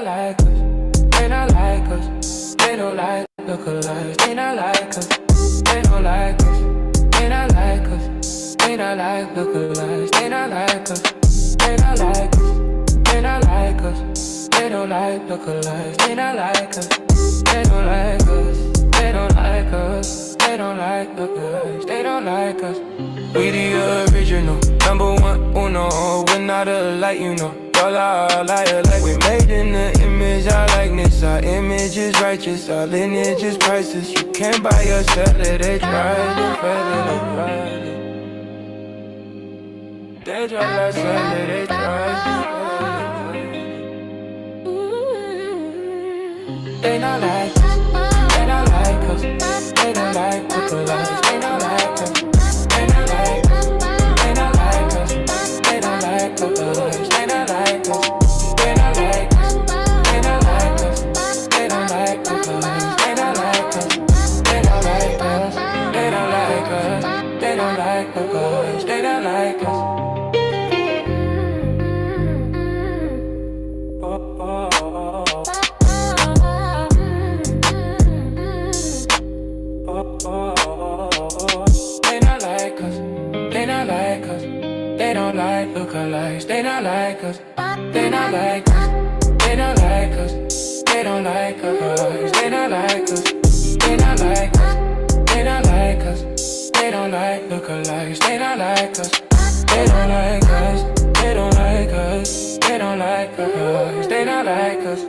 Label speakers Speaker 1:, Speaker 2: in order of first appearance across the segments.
Speaker 1: like us, they not like us. They don't like lookalikes, they not like us. They don't like us, they not like us. They not like lookalikes, they not like us. They not like us, they not like us. They don't like lookalikes, they not like us. They don't like us, they don't like us. They don't like lookalikes, they don't like us. We the original, number one, uno. We're not alike, you know. Y'all are liar, like we made in the image, our likeness. Our image is righteous, our lineage is priceless. You can't buy or sell it, they tried it, they tried to sell it, they tried. They not like us, they not like us. They don't like lookalikes, they not like us. They not like us, they not like us. They don't like lookalikes, they not like us. They not like us, they not like us. They don't like lookalikes, they not like us. They don't like us, they don't like us. They don't like lookalikes, they don't like us. They not like us, they not like us. They don't like lookalikes, they not like us. They not like us, they not like us. They don't like lookalikes, they not like us. They not like us, they not like us. They don't like lookalikes, they not like us. They don't like us, they don't like us. They don't like lookalikes, they not like us.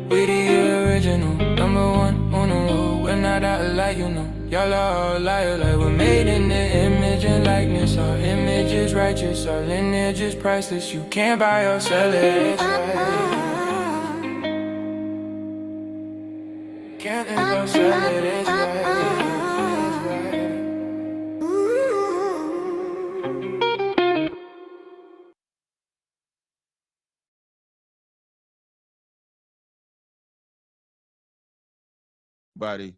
Speaker 1: We the original, number one on the road. We're not out alike, you know. Y'all are all liar, like we're made in the image and likeness. Our image is righteous, our lineage is priceless. You can't buy or sell it, it's right. Can't ever sell it, it's right.
Speaker 2: Body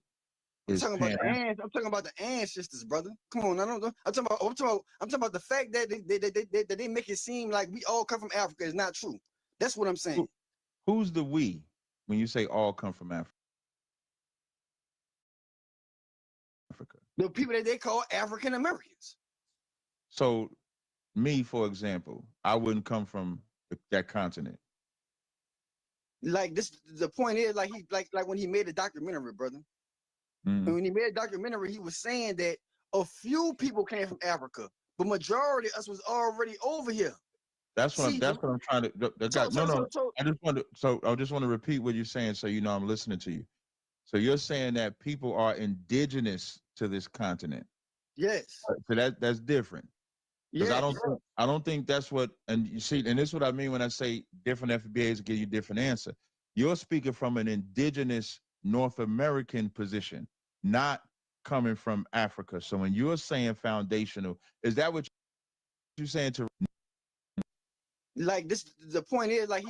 Speaker 2: is
Speaker 3: I'm talking about the ancestors, brother. Come on, I'm talking about the fact that they make it seem like we all come from Africa is not true. That's what I'm saying.
Speaker 2: Who's the we when you say all come from Africa?
Speaker 3: The people that they call African Americans.
Speaker 2: So, me, for example, I wouldn't come from that continent.
Speaker 3: Like this, the point is, like when he made a documentary, brother.
Speaker 2: Mm-hmm.
Speaker 3: And when he made a documentary, he was saying that a few people came from Africa, but majority of us was already over here.
Speaker 2: That's what I'm trying to. I just want to repeat what you're saying, so you know I'm listening to you. So you're saying that people are indigenous to this continent.
Speaker 3: Yes.
Speaker 2: So that's different. Because
Speaker 3: yes.
Speaker 2: I don't think that's what, and you see, and this is what I mean when I say different FBAs give you different answer. You're speaking from an indigenous North American position, not coming from Africa. So when you're saying foundational, is that what you're saying to?
Speaker 3: Like this, the point is, like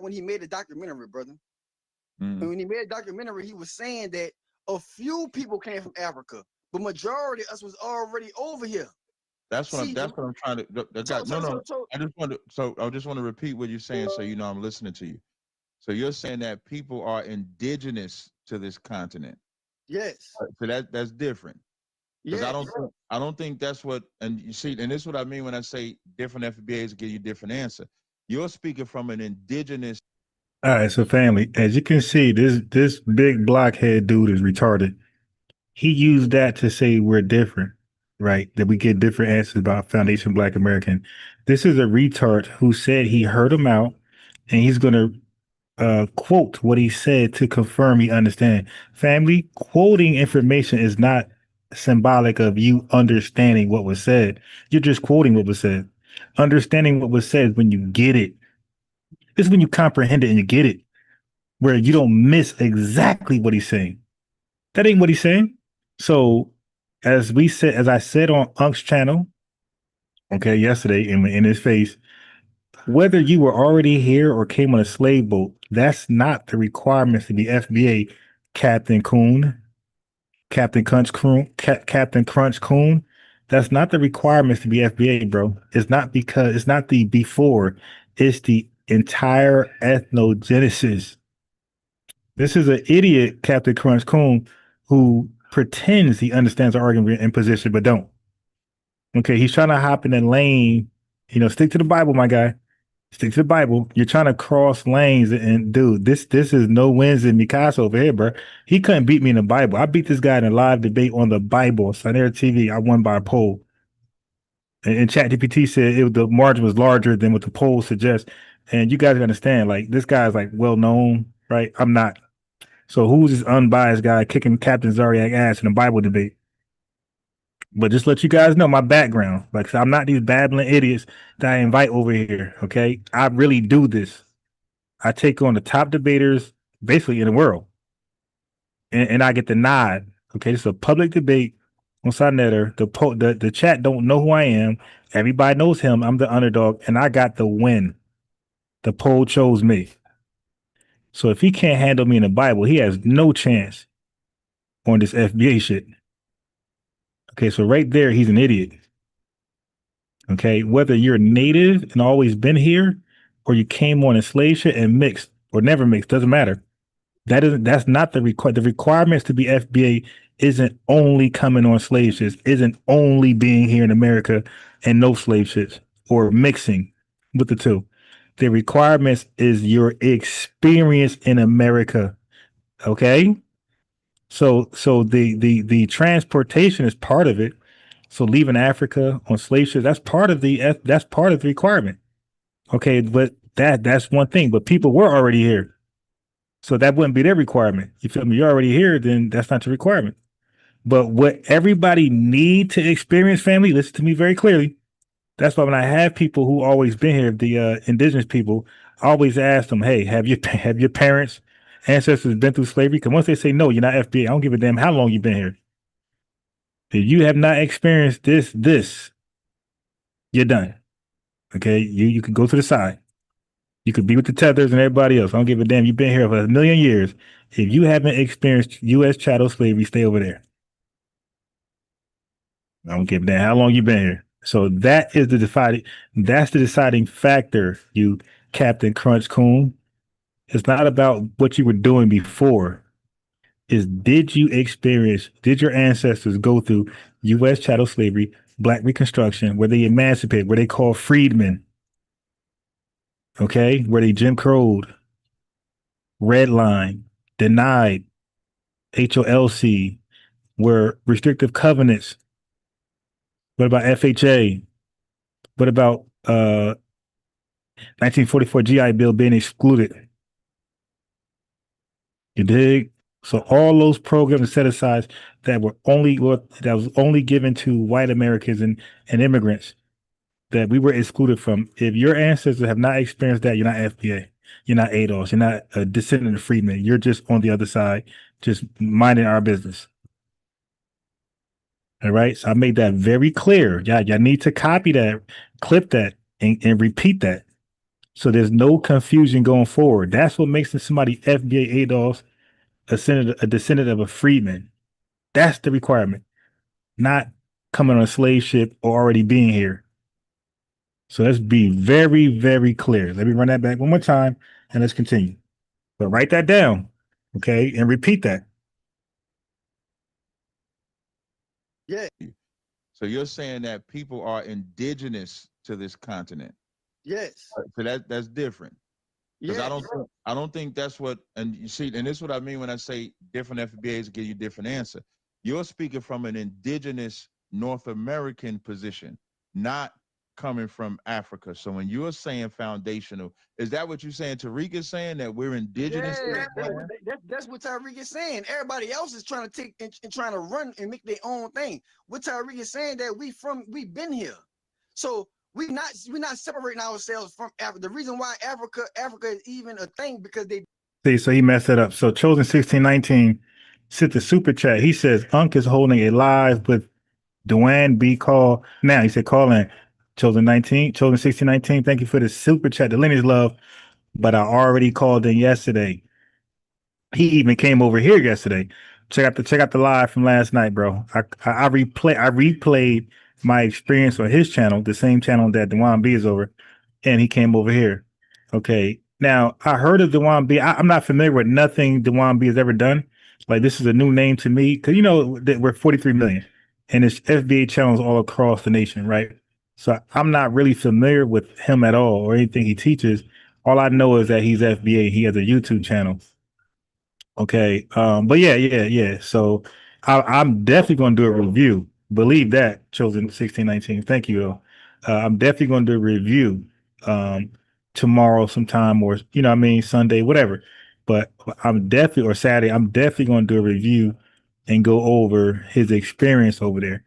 Speaker 3: when he made a documentary, brother.
Speaker 2: Mm-hmm.
Speaker 3: And when he made a documentary, he was saying that a few people came from Africa, but majority of us was already over here.
Speaker 2: That's what I'm trying to. I just want to repeat what you're saying, so you know I'm listening to you. So you're saying that people are indigenous to this continent.
Speaker 3: Yes.
Speaker 2: So that's different. Because I don't think that's what, and you see, and this is what I mean when I say different FBAs give you different answer. You're speaking from an indigenous.
Speaker 4: All right, so family, as you can see, this big blockhead dude is retarded. He used that to say we're different, right? That we get different answers about Foundation Black American. This is a retard who said he heard him out, and he's gonna quote what he said to confirm he understand. Family, quoting information is not symbolic of you understanding what was said. You're just quoting what was said. Understanding what was said is when you get it. It's when you comprehend it and you get it, where you don't miss exactly what he's saying. That ain't what he's saying. So, as I said on Unk's channel, okay, yesterday in his face, whether you were already here or came on a slave boat, that's not the requirements to be FBA, Captain Coon, Captain Crunch Coon. That's not the requirements to be FBA, bro. It's not the before, it's the entire ethnogenesis. This is an idiot, Captain Crunch Coon, who pretends he understands the argument and position, but don't. Okay, he's trying to hop in the lane. Stick to the Bible, my guy. Stick to the Bible. You're trying to cross lanes, and dude, this is no wins in Mikasa over here, bro. He couldn't beat me in the Bible. I beat this guy in a live debate on the Bible. Sonera TV. I won by a poll. And ChatGPT said the margin was larger than what the poll suggests. And you guys understand, like this guy's like well known, right? I'm not. So who's this unbiased guy kicking Captain Zaryak ass in a Bible debate? But just let you guys know my background. Like I'm not these babbling idiots that I invite over here. Okay, I really do this. I take on the top debaters basically in the world, and I get the nod. Okay, it's a public debate on Sonetta. The chat don't know who I am. Everybody knows him. I'm the underdog, and I got the win. The poll chose me. So if he can't handle me in the Bible, he has no chance on this FBA shit. Okay, so right there, he's an idiot. Okay, whether you're native and always been here, or you came on in slave shit and mixed or never mixed, doesn't matter. That's not the requirements to be FBA isn't only coming on slave ships, isn't only being here in America and no slave ships or mixing with the two. The requirements is your experience in America. Okay. So the transportation is part of it. So leaving Africa on slave ships, that's part of the requirement. Okay, but that's one thing. But people were already here. So that wouldn't be their requirement. You feel me? You're already here, then that's not the requirement. But what everybody need to experience, family, listen to me very clearly. That's why when I have people who always been here, the indigenous people, I always ask them, hey, have your parents, ancestors been through slavery? Because once they say no, you're not FBA, I don't give a damn how long you've been here. If you have not experienced this, you're done. Okay, you can go to the side. You could be with the tethers and everybody else. I don't give a damn. You've been here for a million years. If you haven't experienced U.S. chattel slavery, stay over there. I don't give a damn how long you've been here. So that's the deciding factor, you Captain Crunch Coon. It's not about what you were doing before. Did your ancestors go through U.S. chattel slavery, Black Reconstruction, where they emancipated, where they called freedmen, okay, where they Jim Crowed, redline, denied, HOLC, were restrictive covenants. What about FHA? What about 1944 GI Bill being excluded? You dig? So all those programs and set asides that was only given to white Americans and immigrants that we were excluded from. If your ancestors have not experienced that, you're not FBA. You're not ADOS. You're not a descendant of freedmen. You're just on the other side, just minding our business. All right. So I made that very clear. Y'all need to copy that, clip that, and repeat that. So there's no confusion going forward. That's what makes somebody FBA ADOS a descendant of a freedman. That's the requirement, not coming on a slave ship or already being here. So let's be very, very clear. Let me run that back one more time and let's continue. But write that down, okay, and repeat that.
Speaker 3: Yeah.
Speaker 2: So you're saying that people are indigenous to this continent.
Speaker 3: Yes.
Speaker 2: So that's different. Because
Speaker 3: Yeah.
Speaker 2: I don't think that's what, and you see, and this is what I mean when I say different FBAs give you different answer. You're speaking from an indigenous North American position, not coming from Africa. So when you're saying foundational, is that what you're saying? Tariq is saying that we're indigenous?
Speaker 3: Yeah, that's what Tyreek is saying. Everybody else is trying to take and trying to run and make their own thing. What Tyreek is saying that we've been here. So we're not separating ourselves from Africa. The reason why Africa is even a thing because they
Speaker 4: See, so he messed it up. So Chosen 1619 sent the super chat. He says Unc is holding a live with Dwayne B. Call. Now he said call in. Chosen 1619. Thank you for the super chat. The lineage love. But I already called in yesterday. He even came over here yesterday. Check out the live from last night, bro. I replayed my experience on his channel, the same channel that Dewan B is over, and he came over here. Okay, Now, I heard of Dewan B. I'm not familiar with nothing Dewan B has ever done. Like, this is a new name to me because, you know, that we're 43 million and it's FBA channels all across the nation, right? So I'm not really familiar with him at all or anything he teaches. All I know is that he's FBA. He has a YouTube channel. Okay. But yeah. So I'm definitely going to do a review. Believe that, Chosen 1619. Thank you. I'm definitely going to do a review tomorrow sometime, or, you know what I mean, Sunday, whatever. But I'm definitely, or Saturday, I'm definitely going to do a review and go over his experience over there,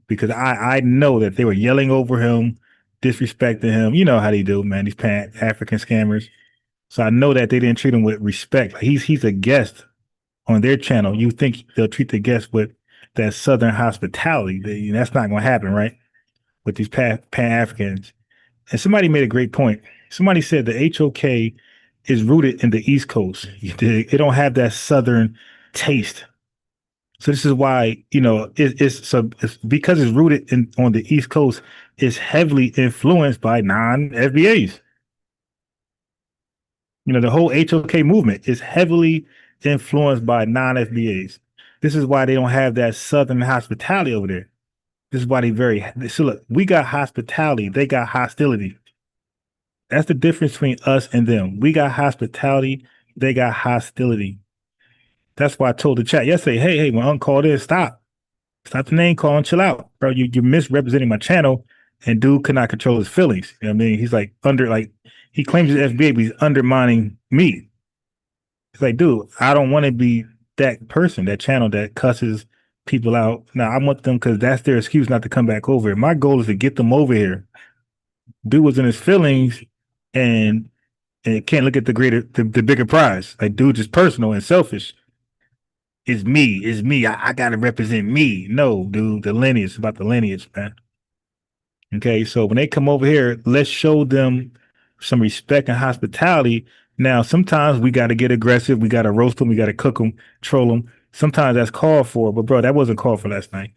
Speaker 4: because I know that they were yelling over him, disrespecting him. You know how they do, man, these Pan-African scammers. So I know that they didn't treat him with respect. Like, he's a guest on their channel. You think they'll treat the guests with that Southern hospitality? That's not going to happen, right? With these Pan-Africans. And somebody made a great point. Somebody said the HOK is rooted in the East Coast. It don't have that Southern taste. So this is why, you know, it's because it's rooted on the East Coast. It's heavily influenced by non-FBAs. You know, the whole HOK movement is heavily influenced by non-FBAs. This is why they don't have that Southern hospitality over there. This is why so look, we got hospitality, they got hostility. That's the difference between us and them. We got hospitality, they got hostility. That's why I told the chat yesterday, hey, when Unc called in, stop the name calling, chill out, bro. You're misrepresenting my channel, and dude could not control his feelings. You know what I mean? He's like he claims he's FBA, but he's undermining me. It's like, dude, I don't want to be that person, that channel that cusses people out. Now, I want them because that's their excuse not to come back over here. My goal is to get them over here. Dude was in his feelings and can't look at the bigger prize. Like, dude, just personal and selfish. It's me. I gotta represent me. No, dude, the lineage. It's about the lineage, man. Okay, so when they come over here, let's show them some respect and hospitality. Now, sometimes we got to get aggressive. We got to roast them. We got to cook them, troll them. Sometimes that's called for, but bro, that wasn't called for last night.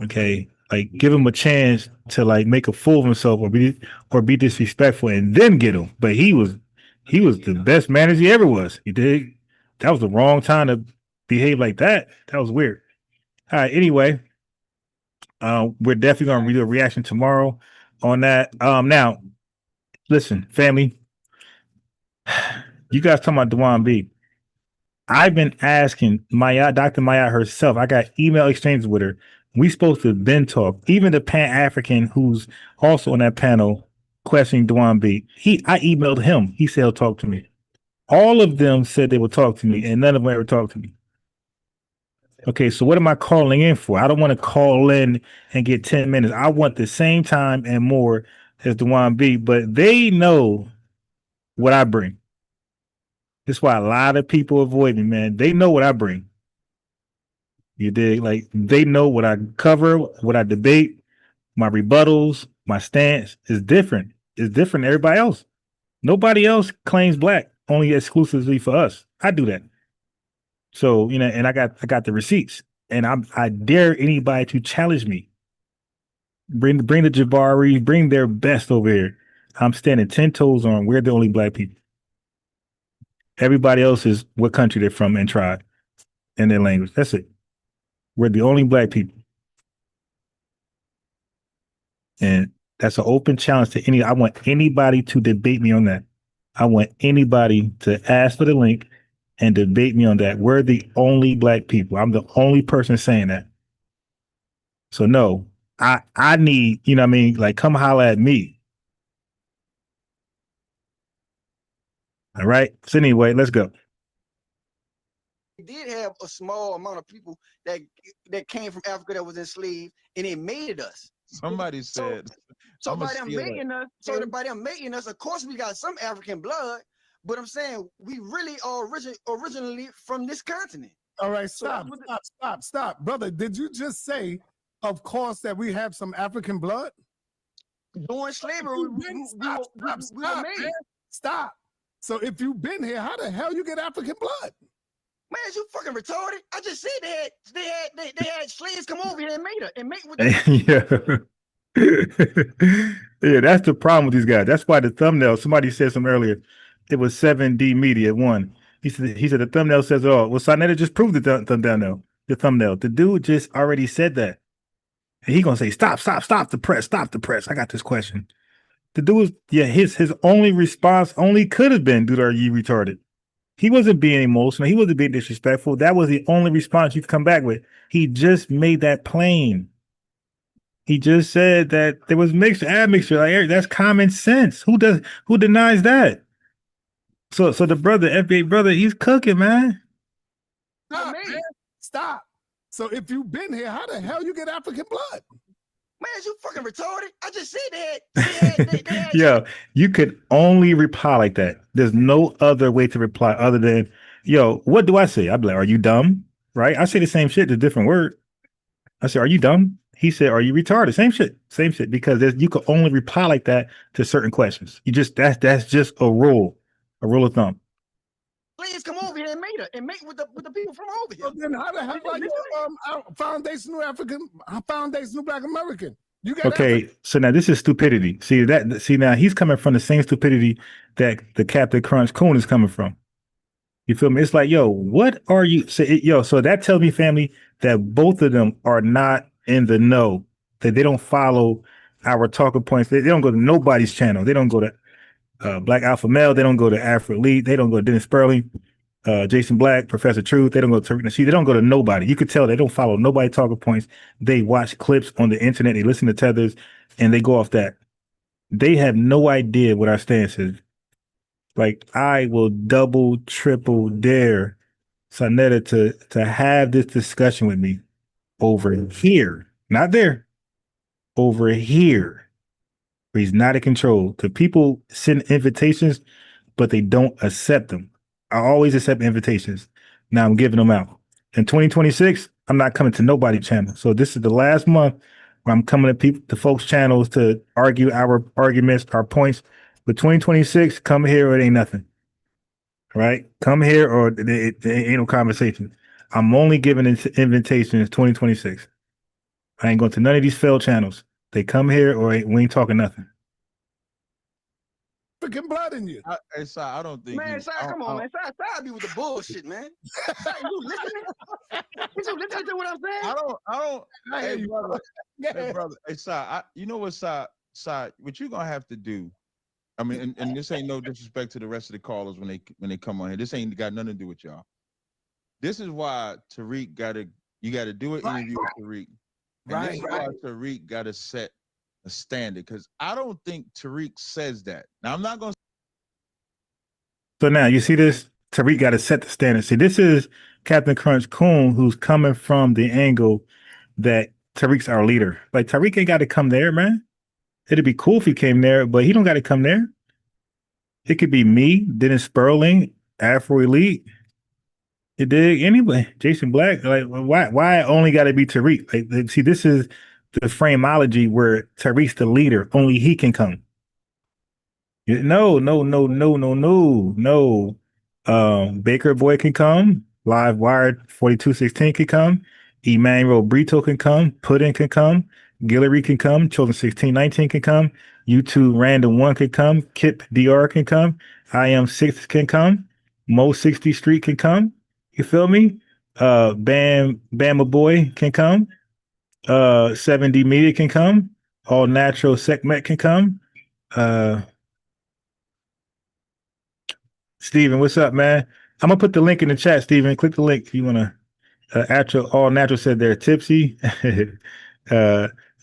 Speaker 4: Okay, like, give him a chance to like make a fool of himself or be disrespectful, and then get him. But he was the best manager he ever was. You dig? That was the wrong time to behave like that. That was weird. All right. Anyway, we're definitely gonna do a reaction tomorrow on that. Now, listen, family. You guys talking about Dewan B. I've been asking Dr. Maya herself. I got email exchanges with her. We supposed to then talk. Even the Pan-African who's also on that panel questioning Dewan B. I emailed him. He said he'll talk to me. All of them said they would talk to me, and none of them ever talked to me. Okay, so what am I calling in for? I don't want to call in and get 10 minutes. I want the same time and more as Dewan B, but they know what I bring. That's why a lot of people avoid me, man. They know what I bring. You dig? Like, they know what I cover, what I debate, my rebuttals, my stance is different. It's different than everybody else. Nobody else claims black only exclusively for us. I do that. So, you know, and I got the receipts, and I dare anybody to challenge me. Bring the Jabari, bring their best over here. I'm standing 10 toes on. We're the only black people. Everybody else is what country they're from and tribe and their language. That's it. We're the only black people. And that's an open challenge to any. I want anybody to debate me on that. I want anybody to ask for the link and debate me on that. We're the only black people. I'm the only person saying that. So no, I need, you know what I mean? Like, come holler at me. All right. So anyway, let's go.
Speaker 3: We did have a small amount of people that came from Africa that was enslaved, and it made us.
Speaker 2: Somebody said,
Speaker 3: so by them making us, of course, we got some African blood, but I'm saying we really are originally from this continent.
Speaker 5: All right, stop, brother. Did you just say, of course, that we have some African blood?
Speaker 3: During slavery,
Speaker 5: Stop. So if you've been here, how the hell you get African blood?
Speaker 3: Man, you fucking retarded. I just said they had slaves come over here and made it and make what
Speaker 4: yeah. Yeah, that's the problem with these guys. That's why the thumbnail, somebody said something earlier. It was 7D Media one. He said the thumbnail says, "Oh, well, Sonetta just proved the thumbnail. The thumbnail. The dude just already said that, and he gonna say, stop the press, stop the press. I got this question. The dude was, yeah, his only response only could have been, dude, are you retarded? He wasn't being emotional. He wasn't being disrespectful. That was the only response you could come back with. He just made that plain. He just said that there was admixture. Like, Eric, that's common sense. Who denies that? So the brother, FBA brother, he's cooking, man.
Speaker 5: Stop, man. Stop. So if you've been here, how the hell you get African blood?
Speaker 3: Man, you fucking retarded. I just said that.
Speaker 4: Yo, you could only reply like that. There's no other way to reply other than, yo, what do I say? I'd be like, are you dumb? Right? I say the same shit, a different word. I say, are you dumb? He said, are you retarded? Same shit. Because you could only reply like that to certain questions. That's just a rule of thumb.
Speaker 3: Please come over here and mate with the people from over here.
Speaker 5: So then how the hell are you foundational Black American? You got
Speaker 4: okay. So now this is stupidity. See now he's coming from the same stupidity that the Captain Crunch Coon is coming from. You feel me? It's like, yo, what are you? So that tells me, family, that both of them are not in the know. That they don't follow our talking points. They don't go to nobody's channel. They don't go to Black Alpha Male. They don't go to Afro-Elite. They don't go to Dennis Sperling, Jason Black, Professor Truth. They don't go to Tariq Nasheed. They don't go to nobody. You could tell they don't follow nobody talking points. They watch clips on the internet. They listen to tethers, and they go off that. They have no idea what our stance is. Like, I will double, triple dare Sonetta to have this discussion with me over here, not there, over here. He's not in control. The people send invitations, but they don't accept them. I always accept invitations. Now I'm giving them out. In 2026, I'm not coming to nobody's channel. So this is the last month where I'm coming to folks' channels to argue our arguments, our points. But 2026, come here or it ain't nothing. Right? Come here or it ain't no conversation. I'm only giving invitations 2026. I ain't going to none of these failed channels. They come here or we ain't talking nothing.
Speaker 5: African blood in you.
Speaker 2: I don't think.
Speaker 3: Man, come on, man. Side be with the bullshit, man. You listening? You listening to what I'm saying?
Speaker 2: I don't.
Speaker 5: I hear you, brother.
Speaker 2: Hey, brother. Hey, Side. You know what, Side? What you gonna have to do? I mean, and this ain't no disrespect to the rest of the callers when they come on here. This ain't got nothing to do with y'all. This is why Tariq you gotta do an interview with Tariq. And this is why Tariq gotta set a standard, because I don't think Tariq says that. Now I'm not gonna.
Speaker 4: So now you see this, Tariq got to set the standard. See, this is Captain Crunch Coon, who's coming from the angle that Tariq's our leader. Like, Tariq ain't got to come there, man. It'd be cool if he came there, but he don't got to come there. It could be me, Dennis Sperling, Afro-Elite. You dig? Anyway, Jason Black. Like, why only got to be Tariq? Like, see, this is the frameology where Tariq's the leader. Only he can come. No. Baker Boy can come. Live Wired 4216 can come. Emmanuel Brito can come. Puddin can come. Guillory can come. Children 1619 can come. YouTube Random 1 can come. Kip DR can come. I Am 6 can come. Mo 60 Street can come. You feel me? Bama Boy can come. 7D Media can come. All Natural Secmet can come. Steven, what's up, man? I'm gonna put the link in the chat, Steven. Click the link if you wanna. All Natural said they're tipsy.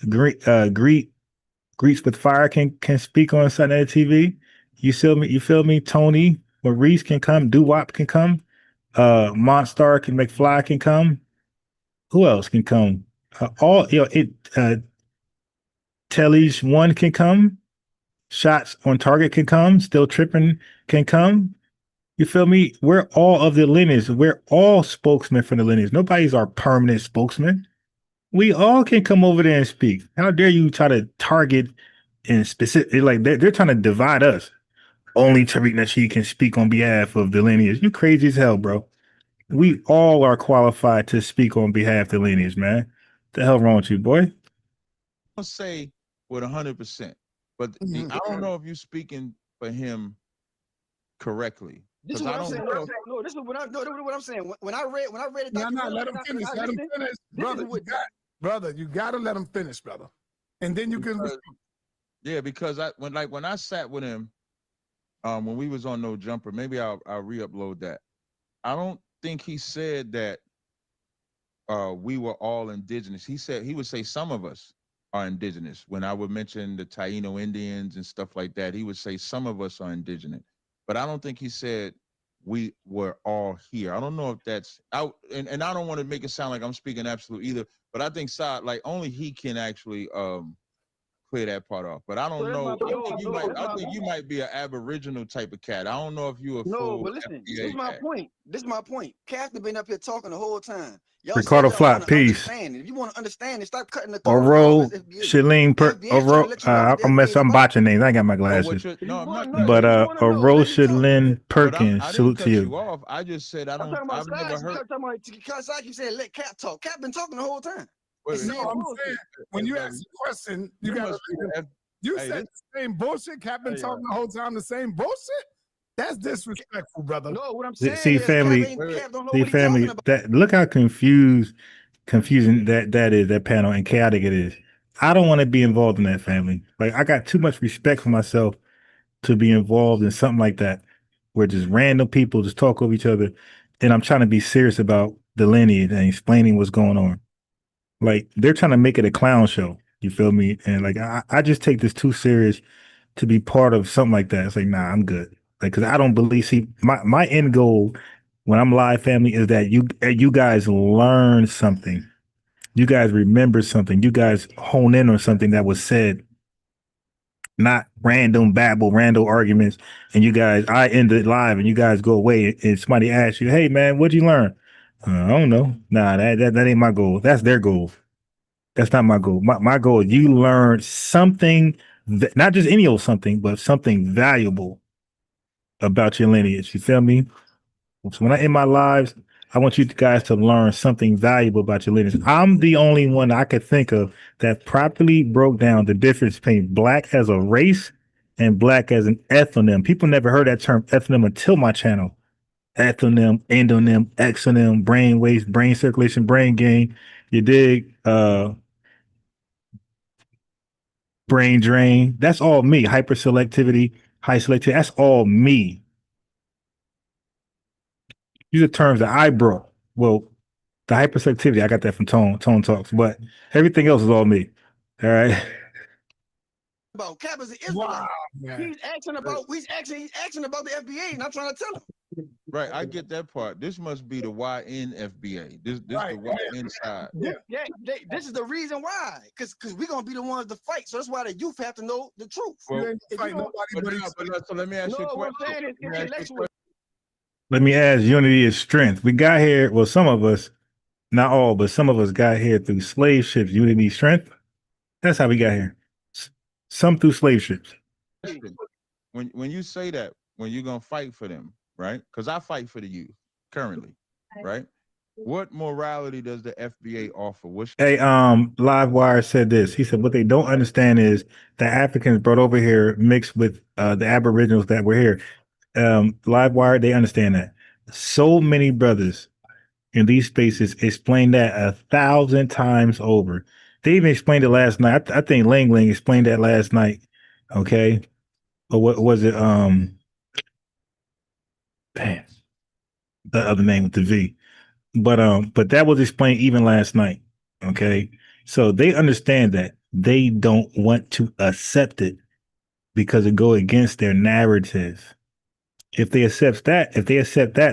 Speaker 4: Greets with Fire can speak on Sunday TV. You feel me? Tony Maurice can come. Doo-Wop can come. Monstar can McFly can come. Who else can come? Telly's one can come. Shots on Target can come. Still Tripping can come. You feel me? We're all of the lineage. We're all spokesmen for the lineage. Nobody's our permanent spokesman. We all can come over there and speak. How dare you try to target and specific? Like, they're trying to divide us. Only Tariq Nasheed can speak on behalf of the lineage. You crazy as hell, bro. We all are qualified to speak on behalf of the lineage, man. The hell wrong with you, boy?
Speaker 2: I don't say with 100%, but I don't know if you're speaking for him correctly.
Speaker 3: This is what I'm saying. No, this is what I'm saying. When I read the document,
Speaker 5: let him finish. Let him finish, brother. Brother, you gotta let him finish, brother, and then you can.
Speaker 2: Yeah, because when I sat with him, when we was on No Jumper, maybe I'll re-upload that. I don't think he said that we were all indigenous. He said he would say some of us are indigenous. When I would mention the Taino Indians and stuff like that, he would say some of us are indigenous. But I don't think he said we were all here. I don't know if that's out, and I don't want to make it sound like I'm speaking absolute either, but I think Saad, like only he can actually clear that part off. But I don't know. I think you might be an Aboriginal type of cat. I don't know if you a full.
Speaker 3: No, but listen,
Speaker 2: FBA
Speaker 3: this is my
Speaker 2: cat.
Speaker 3: point. This is my point. Captain been up here talking the whole time. Y'all
Speaker 4: Ricardo Flat, peace.
Speaker 3: If you want to understand it, stop cutting the
Speaker 4: Oro, Shalene, I'm botching names. I got my glasses.
Speaker 2: No, I'm not.
Speaker 4: But Oro, Shalene, Perkins,
Speaker 2: I
Speaker 4: salute
Speaker 2: didn't
Speaker 4: to
Speaker 2: cut
Speaker 4: you.
Speaker 2: you off. I just said I don't. I've never heard.
Speaker 3: You said let Cap talk. Cap been talking the whole time.
Speaker 5: No, I'm saying when you ask a question, you got to. You said the same bullshit. Cap been talking the whole time the same bullshit. That's disrespectful, brother.
Speaker 3: No, what I'm saying
Speaker 4: See,
Speaker 3: is
Speaker 4: family,
Speaker 3: Cap don't know
Speaker 4: see,
Speaker 3: what he's
Speaker 4: family.
Speaker 3: talking about.
Speaker 4: That look how confusing that is, that panel, and chaotic it is. I don't want to be involved in that, family. Like I got too much respect for myself to be involved in something like that, where just random people just talk over each other, and I'm trying to be serious about the lineage and explaining what's going on. Like they're trying to make it a clown show. You feel me? And like I just take this too serious to be part of something like that. It's like, nah, I'm good. Like, cause I don't believe. See, my end goal when I'm live, family, is that you guys learn something. You guys remember something. You guys hone in on something that was said, not random babble, random arguments. And you guys, I end it live, and you guys go away, and somebody asks you, "Hey, man, what'd you learn?" I don't know. Nah, that ain't my goal. That's their goal. That's not my goal. My goal is you learn something, not just any old something, but something valuable about your lineage. You feel me? So when I end my lives, I want you guys to learn something valuable about your lineage. I'm the only one I could think of that properly broke down the difference between black as a race and black as an ethnonym. People never heard that term ethnonym until my channel. Ethnonym, endonym, exonym, brain waste, brain circulation, brain gain. You dig? Brain drain. That's all me. Hyperselectivity, high selectivity. That's all me. These are terms that I brought. Well, the hyperselectivity, I got that from Tone Talks, but everything else is all me. All right.
Speaker 3: About Cap is an Israelite. Wow, he's asking about the FBA, and I'm trying to tell him.
Speaker 2: Right, I get that part. This must be the YN FBA. This right. The YN side.
Speaker 3: This is the reason why, because we're gonna be the ones to fight. So that's why the youth have to know the truth.
Speaker 2: Well, so let me ask you a question.
Speaker 4: Let me ask, unity is strength. We got here, well, some of us, not all, but some of us got here through slave ships. Unity is strength. That's how we got here. Some through slave ships.
Speaker 2: When you say that, when you're gonna fight for them, right? Because I fight for the youth currently, right? What morality does the FBA offer?
Speaker 4: Hey, Livewire said this. He said what they don't understand is the Africans brought over here mixed with the Aboriginals that were here. Livewire, they understand that. So many brothers in these spaces explain that 1,000 times over. They even explained it last night. I think Ling Ling explained that last night. Okay. Or what was it? Damn, the other name with the V. But that was explained even last night. Okay. So they understand that they don't want to accept it because it go against their narrative. If they accept that,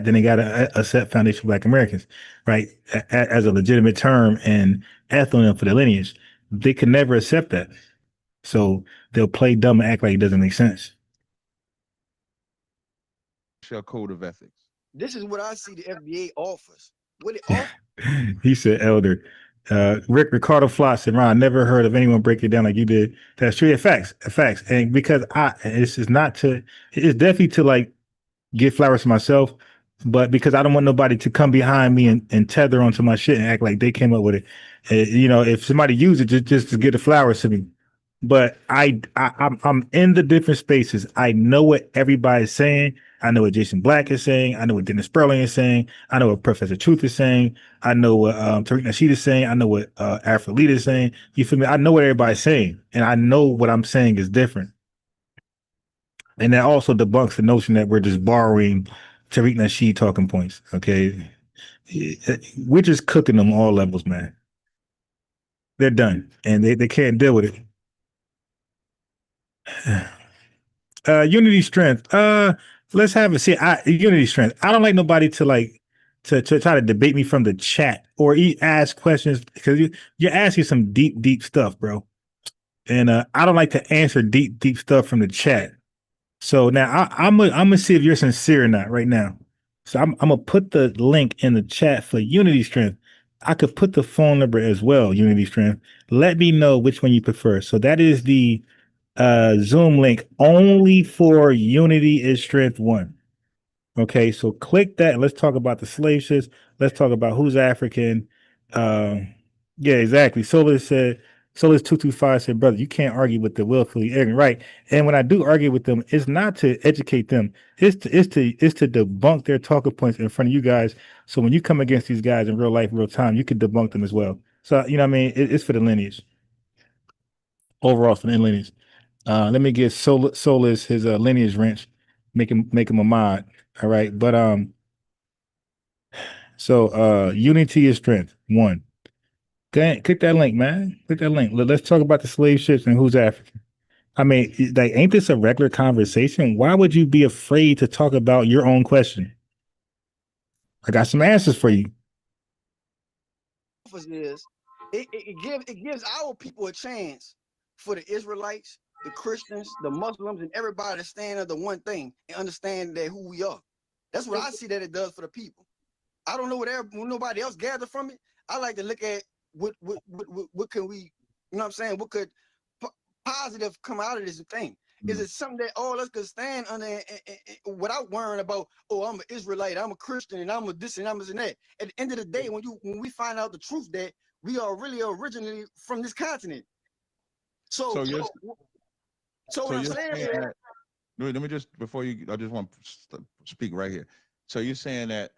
Speaker 4: then they got to accept Foundation Black Americans, right? As a legitimate term and ethnonym for the lineage. They can never accept that. So they'll play dumb and act like it doesn't make sense.
Speaker 2: Code of ethics.
Speaker 3: This is what I see the FBA offers. What it offers.
Speaker 4: He said, Elder. Ricardo Flott said, Ron, I never heard of anyone break it down like you did. That's true. Facts. And because it's definitely to like give flowers to myself, but because I don't want nobody to come behind me and tether onto my shit and act like they came up with it. If somebody use it, just to give the flowers to me. but I'm in the different spaces. I know what everybody's saying. I know what Jason Black is saying. I know what Dennis Sperling is saying. I know what Professor Truth is saying. I know what Tariq Nasheed is saying. I know what Afro-Lead is saying. You feel me? I know what everybody's saying, and I know what I'm saying is different. And that also debunks the notion that we're just borrowing Tariq Nasheed talking points. Okay, we're just cooking them all levels, man. They're done, and they can't deal with it. Unity strength. Let's have a see. Unity strength. I don't like nobody to try to debate me from the chat or ask questions because you're asking some deep stuff, bro. And I don't like to answer deep stuff from the chat. So now I'm gonna see if you're sincere or not right now. So I'm gonna put the link in the chat for Unity Strength. I could put the phone number as well, Unity Strength. Let me know which one you prefer. So that is the Zoom link only for Unity is Strength 1. Okay, so click that. Let's talk about the slave ships. Let's talk about who's African. Uh, yeah, exactly. Solis 225 said, brother, you can't argue with the willfully ignorant, right? And when I do argue with them, it's not to educate them. It's to debunk their talking points in front of you guys. So when you come against these guys in real life, real time, you can debunk them as well. So you know what I mean? It's for the lineage. Overall, for the lineage. Let me give Solis his lineage wrench, make him a mod. All right. But so unity is strength. 1. Click that link, man. Click that link. Let's talk about the slave ships and who's African. I mean, like, ain't this a regular conversation? Why would you be afraid to talk about your own question? I got some answers for you.
Speaker 3: Is it gives our people a chance for the Israelites, the Christians, the Muslims, and everybody to stand under one thing and understand that who we are. That's what I see that it does for the people. I don't know what nobody else gathered from it. I like to look at what can we, you know what I'm saying? What could positive come out of this thing? Is it something that all us could stand under without worrying about, oh, I'm an Israelite, I'm a Christian, and I'm a this and I'm a that. At the end of the day, when we find out the truth that we are really originally from this continent. So what I'm saying is,
Speaker 2: let me just, before you, I just want to speak right here. So you're saying that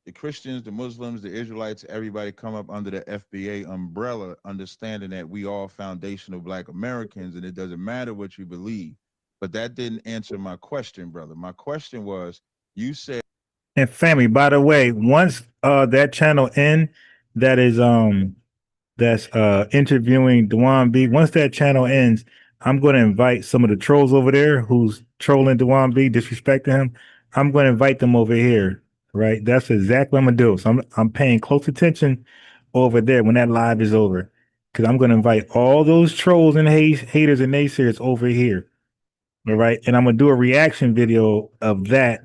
Speaker 2: the Christians, the Muslims, the Israelites, everybody come up under the FBA umbrella, understanding that we all foundational Black Americans, and it doesn't matter what you believe. But that didn't answer my question, brother. My question was, you said.
Speaker 4: And family, by the way, once that channel end, that is that's interviewing Dewan B. Once that channel ends, I'm going to invite some of the trolls over there who's trolling Dewan B, disrespecting him. I'm going to invite them over here, right? That's exactly what I'm gonna do. So I'm paying close attention over there when that live is over, because I'm going to invite all those trolls and haters and naysayers over here, all right? And I'm gonna do a reaction video of that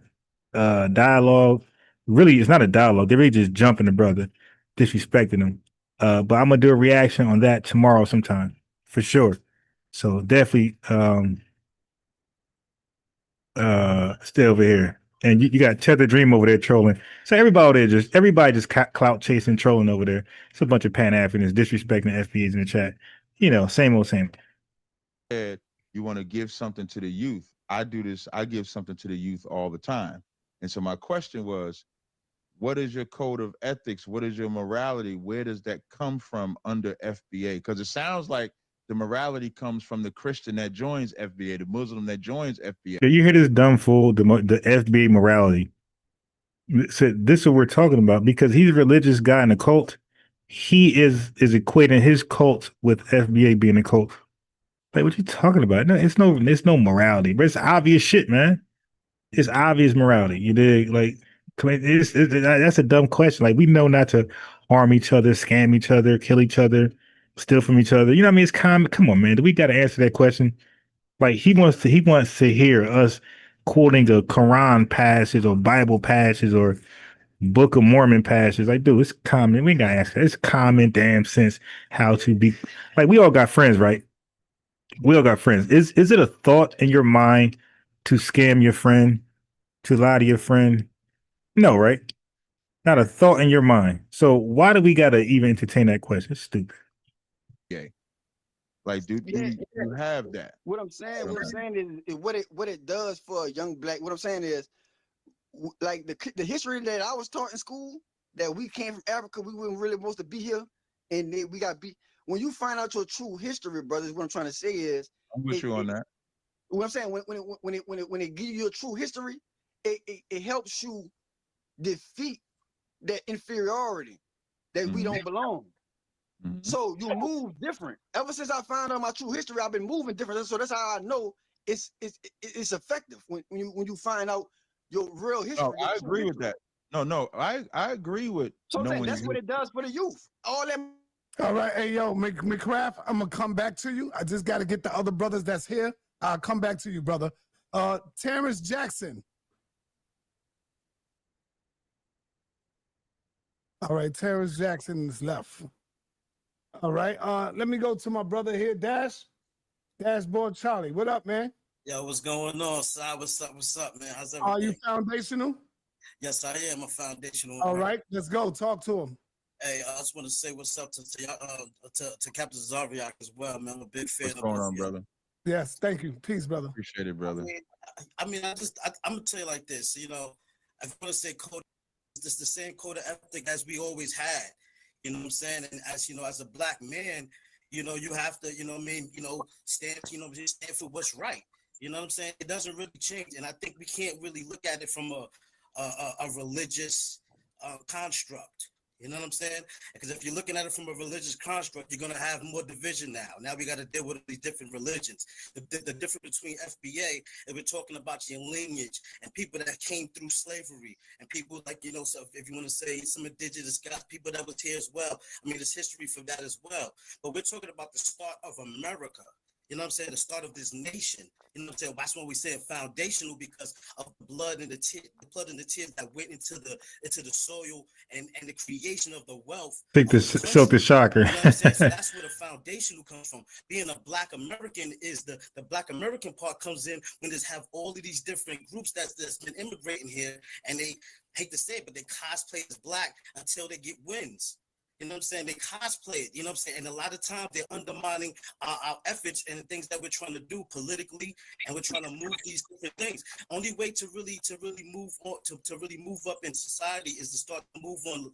Speaker 4: dialogue. Really, it's not a dialogue. They're really just jumping the brother, disrespecting him. But I'm gonna do a reaction on that tomorrow sometime for sure. So definitely stay over here. And you got Tether Dream over there trolling. So everybody just clout chasing, trolling over there. It's a bunch of Pan-Africans disrespecting the FBAs in the chat. You know, same old same.
Speaker 2: You want to give something to the youth. I do this, I give something to the youth all the time. And so my question was, what is your code of ethics? What is your morality? Where does that come from under FBA? Because it sounds like the morality comes from the Christian that joins FBA, the Muslim that joins FBA.
Speaker 4: Do you hear this dumb fool, the FBA morality? So this is what we're talking about, because he's a religious guy in a cult. He is equating his cult with FBA being a cult. Like, what you talking about? No, it's no morality, but it's obvious shit, man. It's obvious morality. You dig? Like, that's a dumb question. Like, we know not to harm each other, scam each other, kill each other, steal from each other. You know what I mean? It's common. Come on, man. Do we got to answer that question? Like, he wants to hear us quoting a Quran passage or Bible passage or Book of Mormon passage. Like, dude, it's common. We ain't got to ask that. It's common damn sense how to be. Like, we all got friends, right? We all got friends. Is it a thought in your mind to scam your friend, to lie to your friend? No, right? Not a thought in your mind. So why do we gotta even entertain that question? It's stupid.
Speaker 2: Yeah. Like, do you have that?
Speaker 3: What I'm saying is what it does for a young black. What I'm saying is, like the history that I was taught in school, that we came from Africa, we weren't really supposed to be here, and then we got beat. When you find out your true history, brothers, what I'm trying to say is,
Speaker 2: I'm with you on that.
Speaker 3: What I'm saying, when it gives you a true history, it helps you defeat that inferiority that we don't belong. So you move different. Ever since I found out my true history, I've been moving different. So that's how I know it's effective when you find out your real history.
Speaker 2: No, I agree with that. No, I agree with.
Speaker 3: So I'm saying that's what it does for the youth. All that.
Speaker 5: All right, hey yo, McCraft, I'm gonna come back to you. I just got to get the other brothers that's here. I'll come back to you, brother. Terrence Jackson. All right, Terrence Jackson is left. All right, let me go to my brother here, Dashboard Charlie. What up, man?
Speaker 6: Yo, what's going on, Si? What's up, man? How's everything?
Speaker 5: Are you foundational?
Speaker 6: Yes, I am a foundational.
Speaker 5: All right, let's go. Talk to him.
Speaker 6: Hey, I just want to say what's up to Captain Zariak as well, man. I'm a big fan.
Speaker 2: What's going on, brother?
Speaker 5: Yes, thank you. Peace, brother.
Speaker 2: Appreciate it, brother.
Speaker 6: I'm gonna tell you like this. You know, I want to say code. It's the same code of ethic as we always had. You know what I'm saying? And as you know, as a black man, you know, you have to, you know what I mean, stand for what's right. You know what I'm saying? It doesn't really change. And I think we can't really look at it from a religious construct. You know what I'm saying? Because if you're looking at it from a religious construct, you're going to have more division now. Now we got to deal with these different religions. The difference between FBA, and we're talking about your lineage and people that came through slavery and people like, so if you want to say some indigenous guys, people that was here as well. I mean, there's history for that as well. But we're talking about the start of America. You know what I'm saying? The start of this nation. You know what I'm saying? That's when we say foundational, because of the blood and the tears that went into the soil and the creation of the wealth.
Speaker 4: I think this felt the shocker.
Speaker 6: You know what I'm saying? So that's where the foundational comes from. Being a Black American is the Black American part comes in when there's have all of these different groups that's been immigrating here, and they hate to say it, but they cosplay as Black until they get wins. You know what I'm saying? They cosplay it, you know what I'm saying? And a lot of times they're undermining our efforts and the things that we're trying to do politically, and we're trying to move these different things. Only way to really move on, to really move up in society is to start to move on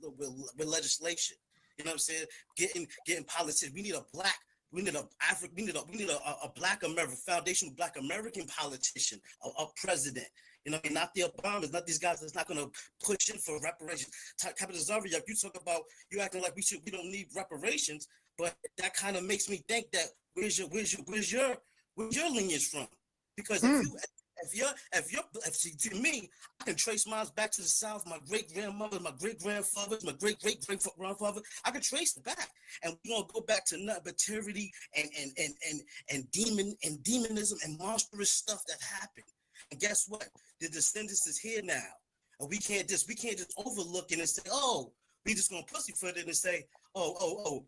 Speaker 6: with legislation. You know what I'm saying? Getting politics. We need a Black. We need a Black American, foundational Black American politician, a president. You know, not the Obamas, not these guys that's not going to push in for reparations. Captain Zariak, you talk about you acting like we don't need reparations, but that kind of makes me think that where's your lineage from? Because to me, I can trace mine back to the South. My great grandmother, my great grandfather, my great grandfather. I can trace it back, and we're gonna go back to nothing but tyranny and demonism and monstrous stuff that happened. And guess what? The descendants is here now, and we can't just overlook it and say, oh, we just gonna pussyfoot it and say, y'all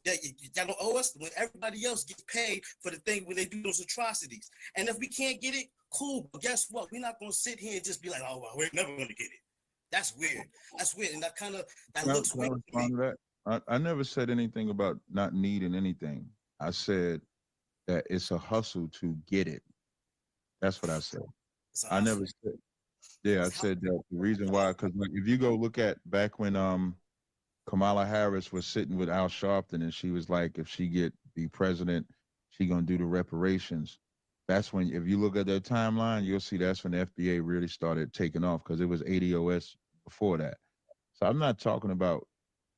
Speaker 6: don't owe us when everybody else gets paid for the thing when they do those atrocities. And if we can't get it, cool. But guess what? We're not gonna sit here and just be like, oh, well, we're never gonna get it. That's weird. And that looks weird to me.
Speaker 2: I never said anything about not needing anything. I said that it's a hustle to get it. That's what I said. I never said. Yeah, I said that the reason why, because if you go look at back when Kamala Harris was sitting with Al Sharpton, and she was like, if she be president, she gonna do the reparations. That's when, if you look at their timeline, you'll see that's when the FBA really started taking off, because it was ADOS before that. So I'm not talking about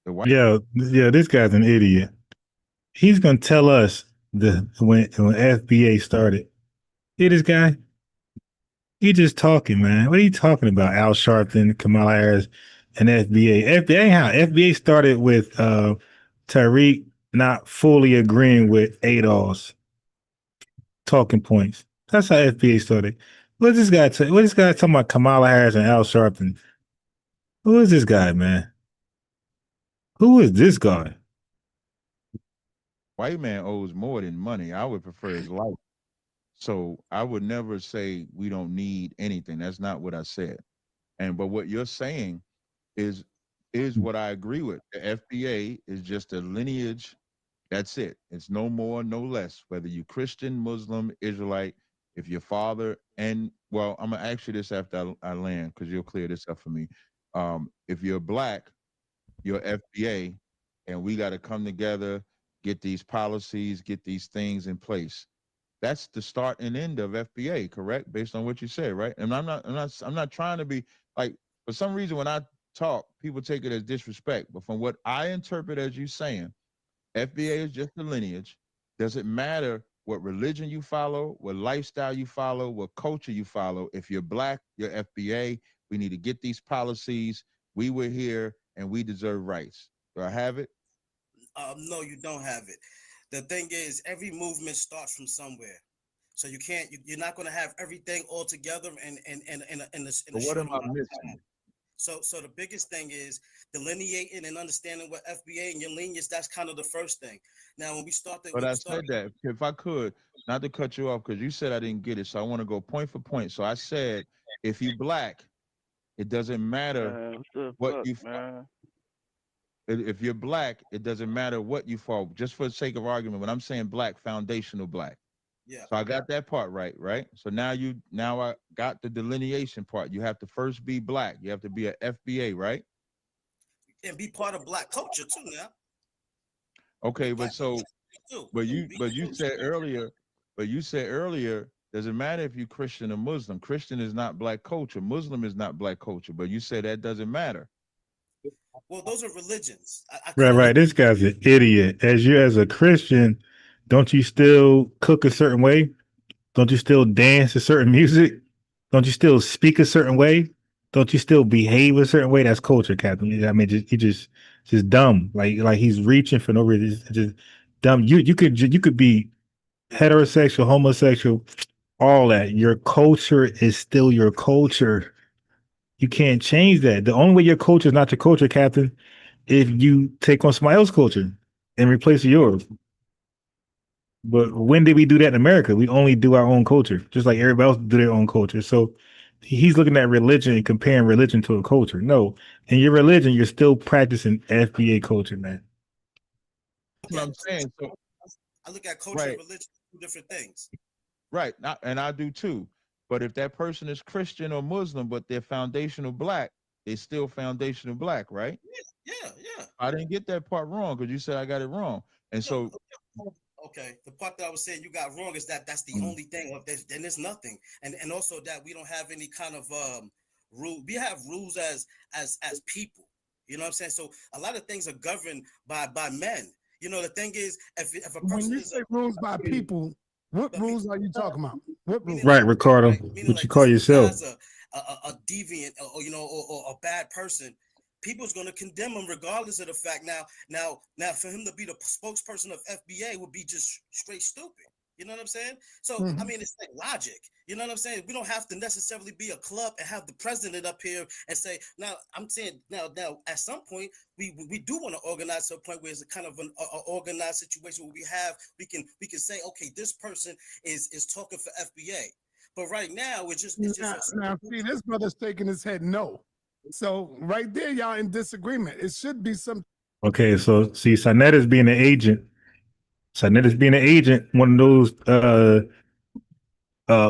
Speaker 2: the white.
Speaker 4: Yeah, this guy's an idiot. He's gonna tell us when FBA started. Hear this guy? He just talking, man. What are you talking about? Al Sharpton, Kamala Harris, and FBA. FBA started with Tariq not fully agreeing with Adolph's talking points. That's how FBA started. What is this guy talking about Kamala Harris and Al Sharpton? Who is this guy, man? Who is this guy?
Speaker 2: White man owes more than money. I would prefer his life. So I would never say we don't need anything. That's not what I said. But what you're saying is what I agree with. The FBA is just a lineage That's it. It's no more, no less. Whether you Christian, Muslim, Israelite, if your father and well, I'm gonna ask you this after I land because you'll clear this up for me. If you're black, you're FBA, and we got to come together, get these policies, get these things in place. That's the start and end of FBA, correct? Based on what you said, right? And I'm not trying to be like. For some reason, when I talk, people take it as disrespect. But from what I interpret as you saying, FBA is just the lineage. Doesn't matter what religion you follow, what lifestyle you follow, what culture you follow. If you're black, you're FBA. We need to get these policies. We were here and we deserve rights. Do I have it?
Speaker 6: No, you don't have it. The thing is, every movement starts from somewhere. So you can't, you're not going to have everything all together in a
Speaker 2: What am I missing?
Speaker 6: So the biggest thing is delineating and understanding what FBA and your lineage. That's kind of the first thing. Now, when we start,
Speaker 2: But I said that if I could, not to cut you off, because you said I didn't get it, so I want to go point for point. So I said, if you black, it doesn't matter what you. If you're black, it doesn't matter what you fall. Just for the sake of argument, when I'm saying black, foundational black.
Speaker 6: Yeah.
Speaker 2: So I got that part right, right? So now I got the delineation part. You have to first be black. You have to be a FBA, right?
Speaker 6: And be part of black culture too now.
Speaker 2: Okay, but you said earlier, doesn't matter if you're Christian or Muslim. Christian is not black culture. Muslim is not black culture. But you said that doesn't matter.
Speaker 6: Well, those are religions.
Speaker 4: Right. This guy's an idiot. As a Christian, don't you still cook a certain way? Don't you still dance to certain music? Don't you still speak a certain way? Don't you still behave a certain way? That's culture, Captain. I mean, he just dumb. Like he's reaching for no reason. It's just dumb. You could be heterosexual, homosexual, all that. Your culture is still your culture. You can't change that. The only way your culture is not your culture, Captain, if you take on somebody else's culture and replace yours. But when did we do that in America? We only do our own culture, just like everybody else do their own culture. So he's looking at religion and comparing religion to a culture. No, in your religion, you're still practicing FBA culture, man.
Speaker 2: That's what I'm saying. So
Speaker 6: I look at culture and religion, two different things.
Speaker 2: Right, and I do too. But if that person is Christian or Muslim, but they're foundational black, they're still foundational black, right?
Speaker 6: Yeah.
Speaker 2: I didn't get that part wrong because you said I got it wrong. And so
Speaker 6: okay, the part that I was saying you got wrong is that's the only thing of this, then there's nothing. And also that we don't have any kind of rule. We have rules as people. You know what I'm saying? So a lot of things are governed by men. You know, the thing is, if a person
Speaker 5: when you say rules by people, what rules are you talking about? What rules?
Speaker 4: Right, Ricardo. What you call yourself?
Speaker 6: A deviant, or you know, or a bad person. People's going to condemn him regardless of the fact. Now, for him to be the spokesperson of FBA would be just straight stupid. You know what I'm saying? So, I mean, it's like logic. You know what I'm saying? We don't have to necessarily be a club and have the president up here and say, now, I'm saying now, at some point, we do want to organize to a point where it's a kind of an organized situation where we can say, okay, this person is talking for FBA. But right now, it's just
Speaker 5: now see, this brother's shaking his head no. So right there, y'all in disagreement. It should be some.
Speaker 4: Okay, so see, Sanet is being an agent. One of those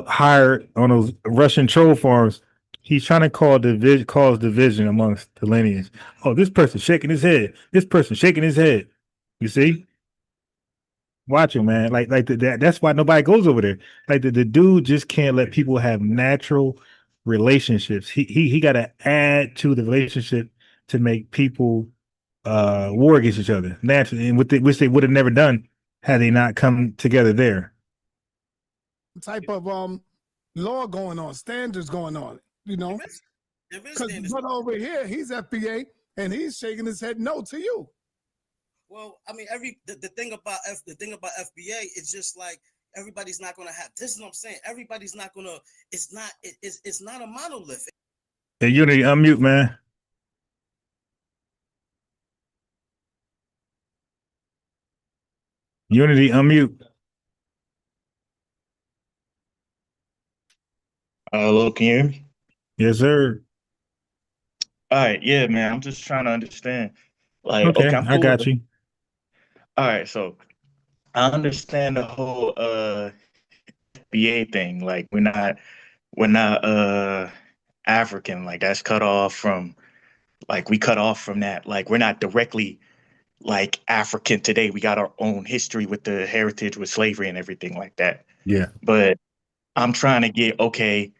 Speaker 4: hired on those Russian troll farms. He's trying to cause division amongst the lineage. Oh, this person shaking his head. This person shaking his head. You see? Watch him, man. That's why nobody goes over there. Like the dude just can't let people have natural relationships. He got to add to the relationship to make people war against each other naturally, and which they would have never done had they not come together there.
Speaker 5: Type of law going on, standards going on, you know. Because but over here, he's FBA and he's shaking his head no to you.
Speaker 6: Well, I mean, the thing about FBA is just like everybody's not gonna have. This is what I'm saying. Everybody's not gonna. It's not a monolith.
Speaker 4: Hey, Unity, unmute, man. Unity, unmute.
Speaker 7: Hello, can you hear me?
Speaker 4: Yes, sir.
Speaker 7: All right, yeah, man. I'm just trying to understand. Like,
Speaker 4: Okay,
Speaker 7: I'm
Speaker 4: I
Speaker 7: cool
Speaker 4: got
Speaker 7: with
Speaker 4: you.
Speaker 7: All right, so I understand the whole FBA thing. Like we're not African. Like that's cut off from like we cut off from that. Like we're not directly like African today. We got our own history with the heritage with slavery and everything like that.
Speaker 4: Yeah.
Speaker 7: But I'm trying to get, okay,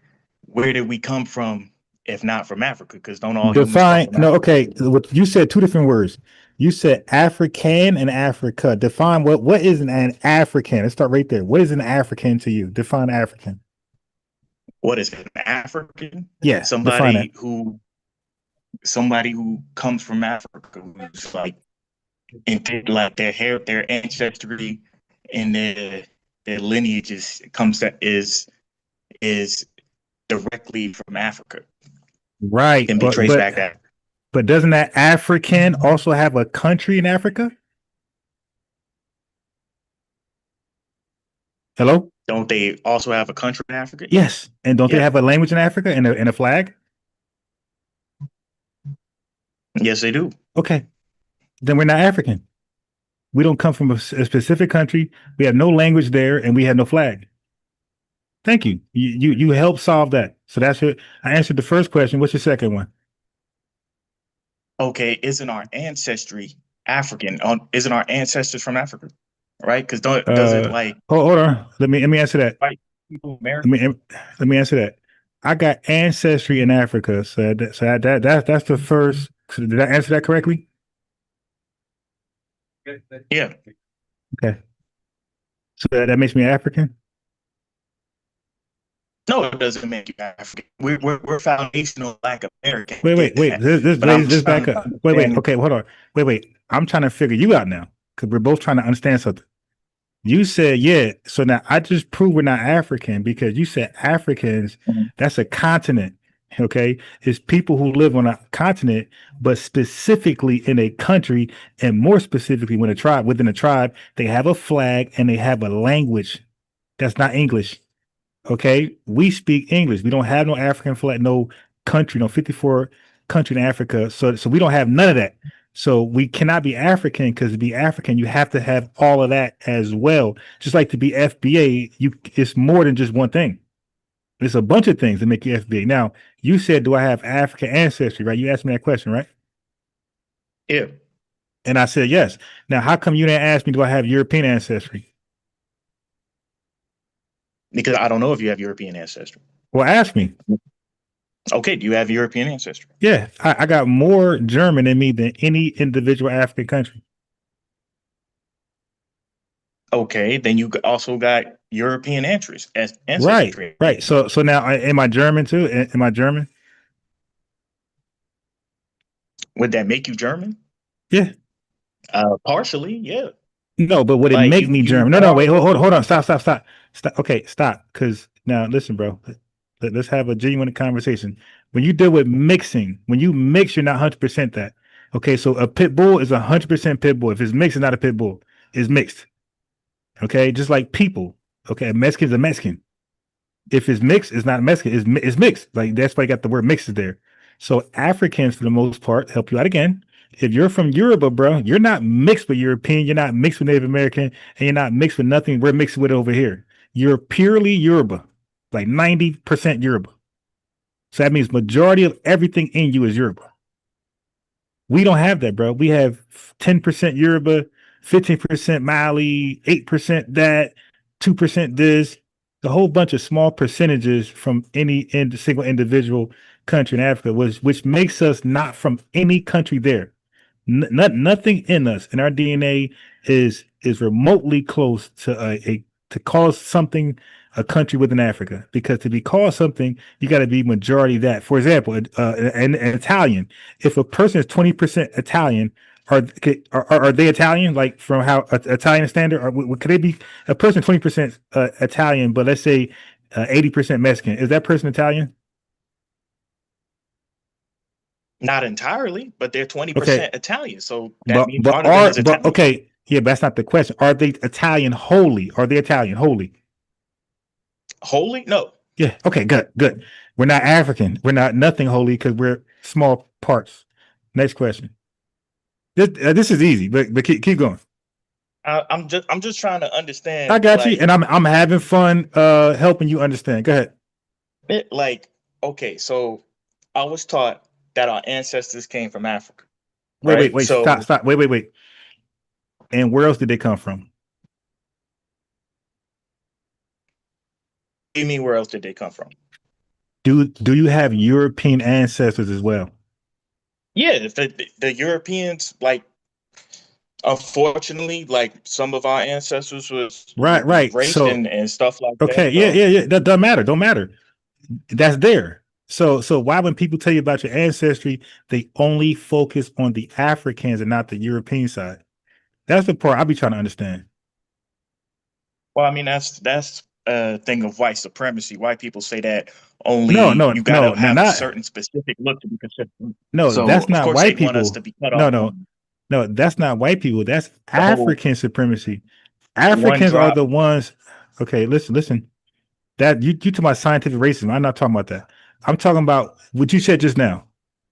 Speaker 7: where did we come from if not from Africa? Because don't all humans come
Speaker 4: Define
Speaker 7: from
Speaker 4: no,
Speaker 7: Africa?
Speaker 4: okay. What you said two different words. You said African and Africa. Define what is an African? Let's start right there. What is an African to you? Define African.
Speaker 7: What is an African?
Speaker 4: Yeah, define that.
Speaker 7: Somebody who comes from Africa, who's like like their ancestry and their lineage is directly from Africa.
Speaker 4: Right.
Speaker 7: Can be traced back to.
Speaker 4: But doesn't that African also have a country in Africa? Hello?
Speaker 7: Don't they also have a country in Africa?
Speaker 4: Yes. And don't they have a language in Africa and a flag?
Speaker 7: Yes, they do.
Speaker 4: Okay. Then we're not African. We don't come from a specific country. We have no language there, and we have no flag. Thank you. You helped solve that. So that's it. I answered the first question. What's your second one?
Speaker 7: Okay, isn't our ancestry African? Isn't our ancestors from Africa? Right? Because does it like
Speaker 4: hold on. Let me answer that.
Speaker 7: White people, American?
Speaker 4: Let me answer that. I got ancestry in Africa, so that's the first. Did I answer that correctly?
Speaker 7: Yeah.
Speaker 4: Okay. So that makes me African?
Speaker 7: No, it doesn't make you African. We're foundational Black American.
Speaker 4: Wait. This back up. Wait. Okay, hold on. Wait. I'm trying to figure you out now because we're both trying to understand something. You said, yeah. So now I just proved we're not African because you said Africans, that's a continent. Okay. It's people who live on a continent, but specifically in a country, and more specifically within a tribe, they have a flag and they have a language. That's not English. Okay. We speak English. We don't have no African flag, no country, no 54 country in Africa. So we don't have none of that. So we cannot be African because to be African, you have to have all of that as well. Just like to be FBA, it's more than just one thing. There's a bunch of things that make you FBA. Now, you said, do I have African ancestry, right? You asked me that question, right?
Speaker 7: Yeah.
Speaker 4: And I said, yes. Now, how come you didn't ask me, do I have European ancestry?
Speaker 7: Because I don't know if you have European ancestry.
Speaker 4: Well, ask me.
Speaker 7: Okay, do you have European ancestry?
Speaker 4: Yeah, I got more German in me than any individual African country.
Speaker 7: Okay, then you also got European ancestry.
Speaker 4: Right. So now, am I German too? Am I German?
Speaker 7: Would that make you German?
Speaker 4: Yeah.
Speaker 7: Partially, yeah.
Speaker 4: No, but would it make me German? No, wait, hold on. Stop. Okay, stop. Because now, listen, bro. Let's have a genuine conversation. When you deal with mixing, when you mix, you're not 100% that. Okay, so a pit bull is 100% pit bull. If it's mixed, it's not a pit bull. It's mixed. Okay, just like people. Okay, a Mexican's a Mexican. If it's mixed, it's not Mexican. It's mixed. Like that's why I got the word mixed there. So Africans, for the most part, help you out again. If you're from Yoruba, bro, you're not mixed with European. You're not mixed with Native American, and you're not mixed with nothing. We're mixed with it over here. You're purely Yoruba, like 90% Yoruba. So that means majority of everything in you is Yoruba. We don't have that, bro. We have 10% Yoruba, 15% Mali, 8% that, 2% this, a whole bunch of small percentages from any single individual country in Africa, which makes us not from any country there. Nothing in us, in our DNA, is remotely close to to call something a country within Africa. Because to be called something, you got to be majority that. For example, an Italian. If a person is 20% Italian, are they Italian? Like from how Italian standard, or could they be a person 20% Italian, but let's say 80% Mexican? Is that person Italian?
Speaker 7: Not entirely, but they're 20%
Speaker 4: Okay.
Speaker 7: Italian. So that means part of them is Italian.
Speaker 4: Okay, yeah, but that's not the question. Are they Italian wholly? Are they Italian wholly?
Speaker 7: Wholly? No.
Speaker 4: Yeah. Okay. Good. We're not African. We're not nothing holy because we're small parts. Next question. This is easy, but keep going.
Speaker 7: I'm just trying to understand.
Speaker 4: I got you,
Speaker 7: Like,
Speaker 4: and I'm having fun helping you understand. Go ahead.
Speaker 7: like, okay, so I was taught that our ancestors came from Africa,
Speaker 4: Wait,
Speaker 7: right?
Speaker 4: wait,
Speaker 7: So, what
Speaker 4: stop. Wait. And where else did they come from?
Speaker 7: do you mean where else did they come from?
Speaker 4: Do you have European ancestors as well?
Speaker 7: Yeah, the Europeans, like, unfortunately, like some of our ancestors was
Speaker 4: Right.
Speaker 7: raped
Speaker 4: So
Speaker 7: and stuff like that.
Speaker 4: okay,
Speaker 7: So,
Speaker 4: yeah. That doesn't matter. Don't matter. That's there. So why when people tell you about your ancestry, they only focus on the Africans and not the European side? That's the part I'll be trying to understand.
Speaker 7: well, I mean, that's a thing of white supremacy. White people say that
Speaker 4: No,
Speaker 7: only
Speaker 4: no,
Speaker 7: you got
Speaker 4: no,
Speaker 7: to
Speaker 4: no,
Speaker 7: have a
Speaker 4: not
Speaker 7: certain specific look to be considered.
Speaker 4: no.
Speaker 7: So,
Speaker 4: That's
Speaker 7: of
Speaker 4: not
Speaker 7: course, they
Speaker 4: white
Speaker 7: want us
Speaker 4: people.
Speaker 7: to be cut
Speaker 4: No,
Speaker 7: off
Speaker 4: no,
Speaker 7: from
Speaker 4: no. That's not white people. That's
Speaker 7: the whole
Speaker 4: African supremacy.
Speaker 7: one
Speaker 4: Africans are
Speaker 7: drop.
Speaker 4: the ones. Okay, listen. That you talking about scientific racism. I'm not talking about that. I'm talking about what you said just now.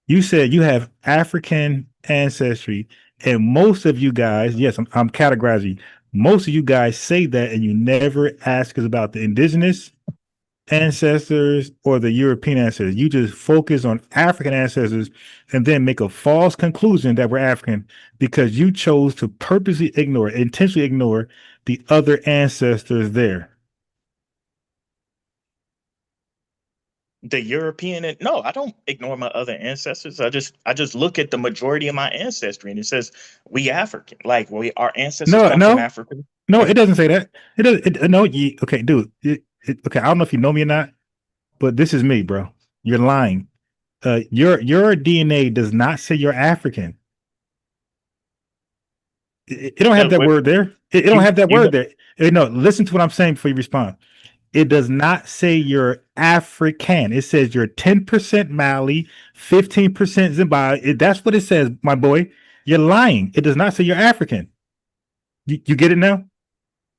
Speaker 4: You said you have African ancestry, and most of you guys, yes, I'm categorizing. Most of you guys say that, and you never ask us about the indigenous ancestors or the European ancestors. You just focus on African ancestors and then make a false conclusion that we're African because you chose to purposely ignore, intentionally ignore the other ancestors there.
Speaker 7: The European and no, I don't ignore my other ancestors. I just look at the majority of my ancestry and it says we African. Like our ancestors
Speaker 4: No,
Speaker 7: come from
Speaker 4: no,
Speaker 7: Africa.
Speaker 4: no,
Speaker 7: Right?
Speaker 4: it doesn't say that. It doesn't. No, okay, dude. Okay, I don't know if you know me or not, but this is me, bro. You're lying. Your DNA does not say you're African. It don't have
Speaker 7: No,
Speaker 4: that word there. It don't have that
Speaker 7: you
Speaker 4: word
Speaker 7: don't-
Speaker 4: there. No, listen to what I'm saying before you respond. It does not say you're African. It says you're 10% Mali, 15% Zimbabwe. That's what it says, my boy. You're lying. It does not say you're African. You get it now?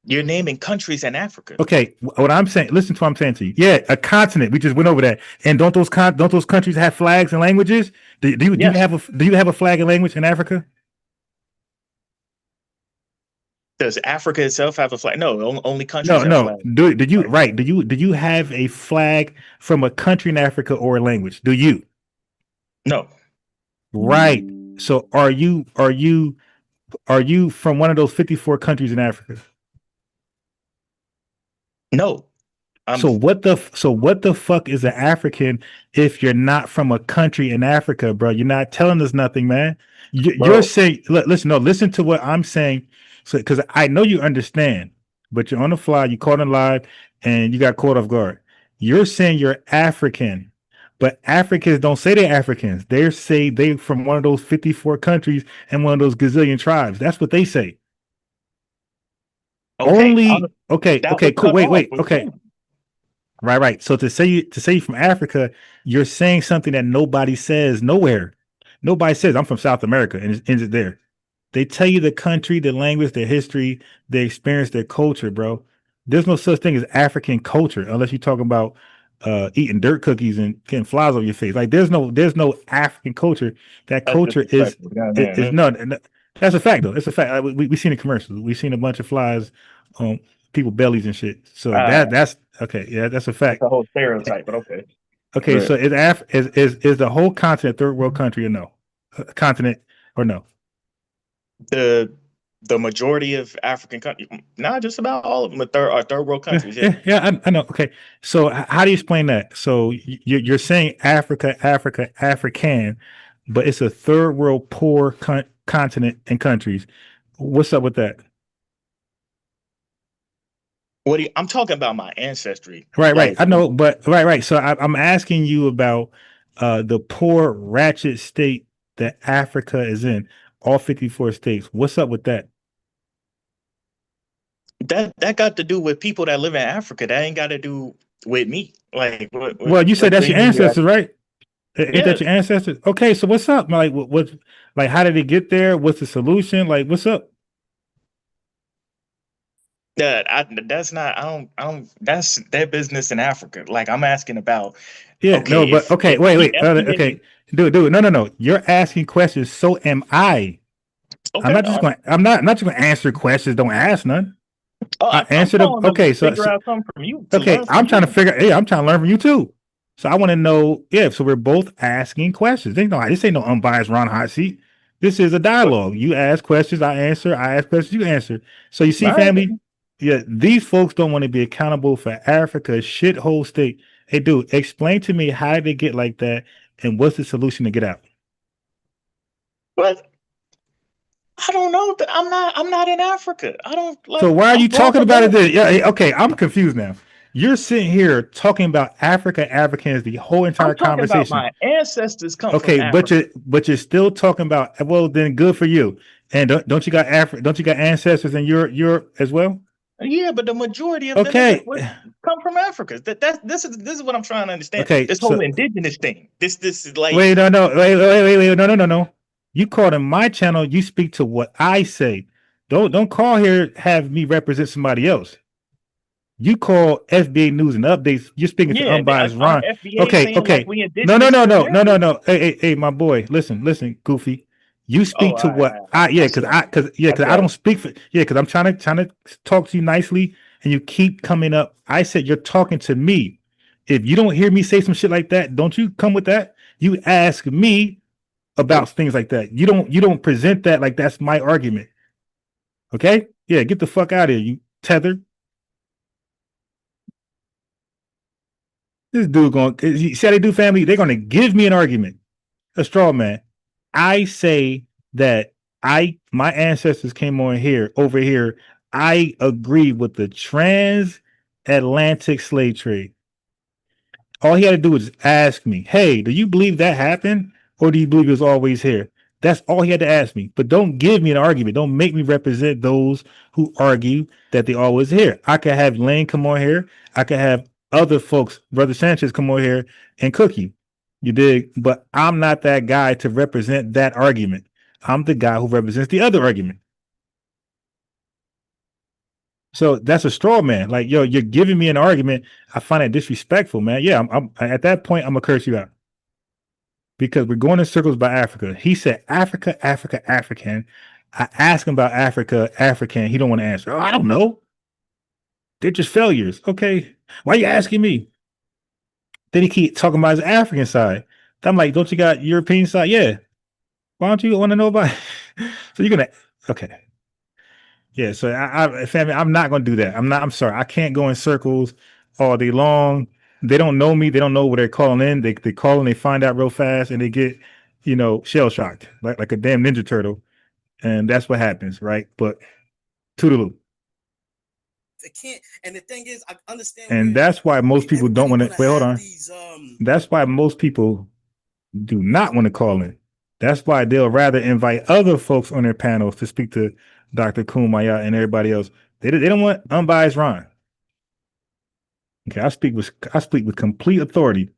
Speaker 7: you're naming countries in Africa.
Speaker 4: Okay, what I'm saying, listen to what I'm saying to you. Yeah, a continent. We just went over that. And don't those countries have flags and languages? Do you
Speaker 7: Yes.
Speaker 4: have a flag and language in Africa?
Speaker 7: Does Africa itself have a flag? No, only countries
Speaker 4: No,
Speaker 7: have
Speaker 4: no.
Speaker 7: flags.
Speaker 4: Did you
Speaker 7: Right?
Speaker 4: right? Do you have a flag from a country in Africa or a language? Do you?
Speaker 7: No,
Speaker 4: Right. So are you from one of those 54 countries in Africa?
Speaker 7: no. I'm
Speaker 4: So what the fuck is an African if you're not from a country in Africa, bro? You're not telling us nothing, man. You're
Speaker 7: bro.
Speaker 4: saying, listen, no, listen to what I'm saying. So, because I know you understand, but you're on the fly, you caught in live, and you got caught off guard. You're saying you're African, but Africans don't say they're Africans. They say they from one of those 54 countries and one of those gazillion tribes. That's what they say.
Speaker 7: Okay, that
Speaker 4: Okay,
Speaker 7: was
Speaker 4: cool.
Speaker 7: cut
Speaker 4: Wait,
Speaker 7: off.
Speaker 4: okay. Right. So to say you from Africa, you're saying something that nobody says nowhere. Nobody says I'm from South America and it ends it there. They tell you the country, the language, their history, their experience, their culture, bro. There's no such thing as African culture unless you're talking about eating dirt cookies and getting flies on your face. Like there's no African culture. That
Speaker 7: That's
Speaker 4: culture is
Speaker 7: disrespectful. Goddamn,
Speaker 4: is no. That's a fact though. It's a fact. We seen the commercials. We seen a bunch of flies on people bellies and shit. So that's okay. Yeah, that's a
Speaker 7: that's
Speaker 4: fact.
Speaker 7: a whole stereotype, but okay.
Speaker 4: Okay, so is the whole continent third world country or no? Continent or no?
Speaker 7: The majority of African countries, not just about all of them, are third world countries. Yeah.
Speaker 4: I know. Okay, so how do you explain that? So you're saying Africa, African, but it's a third world poor continent and countries. What's up with that?
Speaker 7: I'm talking about my ancestry.
Speaker 4: Right.
Speaker 7: Like,
Speaker 4: I know, but right. So I'm asking you about the poor ratchet state that Africa is in, all 54 states. What's up with that?
Speaker 7: that got to do with people that live in Africa. That ain't got to do with me. Like,
Speaker 4: Well, you said
Speaker 7: what
Speaker 4: that's
Speaker 7: do
Speaker 4: your
Speaker 7: you mean?
Speaker 4: ancestors, right? Ain't
Speaker 7: Yeah,
Speaker 4: that your ancestors? Okay, so what's up? Like, what like, how did it get there? What's the solution? Like, what's up?
Speaker 7: that's not. I don't. That's their business in Africa. Like, I'm asking about.
Speaker 4: Yeah,
Speaker 7: Okay,
Speaker 4: no, but okay,
Speaker 7: if
Speaker 4: wait,
Speaker 7: the
Speaker 4: okay, dude, no. You're asking questions. So am I.
Speaker 7: Okay,
Speaker 4: I'm not just gonna answer questions. Don't ask none. I
Speaker 7: I'm
Speaker 4: answer them.
Speaker 7: calling them
Speaker 4: Okay,
Speaker 7: to figure out something from you.
Speaker 4: okay, I'm trying to figure. Hey, I'm trying to learn from you too. So I want to know. Yeah, so we're both asking questions. This ain't no unbiased Ron hot seat. This is a dialogue. You ask questions, I answer. I ask questions, you answer. So you see, family. Yeah, these folks don't want to be accountable for Africa's shithole state. Hey, dude, explain to me how did they get like that, and what's the solution to get out?
Speaker 7: But I don't know. I'm not in Africa. I don't like.
Speaker 4: So why are
Speaker 7: I'm
Speaker 4: you
Speaker 7: far
Speaker 4: talking
Speaker 7: from
Speaker 4: about it?
Speaker 7: there.
Speaker 4: Yeah, okay, I'm confused now. You're sitting here talking about Africans the whole entire
Speaker 7: I'm talking about
Speaker 4: conversation.
Speaker 7: my ancestors come from
Speaker 4: Okay,
Speaker 7: Africa.
Speaker 4: but you're still talking about, well, then good for you. And don't you got don't you got ancestors in Europe as well?
Speaker 7: Yeah, but the majority of them
Speaker 4: Okay.
Speaker 7: come from Africa. This is what I'm trying to understand.
Speaker 4: Okay,
Speaker 7: This
Speaker 4: so
Speaker 7: whole indigenous thing. This is like
Speaker 4: wait, wait, no. You called in my channel, you speak to what I say. Don't call here, have me represent somebody else. You call FBA News and Updates. You're speaking to unbiased
Speaker 7: our
Speaker 4: Ron.
Speaker 7: FBA
Speaker 4: Okay,
Speaker 7: saying like
Speaker 4: okay.
Speaker 7: we indigenous to America.
Speaker 4: No. Hey, my boy. Listen, Goofy. You speak to what because I don't speak for because I'm trying to talk to you nicely, and you keep coming up. I said you're talking to me. If you don't hear me say some shit like that, don't you come with that. You ask me about things like that. You don't present that like that's my argument. Okay? Yeah, get the fuck out of here, you tether. This dude going, see how they do, family? They're going to give me an argument, a straw man. I say that my ancestors came over here. I agree with the transatlantic slave trade. All he had to do was ask me, hey, do you believe that happened? Or do you believe it was always here? That's all he had to ask me. But don't give me an argument. Don't make me represent those who argue that they always here. I could have Lane come on here. I could have other folks, Brother Sanchez, come on here and cook you. You dig? But I'm not that guy to represent that argument. I'm the guy who represents the other argument. So that's a straw man. Like, yo, you're giving me an argument. I find it disrespectful, man. Yeah, I'm at that point, I'm gonna curse you out. Because we're going in circles by Africa. He said Africa, African. I asked him about Africa, African. He don't want to answer. Oh, I don't know. They're just failures. Okay. Why are you asking me? Then he keep talking about his African side. I'm like, don't you got European side? Yeah. Why don't you want to know about it? So you're gonna okay. Yeah, so family, I'm not gonna do that. I'm sorry. I can't go in circles all day long. They don't know me, they don't know what they're calling in. They call and they find out real fast and they get, shell shocked, like a damn Ninja Turtle. And that's what happens, right? But toodaloo.
Speaker 6: It can't, and the thing is, I understand.
Speaker 4: And that's why most people don't want to wait, hold on.
Speaker 6: These,
Speaker 4: That's why most people do not want to call in. That's why they'll rather invite other folks on their panels to speak to Dr. Kumaya and everybody else. They don't want unbiased Ron. Okay, I speak with complete authority.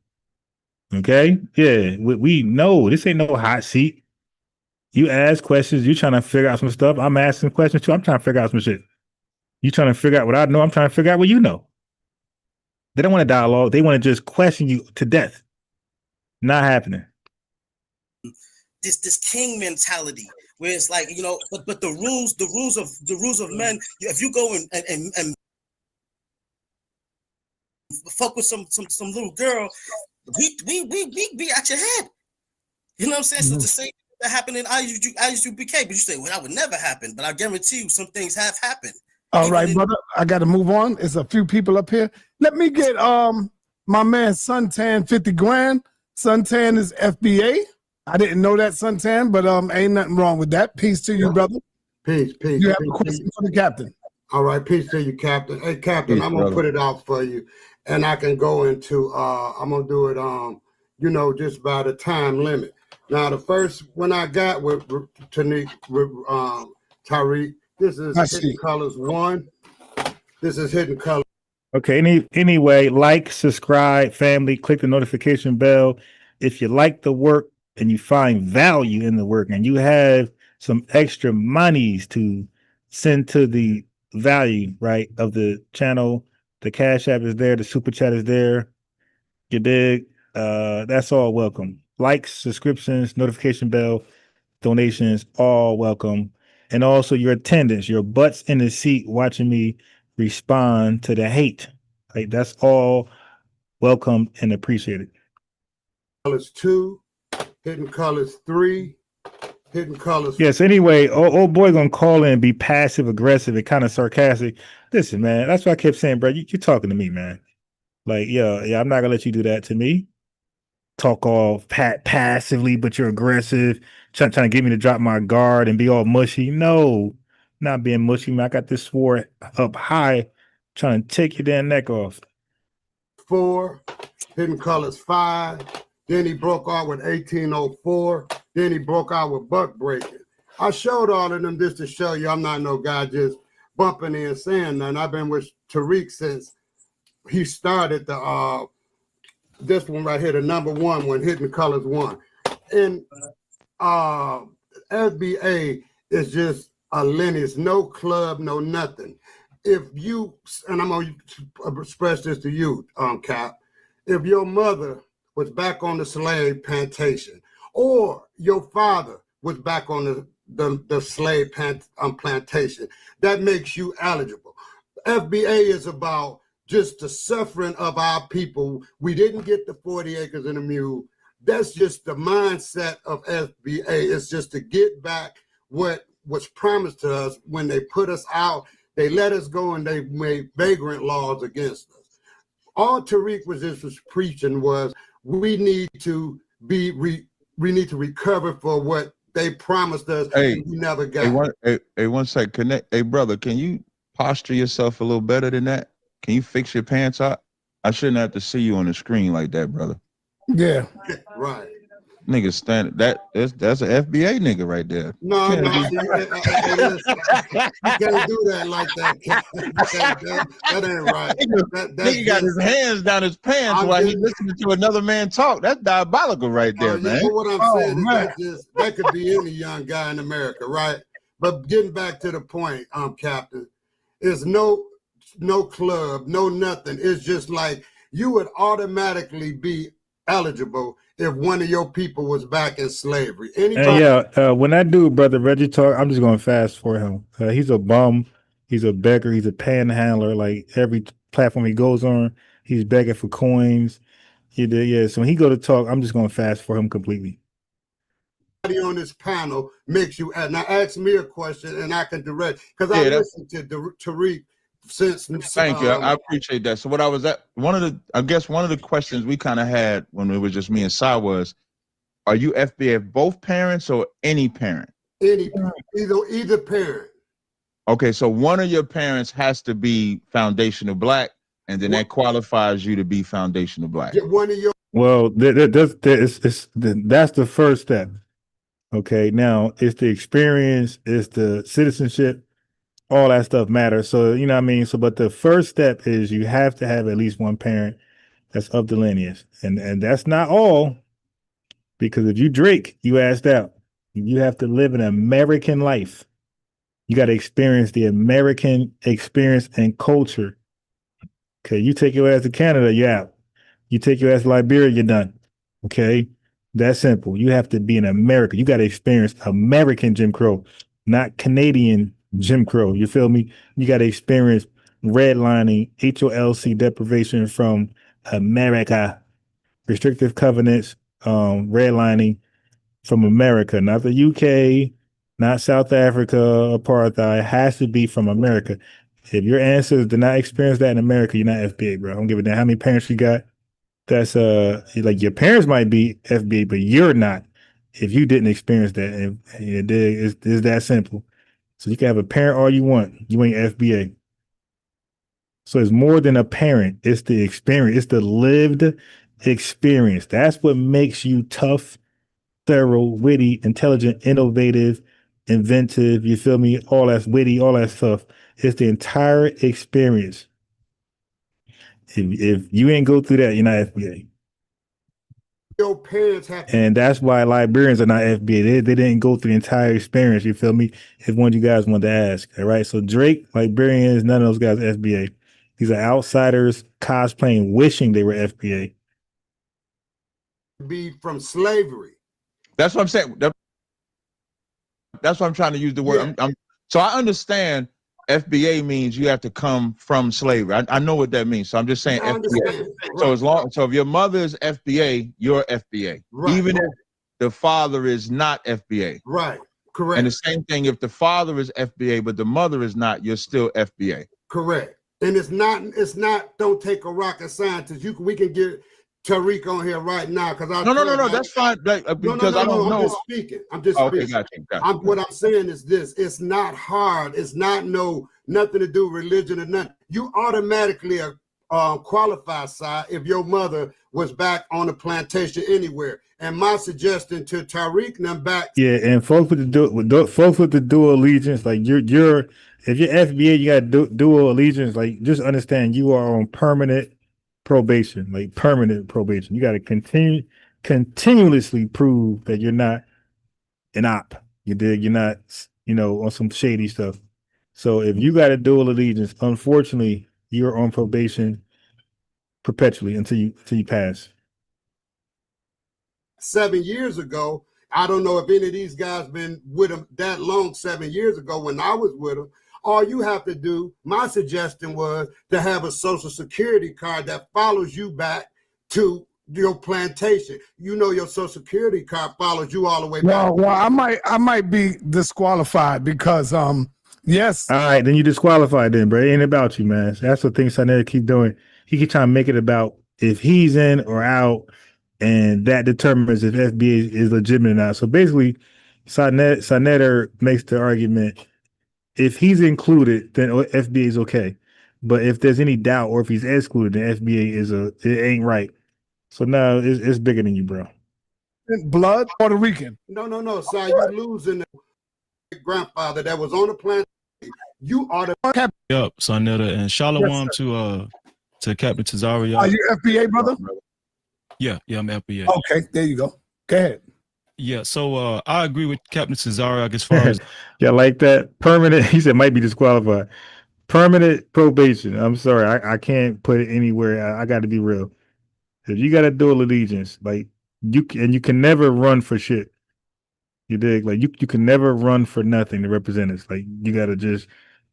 Speaker 4: Okay, yeah, we know this ain't no hot seat. You ask questions, you trying to figure out some stuff. I'm asking questions too. I'm trying to figure out some shit. You trying to figure out what I know. I'm trying to figure out what you know. They don't want to dialogue. They want to just question you to death. Not happening.
Speaker 6: This king mentality where it's like, but the rules of men. If you go and fuck with some little girl, we be at your head. You know what I'm saying? So the same that happened in IUBK, but you say, well, that would never happen. But I guarantee you, some things have happened.
Speaker 5: All right, brother. I got to move on. There's a few people up here. Let me get my man Suntan 50 grand. Suntan is FBA. I didn't know that, Suntan, but ain't nothing wrong with that. Peace to you, brother.
Speaker 8: Peace.
Speaker 5: You have a question for the captain.
Speaker 8: All right, peace to you, Captain. Hey, Captain,
Speaker 2: Peace,
Speaker 8: I'm gonna
Speaker 2: brother.
Speaker 8: put it out for you, and I can go into. I'm gonna do it. Just by the time limit. Now, the first one I got with Tariq. This is Hidden Colors 1. This is Hidden Colors.
Speaker 4: Okay. Anyway, like, subscribe, family. Click the notification bell if you like the work and you find value in the work, and you have some extra monies to send to the value, right, of the channel. The Cash App is there. The Super Chat is there. You dig? That's all welcome. Likes, subscriptions, notification bell, donations, all welcome. and also your attendance, your butts in the seat watching me respond to the hate. Like that's all welcome and appreciated.
Speaker 8: Colors 2, Hidden Colors 3, Hidden Colors.
Speaker 4: Yes. Anyway, old boy gonna call in and be passive aggressive and kind of sarcastic. Listen, man, that's what I kept saying, bro. You're talking to me, man. Like, yeah, I'm not gonna let you do that to me. Talk all passively, but you're aggressive, trying to get me to drop my guard and be all mushy. No, not being mushy, man. I got this sword up high, trying to take your damn neck off.
Speaker 8: 4, Hidden Colors 5. Then he broke out with 1804. Then he broke out with buck breaking. I showed all of them just to show you I'm not no guy just bumping in saying nothing. I've been with Tariq since he started the this one right here, the #1 when Hidden Colors 1. And FBA is just a lineage, no club, no nothing. If you, and I'm gonna express this to you, Cap, if your mother was back on the slave plantation, or your father was back on the slave plantation, that makes you eligible. FBA is about just the suffering of our people. We didn't get the 40 acres and a mule. That's just the mindset of FBA. It's just to get back what was promised to us when they put us out. They let us go and they made vagrant laws against us. All Tariq was preaching was we need to recover for what they promised us and we never got.
Speaker 2: Hey, one sec, connect. Hey, brother, can you posture yourself a little better than that? Can you fix your pants up? I shouldn't have to see you on the screen like that, brother.
Speaker 5: Yeah.
Speaker 8: Right.
Speaker 2: Nigga stand that's an FBA nigga right there.
Speaker 8: No, you can't do that like that. That ain't right.
Speaker 2: Nigga got his hands down his pants while he listening to another man talk. That's diabolical right there, man.
Speaker 8: But what I'm saying is that could be any young guy in America, right? But getting back to the point, Captain, is no club, no nothing. It's just like you would automatically be eligible if one of your people was back in slavery.
Speaker 4: When that dude, brother Reggie talk, I'm just going to fast for him. He's a bum. He's a beggar. He's a panhandler. Like every platform he goes on, he's begging for coins. Yeah. So when he go to talk, I'm just going to fast for him completely.
Speaker 8: On this panel makes you now ask me a question and I can direct because I listened to Tariq since.
Speaker 2: Thank you. I appreciate that. So what I was at one of the questions we kind of had when it was just me and Sai was, are you FBA both parents or any parent?
Speaker 8: Either parent.
Speaker 2: Okay, so one of your parents has to be foundational black, and then that qualifies you to be foundational black.
Speaker 8: One of your
Speaker 4: that's the first step. Okay, now it's the experience, it's the citizenship. All that stuff matters. So, you know what I mean? So, but the first step is you have to have at least one parent that's of the lineage. And that's not all, because if you Drake, you asked out. You have to live an American life. You got to experience the American experience and culture. Okay, you take your ass to Canada, you're out. You take your ass to Liberia, you're done. Okay, that's simple. You have to be in America. You got to experience American Jim Crow, not Canadian Jim Crow. You feel me? You got to experience redlining, HOLC deprivation from America, restrictive covenants, redlining from America, not the UK, not South Africa, apartheid. It has to be from America. If your ancestors did not experience that in America, you're not FBA, bro. I don't give a damn how many parents you got. That's like your parents might be FBA, but you're not if you didn't experience that. And it's that simple. So you can have a parent all you want. You ain't FBA. So it's more than a parent. It's the experience. It's the lived experience. That's what makes you tough, thorough, witty, intelligent, innovative, inventive. You feel me? All that's witty, all that stuff. It's the entire experience. If you ain't go through that, you're not FBA.
Speaker 8: Your parents have to.
Speaker 4: And that's why Liberians are not FBA. They didn't go through the entire experience. You feel me? If one of you guys wanted to ask, all right. So Drake, Liberians, none of those guys are FBA. These are outsiders cosplaying, wishing they were FBA.
Speaker 8: Be from slavery.
Speaker 2: That's what I'm saying. That's what I'm trying to use the word.
Speaker 8: Yeah.
Speaker 2: So I understand FBA means you have to come from slavery. I know what that means. So I'm just saying
Speaker 8: I
Speaker 2: FBA.
Speaker 8: understand.
Speaker 2: So so if your mother is FBA, you're FBA.
Speaker 8: Right.
Speaker 2: Even if the father is not FBA.
Speaker 8: Right. Correct.
Speaker 2: And the same thing, if the father is FBA, but the mother is not, you're still FBA.
Speaker 8: Correct. And it's not, don't take a rocket scientist. We can get Tariq on here right now, because
Speaker 2: No, that's fine. Because I don't know.
Speaker 8: I'm just speaking.
Speaker 2: Okay, got you.
Speaker 8: What I'm saying is this: it's not hard. It's not nothing to do with religion or nothing. You automatically qualify, side, if your mother was back on the plantation anywhere. And my suggestion to Tariq and them back.
Speaker 4: Yeah, and folks with the dual allegiance, like if you're FBA, you got dual allegiance. Like, just understand you are on permanent probation, like permanent probation. You got to continuously prove that you're not an op. You dig? You're not, on some shady stuff. So if you got a dual allegiance, unfortunately, you're on probation perpetually until you pass.
Speaker 8: 7 years ago, I don't know if any of these guys been with them that long. 7 years ago, when I was with them, all you have to do, my suggestion was to have a social security card that follows you back to your plantation. Your social security card follows you all the way back.
Speaker 5: Well, I might be disqualified because yes.
Speaker 4: All right, then you disqualified then, bro. It ain't about you, man. That's what things Sanet keep doing. He keep trying to make it about if he's in or out, and that determines if FBA is legitimate or not. So basically, Sanetter makes the argument, if he's included, then FBA is okay. But if there's any doubt or if he's excluded, then FBA it ain't right. So now it's bigger than you, bro.
Speaker 5: Blood, Puerto Rican.
Speaker 8: No, sir. You losing the grandfather that was on the planet. You are the
Speaker 9: Yup, Sonetta, and Shalom to Captain Tazaria.
Speaker 5: Are you FBA, brother?
Speaker 9: Yeah, I'm FBA.
Speaker 5: Okay, there you go. Go ahead.
Speaker 9: Yeah, so I agree with Captain Tazaria as far as
Speaker 4: yeah, like that permanent. He said might be disqualified. Permanent probation. I'm sorry, I can't put it anywhere. I got to be real. If you got a dual allegiance, like you can never run for shit. You dig? Like you can never run for nothing to represent us. Like you got to just.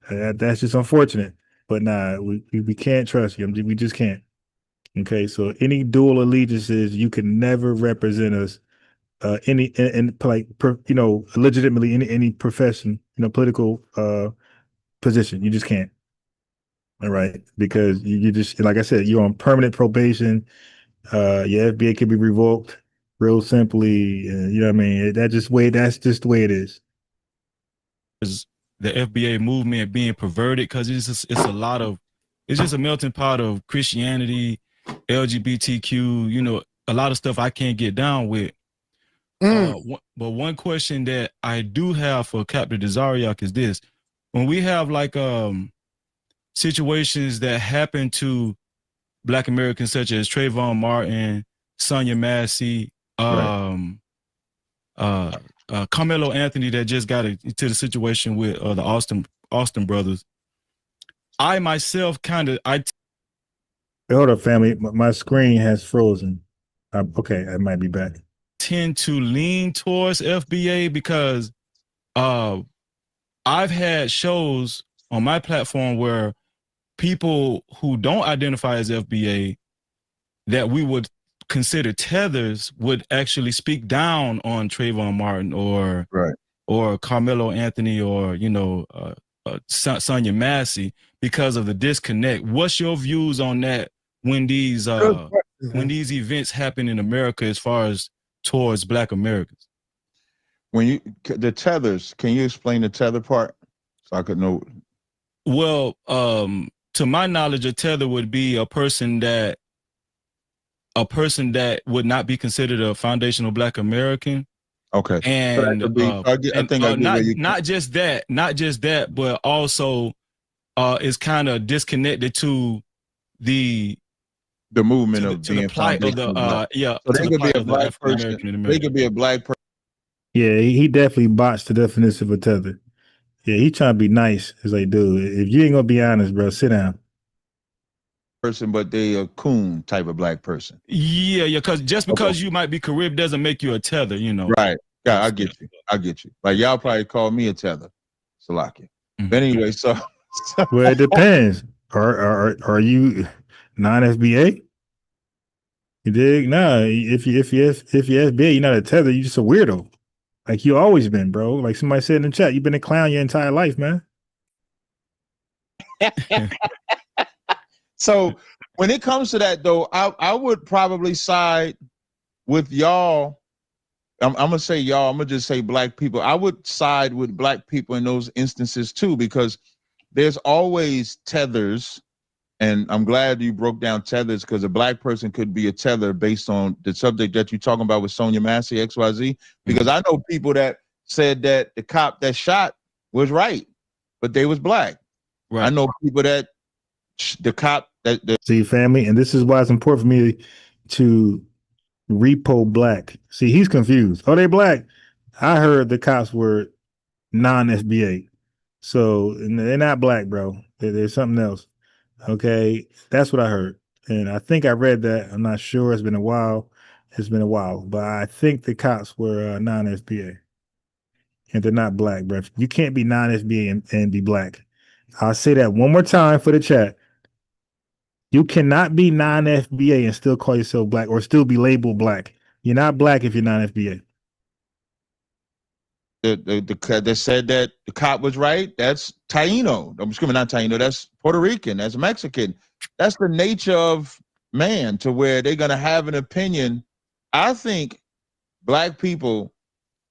Speaker 4: That's just unfortunate. But nah, we can't trust you. We just can't. Okay, so any dual allegiances, you can never represent us. Legitimately any profession, political position. You just can't. All right, because you just, like I said, you're on permanent probation. Your FBA can be revoked real simply. You know what I mean? That's just the way it is.
Speaker 9: The FBA movement being perverted, because it's just a melting pot of Christianity, LGBTQ, a lot of stuff I can't get down with. But one question that I do have for Captain Desariak is this: when we have like situations that happen to Black Americans, such as Trayvon Martin, Sonia Massey, Carmelo Anthony, that just got into the situation with the Austin brothers. I myself
Speaker 4: hold up, family. My screen has frozen. Okay, I might be back.
Speaker 9: Tend to lean towards FBA because I've had shows on my platform where people who don't identify as FBA that we would consider tethers would actually speak down on Trayvon Martin or Carmelo Anthony or Sonia Massey because of the disconnect. What's your views on that when these events happen in America as far as towards Black Americans?
Speaker 2: When the tethers, can you explain the tether part so I could know?
Speaker 9: Well, to my knowledge, a tether would be a person that would not be considered a foundational Black American.
Speaker 2: Okay.
Speaker 9: And not just that, but also is kind of disconnected to the
Speaker 2: movement of
Speaker 9: the plight of the
Speaker 2: So they could be a Black person. They could be a Black person.
Speaker 4: Yeah, he definitely botched the definition of a tether. Yeah, he trying to be nice. It's like, dude, if you ain't gonna be honest, bro, sit down.
Speaker 2: Person, but they a coon type of Black person.
Speaker 9: Yeah, because just because you might be Carib doesn't make you a tether,
Speaker 2: Right. Yeah, I get you. Like y'all probably call me a tether. Salakia.
Speaker 9: Mhm.
Speaker 2: But anyway, so
Speaker 4: Well, it depends. Are you non-FBA? You dig? Nah, if you FBA, you're not a tether. You're just a weirdo. Like you always been, bro. Like somebody said in the chat, you've been a clown your entire life, man.
Speaker 2: so when it comes to that though, I would probably side with y'all. I'm gonna say y'all, I'm gonna just say black people. I would side with black people in those instances too, because there's always tethers. And I'm glad you broke down tethers, because a black person could be a tether based on the subject that you're talking about with Sonia Massey, XYZ. Because I know people that said that the cop that shot was right, but they was black.
Speaker 9: Right.
Speaker 2: I know people that the cop that
Speaker 4: See, family, and this is why it's important for me to repo black. See, he's confused. Oh, they black. I heard the cops were non-FBA. So they're not black, bro. There's something else. Okay. That's what I heard. And I think I read that. I'm not sure. It's been a while. But I think the cops were non-FBA. And they're not black, bro. You can't be non-FBA and be black. I'll say that one more time for the chat. You cannot be non-FBA and still call yourself black or still be labeled black. You're not black if you're non-FBA.
Speaker 2: that said that the cop was right, that's Taino. I'm screaming, not Taino. That's Puerto Rican. That's Mexican. That's the nature of man, to where they're gonna have an opinion. I think black people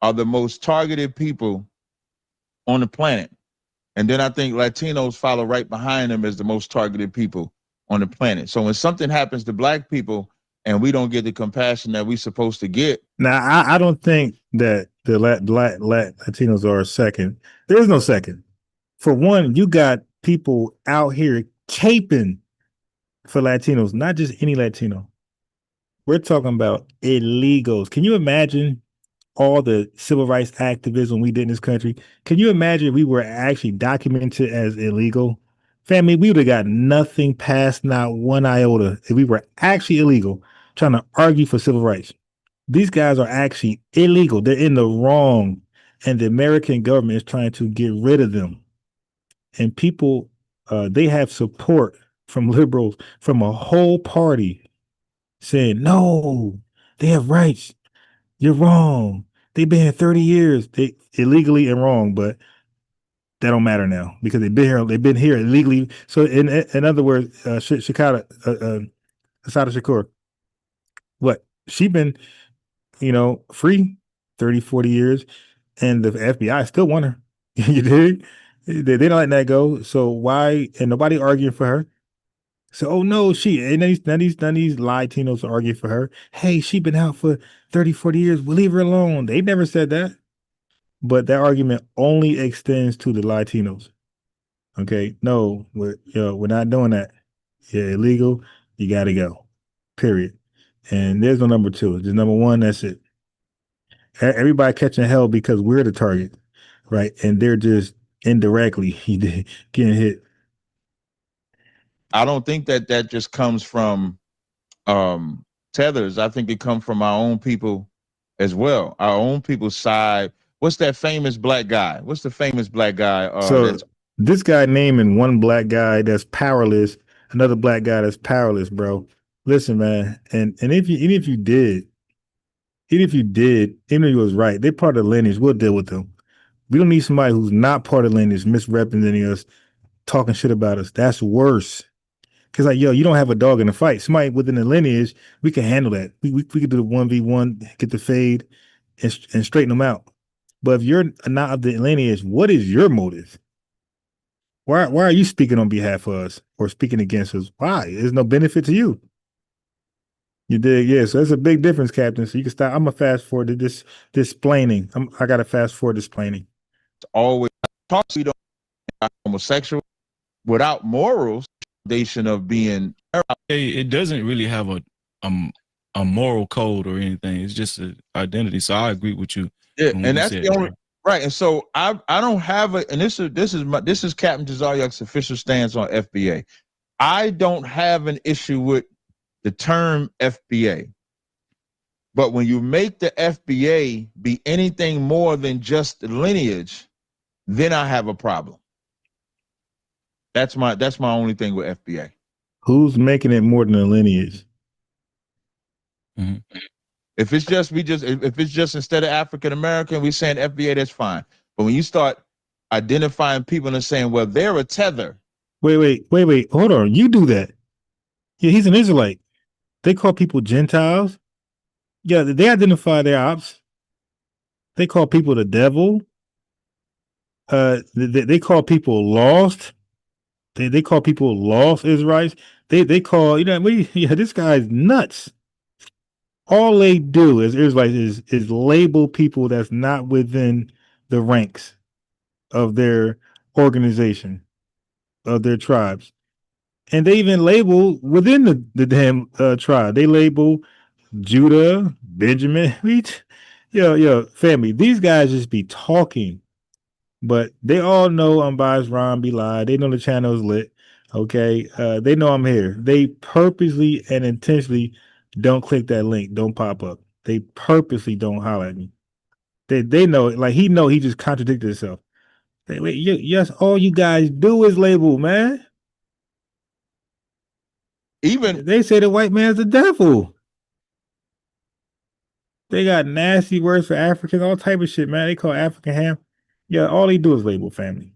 Speaker 2: are the most targeted people on the planet, and then I think Latinos follow right behind them as the most targeted people on the planet. So when something happens to black people and we don't get the compassion that we're supposed to get.
Speaker 4: Now, I don't think that the Latinos are second. There is no second. For one, you got people out here caping for Latinos, not just any Latino. We're talking about illegals. Can you imagine all the civil rights activism we did in this country? Can you imagine if we were actually documented as illegal? Family, we would have got nothing past, not one iota, if we were actually illegal, trying to argue for civil rights. These guys are actually illegal. They're in the wrong. And the American government is trying to get rid of them. And people, they have support from liberals, from a whole party saying, no, they have rights. You're wrong. They've been here 30 years. They illegally and wrong, but that don't matter now because they've been here illegally. So in other words, Asada Shakur, what? She been, free 30, 40 years, and the FBI still want her. You dig? They don't let that go. So why? And nobody arguing for her. So, oh no, none of these Latinos are arguing for her. Hey, she been out for 30, 40 years. We'll leave her alone. They never said that. But that argument only extends to the Latinos. Okay, no, we're not doing that. You're illegal. You got to go. Period. And there's no number two. It's just number one. That's it. Everybody catching hell because we're the target, right? And they're just indirectly getting hit.
Speaker 2: I don't think that just comes from tethers. I think it comes from our own people as well. Our own people's side. What's that famous black guy? What's the famous black guy?
Speaker 4: This guy naming one black guy that's powerless, another black guy that's powerless, bro. Listen, man, and even if you did, even if you was right, they're part of the lineage. We'll deal with them. We don't need somebody who's not part of the lineage misrepresenting us, talking shit about us. That's worse. Cause you don't have a dog in the fight. Somebody within the lineage, we can handle that. We could do the 1v1, get the fade, and straighten them out. But if you're not of the lineage, what is your motive? Why are you speaking on behalf of us or speaking against us? Why? There's no benefit to you. You dig? Yeah. So that's a big difference, Captain. So you can stop. I'm gonna fast forward to this explaining. I gotta fast forward to explaining.
Speaker 2: Always talk to homosexual without morals. Foundation of being.
Speaker 9: It doesn't really have a moral code or anything. It's just an identity. So I agree with you.
Speaker 2: Yeah, and that's the only right. And so I don't have a, and this is Captain Jazariak's official stance on FBA. I don't have an issue with the term FBA, but when you make the FBA be anything more than just the lineage, then I have a problem. That's my only thing with FBA.
Speaker 4: Who's making it more than a lineage?
Speaker 9: Mm-hmm.
Speaker 2: If it's just if it's just instead of African American, we saying FBA, that's fine. But when you start identifying people and saying, well, they're a tether.
Speaker 4: Wait, hold on. You do that. Yeah, he's an Israelite. They call people Gentiles. Yeah, they identify their ops. They call people the devil. They call people lost. They call people lost Israelites. They call, this guy's nuts. All they do as Israelites is label people that's not within the ranks of their organization, of their tribes. And they even label within the damn tribe. They label Judah, Benjamin. Family. These guys just be talking, but they all know Unbiased Ron be live. They know the channel is lit. Okay, they know I'm here. They purposely and intentionally don't click that link. Don't pop up. They purposely don't holler at me. They know it. Like he just contradicted himself. Yes, all you guys do is label, man.
Speaker 2: Even
Speaker 4: they say the white man's the devil. They got nasty words for Africans, all type of shit, man. They call African ham. Yeah, all they do is label, family.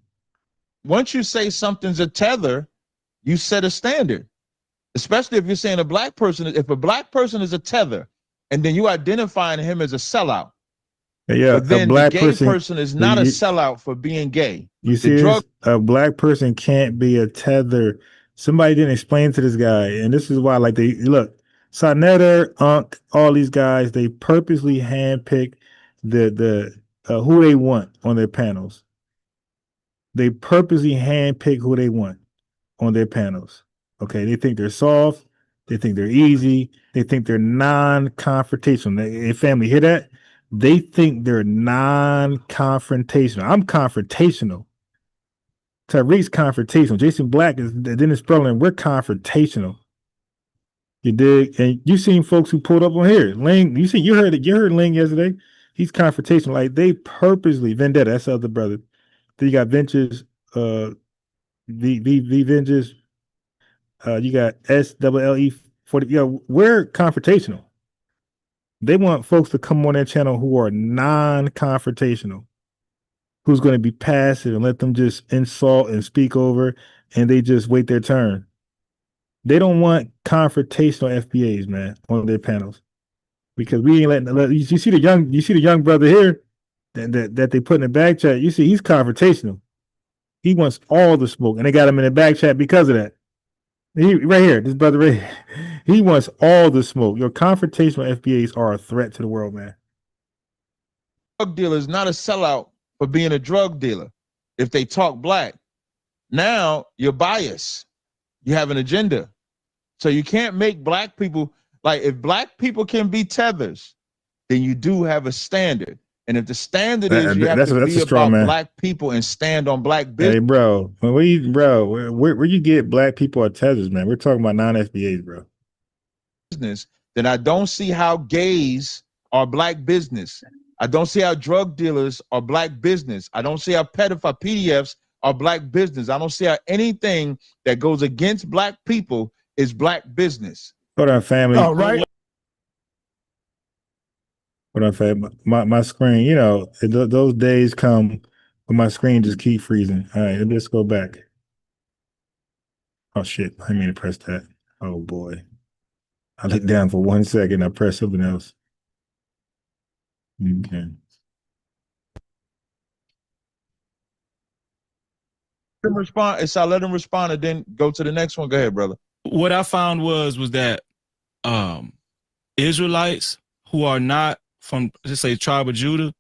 Speaker 2: Once you say something's a tether, you set a standard. Especially if you're saying a black person, if a black person is a tether, and then you identifying him as a sellout.
Speaker 4: Yeah,
Speaker 2: but then
Speaker 4: a black
Speaker 2: the gay person is not a sellout for being gay.
Speaker 4: You see, a black person can't be a tether. Somebody didn't explain to this guy, and this is why, like, they look, Sonetter, Unc, all these guys, they purposely handpick the who they want on their panels. They purposely handpick who they want on their panels. Okay, they think they're soft, they think they're easy, they think they're non-confrontational. Hey, family, hear that? They think they're non-confrontational. I'm confrontational. Tariq's confrontational. Jason Black is Dennis Sperling. We're confrontational. You dig? And you seen folks who pulled up on here. Ling, you heard Ling yesterday. He's confrontational. Like they purposely Vendetta. That's the other brother. Then you got Ventures, V Ventures. You got SLLE 40. We're confrontational. They want folks to come on their channel who are non-confrontational, who's going to be passive and let them just insult and speak over, and they just wait their turn. They don't want confrontational FBAs, man, on their panels, because we ain't letting. You see the young brother here that they put in the back chat. You see, he's confrontational. He wants all the smoke, and they got him in the back chat because of that. He right here, this brother right here, he wants all the smoke. Your confrontational FBAs are a threat to the world, man.
Speaker 2: Drug dealer is not a sellout for being a drug dealer. If they talk black, now you're biased. You have an agenda. So you can't make black people, like if black people can be tethers, then you do have a standard. And if the standard is you have to be about black people and stand on black business.
Speaker 4: Hey, bro, where you get black people are tethers, man? We're talking about non-FBAs, bro.
Speaker 2: Then I don't see how gays are black business. I don't see how drug dealers are black business. I don't see how pedophile PDFs are black business. I don't see how anything that goes against black people is black business.
Speaker 4: Hold on, family.
Speaker 5: All right.
Speaker 4: Hold on, family. My screen, those days come when my screen just keep freezing. All right, let's go back. Oh shit, I mean to press that. Oh boy. I looked down for 1 second, I pressed something else. Okay.
Speaker 2: I let him respond and then go to the next one. Go ahead, brother.
Speaker 9: What I found was that Israelites who are not from, let's say, tribe of Judah,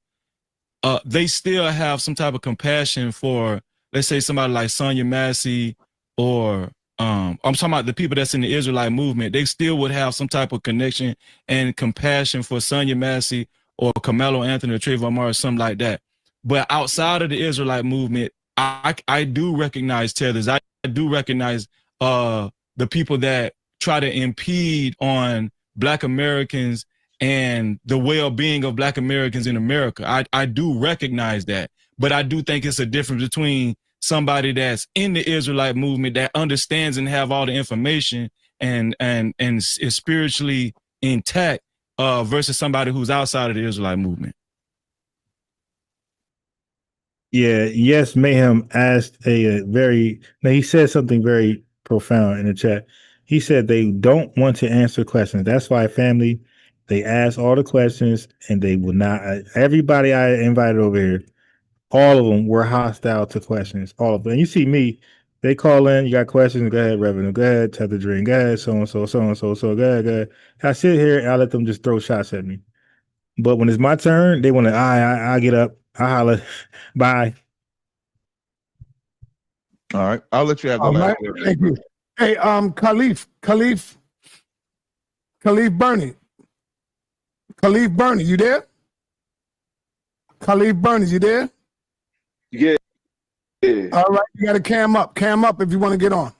Speaker 9: they still have some type of compassion for, let's say, somebody like Sonya Massey, or I'm talking about the people that's in the Israelite movement. They still would have some type of connection and compassion for Sonya Massey or Carmelo Anthony or Trayvon Martin, something like that. But outside of the Israelite movement, I do recognize tethers. I do recognize the people that try to impede on Black Americans and the well-being of Black Americans in America. I do recognize that. But I do think it's a difference between somebody that's in the Israelite movement that understands and have all the information and is spiritually intact versus somebody who's outside of the Israelite movement.
Speaker 4: Yeah, yes, Mayhem asked he said something very profound in the chat. He said they don't want to answer questions. That's why, family, they ask all the questions and they will not. Everybody I invited over here, all of them were hostile to questions. All of them. And you see me, they call in, you got questions, go ahead, Revenue, go ahead, Tether Dream, go ahead, so and so, so, go ahead, go ahead. I sit here and I let them just throw shots at me. But when it's my turn, they want to, I get up, I holler, bye.
Speaker 2: All right, I'll let you have the
Speaker 5: All
Speaker 2: last
Speaker 5: right,
Speaker 2: word.
Speaker 5: thank you. Hey, Khalif Bernie. Khalif Bernie, you there? Khalif Bernie, you there?
Speaker 10: Yeah.
Speaker 5: All right, you got to cam up if you want to get on.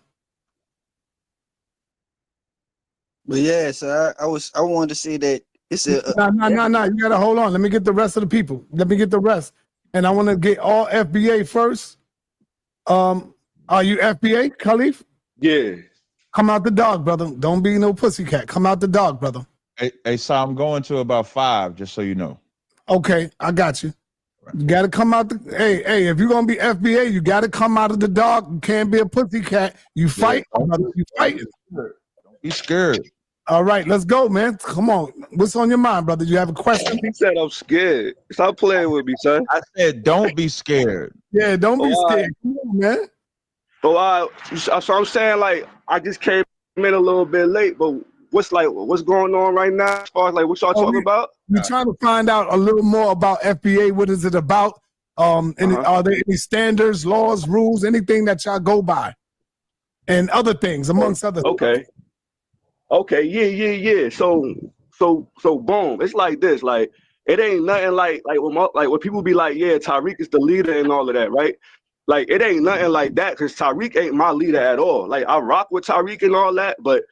Speaker 3: But yeah, so I wanted to say that it's a
Speaker 5: No. You got to hold on. Let me get the rest of the people. Let me get the rest, and I want to get all FBA first. Are you FBA, Khalif?
Speaker 10: Yeah.
Speaker 5: Come out the dog, brother. Don't be no pussycat. Come out the dog, brother.
Speaker 2: Hey, so I'm going to about 5, just so you know.
Speaker 5: Okay, I got you. You got to come out. Hey, if you're going to be FBA, you got to come out of the dog. You can't be a pussycat. You fight, brother. You fight.
Speaker 2: Don't be scared.
Speaker 5: All right, let's go, man. Come on. What's on your mind, brother? You have a question?
Speaker 10: He said I'm scared. Stop playing with me, son.
Speaker 2: I said, don't be scared.
Speaker 5: Yeah, don't be scared. Come on, man.
Speaker 10: So I'm saying, like, I just came in a little bit late, but what's going on right now as far as like what y'all talking about?
Speaker 5: We're trying to find out a little more about FBA. What is it about? And are there any standards, laws, rules, anything that y'all go by? And other things, amongst other things.
Speaker 10: Okay, yeah. So boom. It's like this, like it ain't nothing like when people be like, yeah, Tariq is the leader and all of that, right? Like it ain't nothing like that because Tariq ain't my leader at all. Like I rock with Tariq and all that, but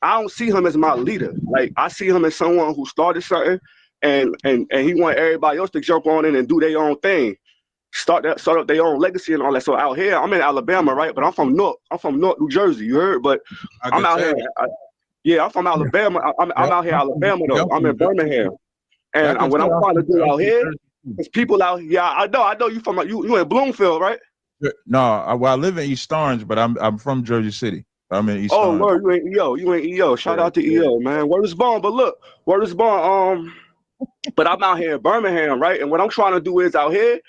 Speaker 10: I don't see him as my leader. Like I see him as someone who started something and he want everybody else to jump on in and do their own thing. Start up their own legacy and all that. So out here, I'm in Alabama, right? But I'm from North New Jersey, you heard? But I'm out here. I'm from Alabama. I'm out here, Alabama though. I'm in Birmingham. And what I'm trying to do out here is people out here. Yeah, I know you from you in Bloomfield, right?
Speaker 2: No, I live in East Orange, but I'm from Jersey City. I'm in East Orange.
Speaker 10: Oh, you ain't EO. Shout out to EO, man. Word is born. But look, word is born. But I'm out here in Birmingham, right? And what I'm trying to do is out here,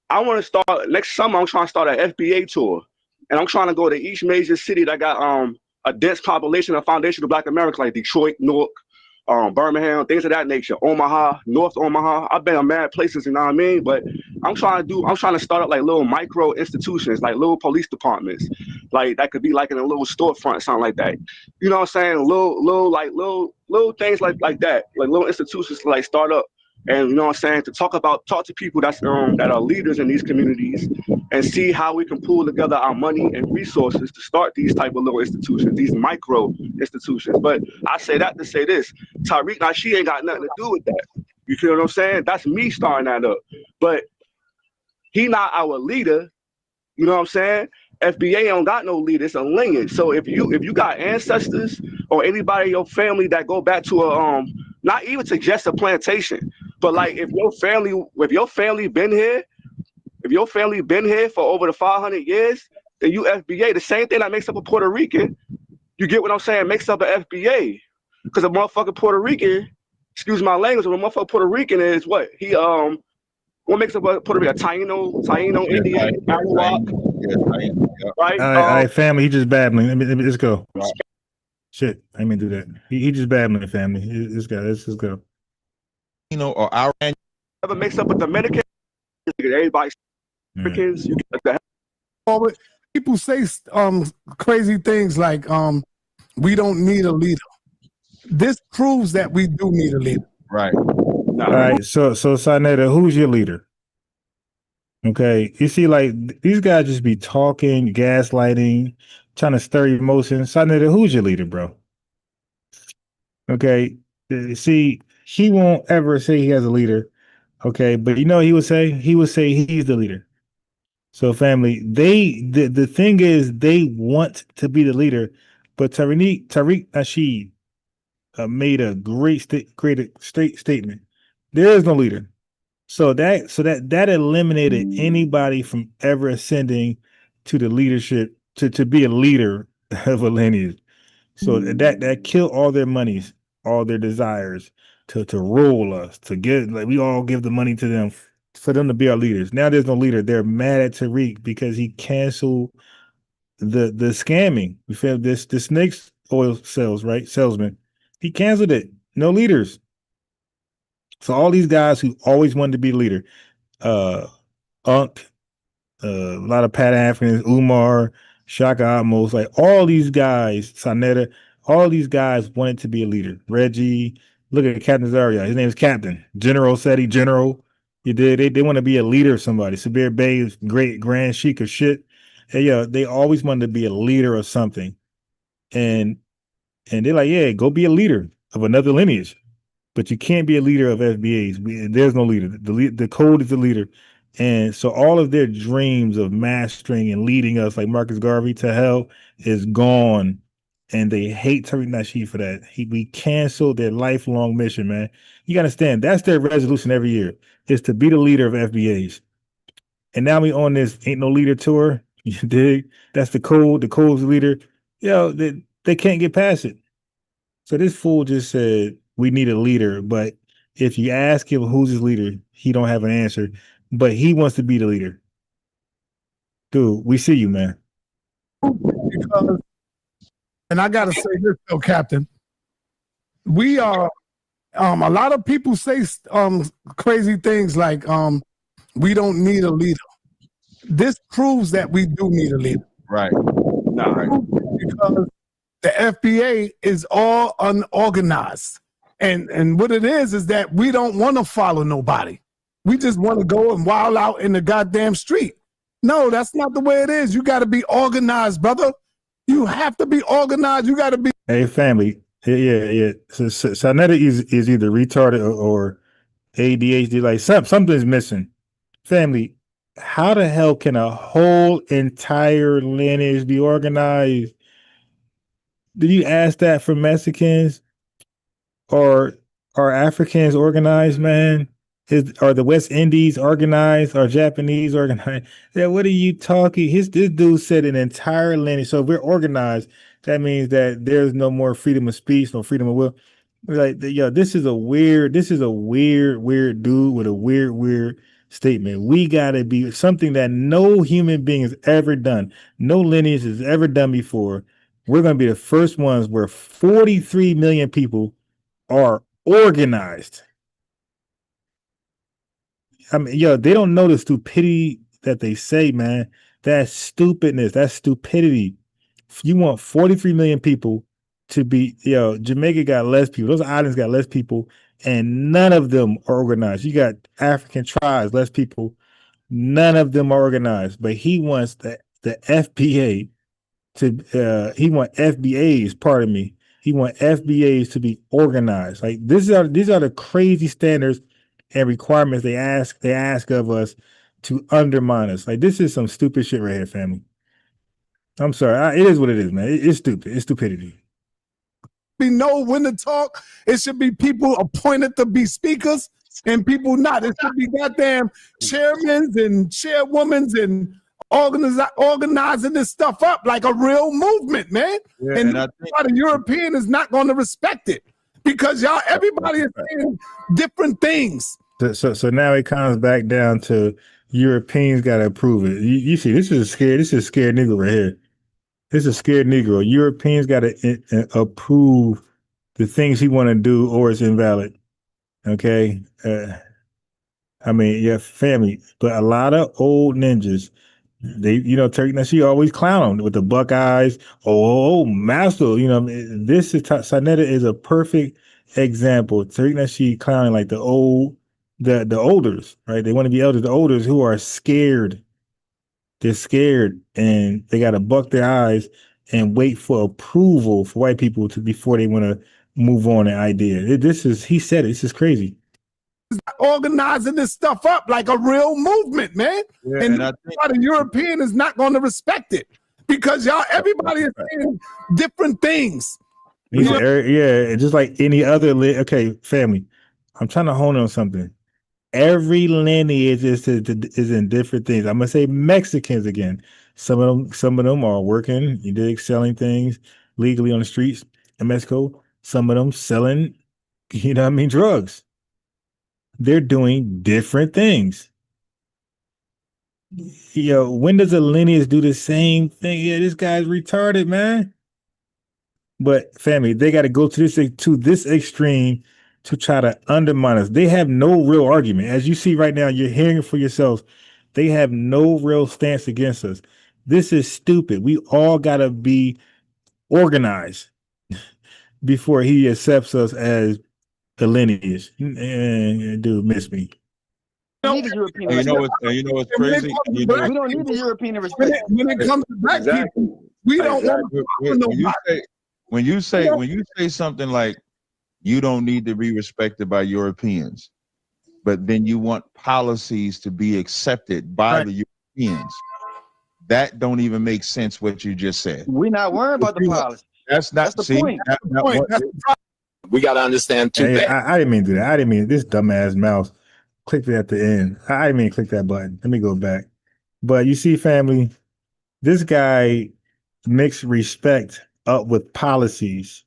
Speaker 10: I want to start next summer. I'm trying to start an FBA tour, and I'm trying to go to each major city that got a dense population of foundational Black Americans, like Detroit, Newark, Birmingham, things of that nature. Omaha, North Omaha. I've been in mad places, you know what I mean? But I'm trying to start up like little micro institutions, like little police departments, like that could be like in a little storefront, something like that. You know what I'm saying? Little things like that, like little institutions to like start up. And you know what I'm saying, to talk to people that are leaders in these communities and see how we can pool together our money and resources to start these type of little institutions, these micro institutions. But I say that to say this, Tariq, now she ain't got nothing to do with that. You feel what I'm saying? That's me starting that up. But he not our leader, you know what I'm saying? FBA don't got no leader, it's a lineage. So if you got ancestors or anybody in your family that go back to not even to just a plantation, but like if your family been here for over the 500 years, then you FBA. The same thing that makes up a Puerto Rican, you get what I'm saying, makes up an FBA. Because a motherfucking Puerto Rican, excuse my language, but a motherfucking Puerto Rican is what? What makes up a Puerto Rican? Taino Indian, Arawak, right?
Speaker 4: All right, family, he just babbling. Let's go. Shit, I didn't mean to do that. He just babbling, family. Let's just go.
Speaker 2: You know, or our
Speaker 10: Whatever makes up a Dominican, everybody's Americans. You get the
Speaker 5: Well, people say crazy things like we don't need a leader. This proves that we do need a leader.
Speaker 2: right.
Speaker 4: All right, so Sanetta, who's your leader? Okay, you see, like these guys just be talking, gaslighting, trying to stir emotions. Sanetta, who's your leader, bro? Okay, see, he won't ever say he has a leader Okay, but you know what he would say? He would say he's the leader. So family, the thing is they want to be the leader, but Tariq Nasheed made a great straight statement. There is no leader. So that eliminated anybody from ever ascending to the leadership to be a leader of a lineage. So that killed all their monies, all their desires to rule us, to give like we all give the money to them for them to be our leaders. Now there's no leader. They're mad at Tariq because he canceled the scamming. We feel this snakes oil sales, right? Salesman. He canceled it. No leaders. So all these guys who always wanted to be a leader, uh Unk, a lot of Pan-Africans, Umar, Shaka Amos, like all these guys, Sanetta, all these guys wanted to be a leader. Reggie, look at Captain Zaria. His name is Captain. General said he general. You did. They want to be a leader of somebody. Sabir Bey is great grand sheik of shit. Hey, yeah, they always wanted to be a leader of something. And they're like, yeah, go be a leader of another lineage. But you can't be a leader of FBAs. There's no leader. The code is the leader. And so all of their dreams of mastering and leading us like Marcus Garvey to hell is gone. And they hate Tariq Nasheed for that. We canceled their lifelong mission, man. You gotta understand, that's their resolution every year, is to be the leader of FBAs. And now we on this ain't no leader tour. You dig? That's the code. The code's the leader. Yo, they can't get past it. So this fool just said we need a leader, but if you ask him who's his leader, he don't have an answer. But he wants to be the leader. Dude, we see you, man.
Speaker 5: Because, and I gotta say this though, Captain. We are a lot of people say crazy things like we don't need a leader. This proves that we do need a leader.
Speaker 2: Right.
Speaker 5: Because the FBA is all unorganized. And what it is that we don't want to follow nobody. We just want to go and wild out in the goddamn street. No, that's not the way it is. You got to be organized, brother. You have to be organized. You got to be.
Speaker 4: Hey, family. Yeah. So Sanetta is either retarded or ADHD. Like something's missing. Family, how the hell can a whole entire lineage be organized? Did you ask that for Mexicans? Or are Africans organized, man? Are the West Indies organized? Are Japanese organized? Yeah, what are you talking? This dude said an entire lineage. So if we're organized, that means that there's no more freedom of speech, no freedom of will. Like, yo, this is a weird dude with a weird statement. We gotta be something that no human being has ever done, no lineage has ever done before. We're gonna be the first ones where 43 million people are organized. I mean, yo, they don't know the stupidity that they say, man. That's stupidness. That's stupidity. You want 43 million people to be, Jamaica got less people. Those islands got less people, and none of them are organized. You got African tribes, less people. None of them are organized. But he wants the FBA he want FBAs, pardon me. He want FBAs to be organized. Like these are the crazy standards and requirements they ask of us to undermine us. Like this is some stupid shit right here, family. I'm sorry. It is what it is, man. It's stupid. It's stupidity.
Speaker 5: We know when to talk. It should be people appointed to be speakers and people not. It should be goddamn chairmen and chairwomen and organizing this stuff up like a real movement, man. Yeah, and I think the European is not going to respect it because everybody is saying different things.
Speaker 4: So now it comes back down to Europeans got to approve it. You see, this is a scared Negro right here. This is a scared Negro. Europeans got to approve the things he want to do or it's invalid. Okay. I mean, yeah, family, but a lot of old ninjas, Tariq Nasheed always clown him with the buck eyes. Oh, master, this is Sanetta is a perfect example. Tariq Nasheed clowning like the olders, right? They want to be elders, the olders who are scared. They're scared and they got to buck their eyes and wait for approval for white people before they want to move on an idea. He said it. This is crazy.
Speaker 5: organizing this stuff up like a real movement, man.
Speaker 2: Yeah,
Speaker 5: and
Speaker 2: I think
Speaker 5: the European is not going to respect it because everybody is saying different things.
Speaker 4: Yeah, just like any other. Okay, family. I'm trying to hone on something. Every lineage is in different things. I'm gonna say Mexicans again. Some of them are working, selling things legally on the streets in Mexico. Some of them selling, drugs. They're doing different things. When does a lineage do the same thing? Yeah, this guy's retarded, man. But family, they got to go to this extreme to try to undermine us. They have no real argument. As you see right now, you're hearing it for yourselves. They have no real stance against us. This is stupid. We all got to be organized before he accepts us as a lineage. Dude, miss me.
Speaker 3: We don't need the European.
Speaker 2: You know what's crazy?
Speaker 3: We don't need the European to respect.
Speaker 5: When it comes to black people, we don't
Speaker 2: when you say something like you don't need to be respected by Europeans, but then you want policies to be accepted by the Europeans, that don't even make sense what you just said.
Speaker 3: We're not worried about the policy.
Speaker 2: That's the point.
Speaker 11: We got to understand two things.
Speaker 4: I didn't mean to do that. I didn't mean this dumbass mouse clicked it at the end. I didn't mean to click that button. Let me go back. But you see, family, this guy mixed respect up with policies.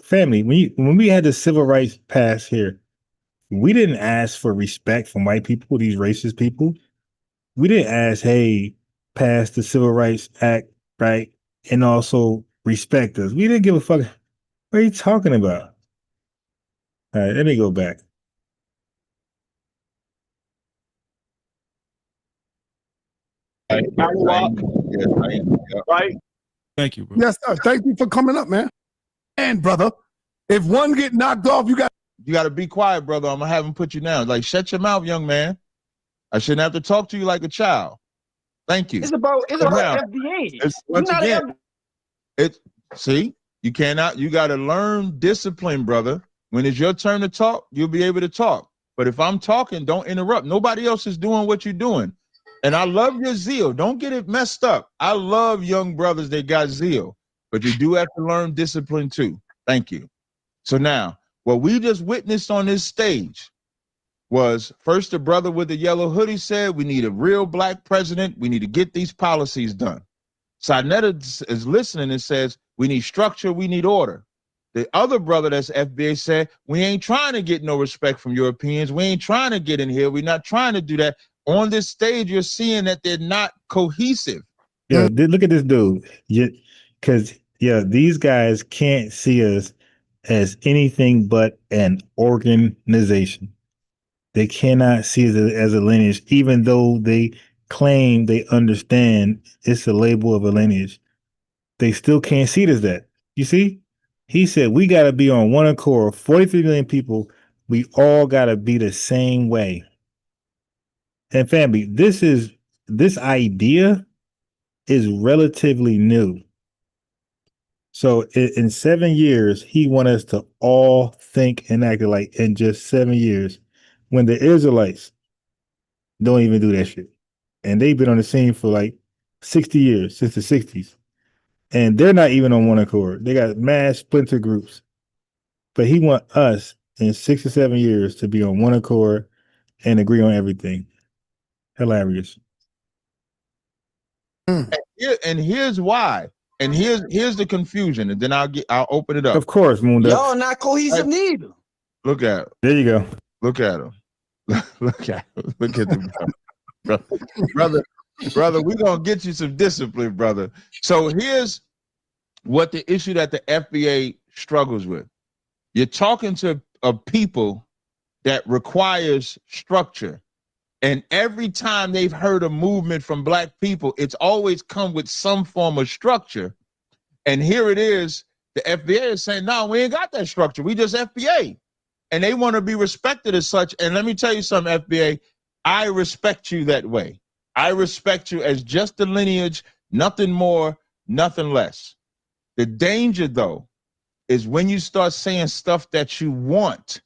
Speaker 4: Family, when we had the civil rights pass here, we didn't ask for respect from white people, these racist people. We didn't ask, hey, pass the Civil Rights Act, right? And also respect us. We didn't give a fuck. What are you talking about? All right, let me go back.
Speaker 10: Right.
Speaker 9: Thank you, bro.
Speaker 5: Yes, sir. Thank you for coming up, man. And brother, if one get knocked off, you got
Speaker 2: to be quiet, brother. I'm gonna have him put you down. Like, shut your mouth, young man. I shouldn't have to talk to you like a child. Thank you.
Speaker 3: It's about FBA.
Speaker 2: Once again, see, you cannot. You got to learn discipline, brother. When it's your turn to talk, you'll be able to talk. But if I'm talking, don't interrupt. Nobody else is doing what you're doing. And I love your zeal. Don't get it messed up. I love young brothers that got zeal, but you do have to learn discipline too. Thank you. So now, what we just witnessed on this stage was first the brother with the yellow hoodie said, we need a real black president. We need to get these policies done. Sinetta is listening and says, we need structure. We need order. The other brother that's FBA said, we ain't trying to get no respect from Europeans. We ain't trying to get in here. We're not trying to do that. On this stage, you're seeing that they're not cohesive.
Speaker 4: Yeah, look at this dude. Because these guys can't see us as anything but an organization. They cannot see us as a lineage, even though they claim they understand it's a label of a lineage. They still can't see it as that. You see? He said, we got to be on one accord, 43 million people. We all got to be the same way. And family, this idea is relatively new. So in 7 years, he wants us to all think and act alike in just 7 years, when the Israelites don't even do that shit. And they've been on the scene for like 60 years, since the 60s. And they're not even on one accord. They got mass splinter groups. But he wants us in 6 or 7 years to be on one accord and agree on everything. Hilarious.
Speaker 2: And here's why. And here's the confusion. And then I'll open it up.
Speaker 4: Of course, Moondog.
Speaker 3: Y'all not cohesive neither.
Speaker 2: Look at him.
Speaker 4: There you go.
Speaker 2: Look at him. Look at him. Look at the brother. We're gonna get you some discipline, brother. So here's what the issue that the FBA struggles with. You're talking to a people that requires structure. And every time they've heard a movement from black people, it's always come with some form of structure. And here it is, the FBA is saying, no, we ain't got that structure. We just FBA. And they want to be respected as such. And let me tell you something, FBA, I respect you that way. I respect you as just a lineage, nothing more, nothing less. The danger, though, is when you start saying stuff that you want,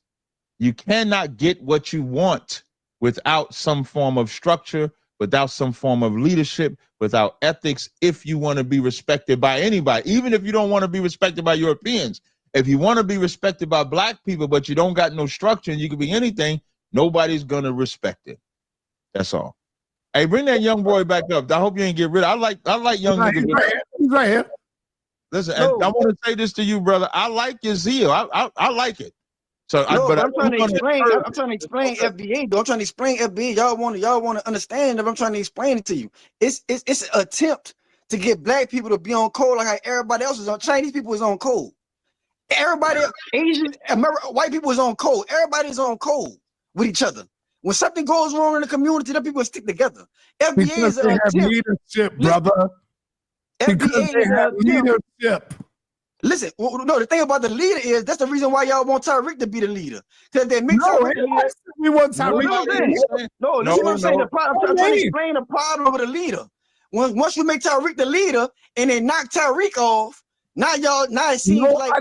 Speaker 2: You cannot get what you want without some form of structure, without some form of leadership, without ethics, if you want to be respected by anybody, even if you don't want to be respected by Europeans. If you want to be respected by black people, but you don't got no structure and you can be anything, nobody's going to respect it. That's all. Hey, bring that young boy back up. I hope you ain't get rid of it. I like young niggas.
Speaker 5: He's right here.
Speaker 2: Listen, and I want to say this to you, brother. I like your zeal. I like it. So,
Speaker 3: no, I'm trying to explain. I'm trying to explain FBA. Though I'm trying to explain FBA. Y'all want to understand that I'm trying to explain it to you. It's an attempt to get black people to be on code like how everybody else is on. Chinese people is on code. Everybody, Asian, white people is on code. Everybody's on code with each other. When something goes wrong in the community, the people stick together. FBA is an attempt.
Speaker 5: Leadership, brother.
Speaker 3: FBA is an
Speaker 5: leadership.
Speaker 3: Listen, no, the thing about the leader is that's the reason why y'all want Tyreek to be the leader. Because they make Tyreek the leader.
Speaker 5: We want Tyreek.
Speaker 3: No, this is what I'm saying. The problem, I'm trying to explain the problem with a leader. Once you make Tyreek the leader and then knock Tyreek off, now it seems like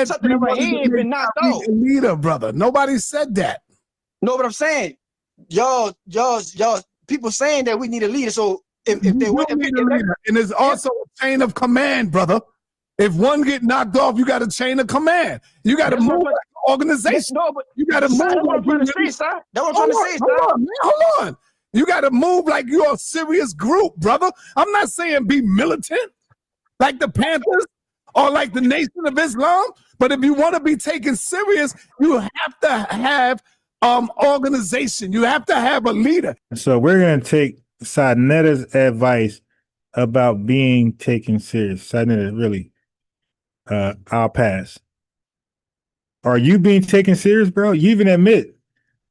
Speaker 3: something in my head been knocked off.
Speaker 5: Leader, brother. Nobody said that.
Speaker 3: No, but I'm saying, y'all, people saying that we need a leader. So if they want a leader,
Speaker 5: and there's also a chain of command, brother. If one get knocked off, you got a chain of command. You got to move like an organization.
Speaker 3: No, but
Speaker 5: you got to move.
Speaker 3: That's what I'm trying to say, sir. That's what I'm trying to say, sir.
Speaker 5: Hold on. You got to move like you're a serious group, brother. I'm not saying be militant like the Panthers or like the Nation of Islam, but if you want to be taken serious, you have to have organization. You have to have a leader.
Speaker 4: So we're going to take Sanetta's advice about being taken serious. Sanetta, really. I'll pass. Are you being taken serious, bro? You even admit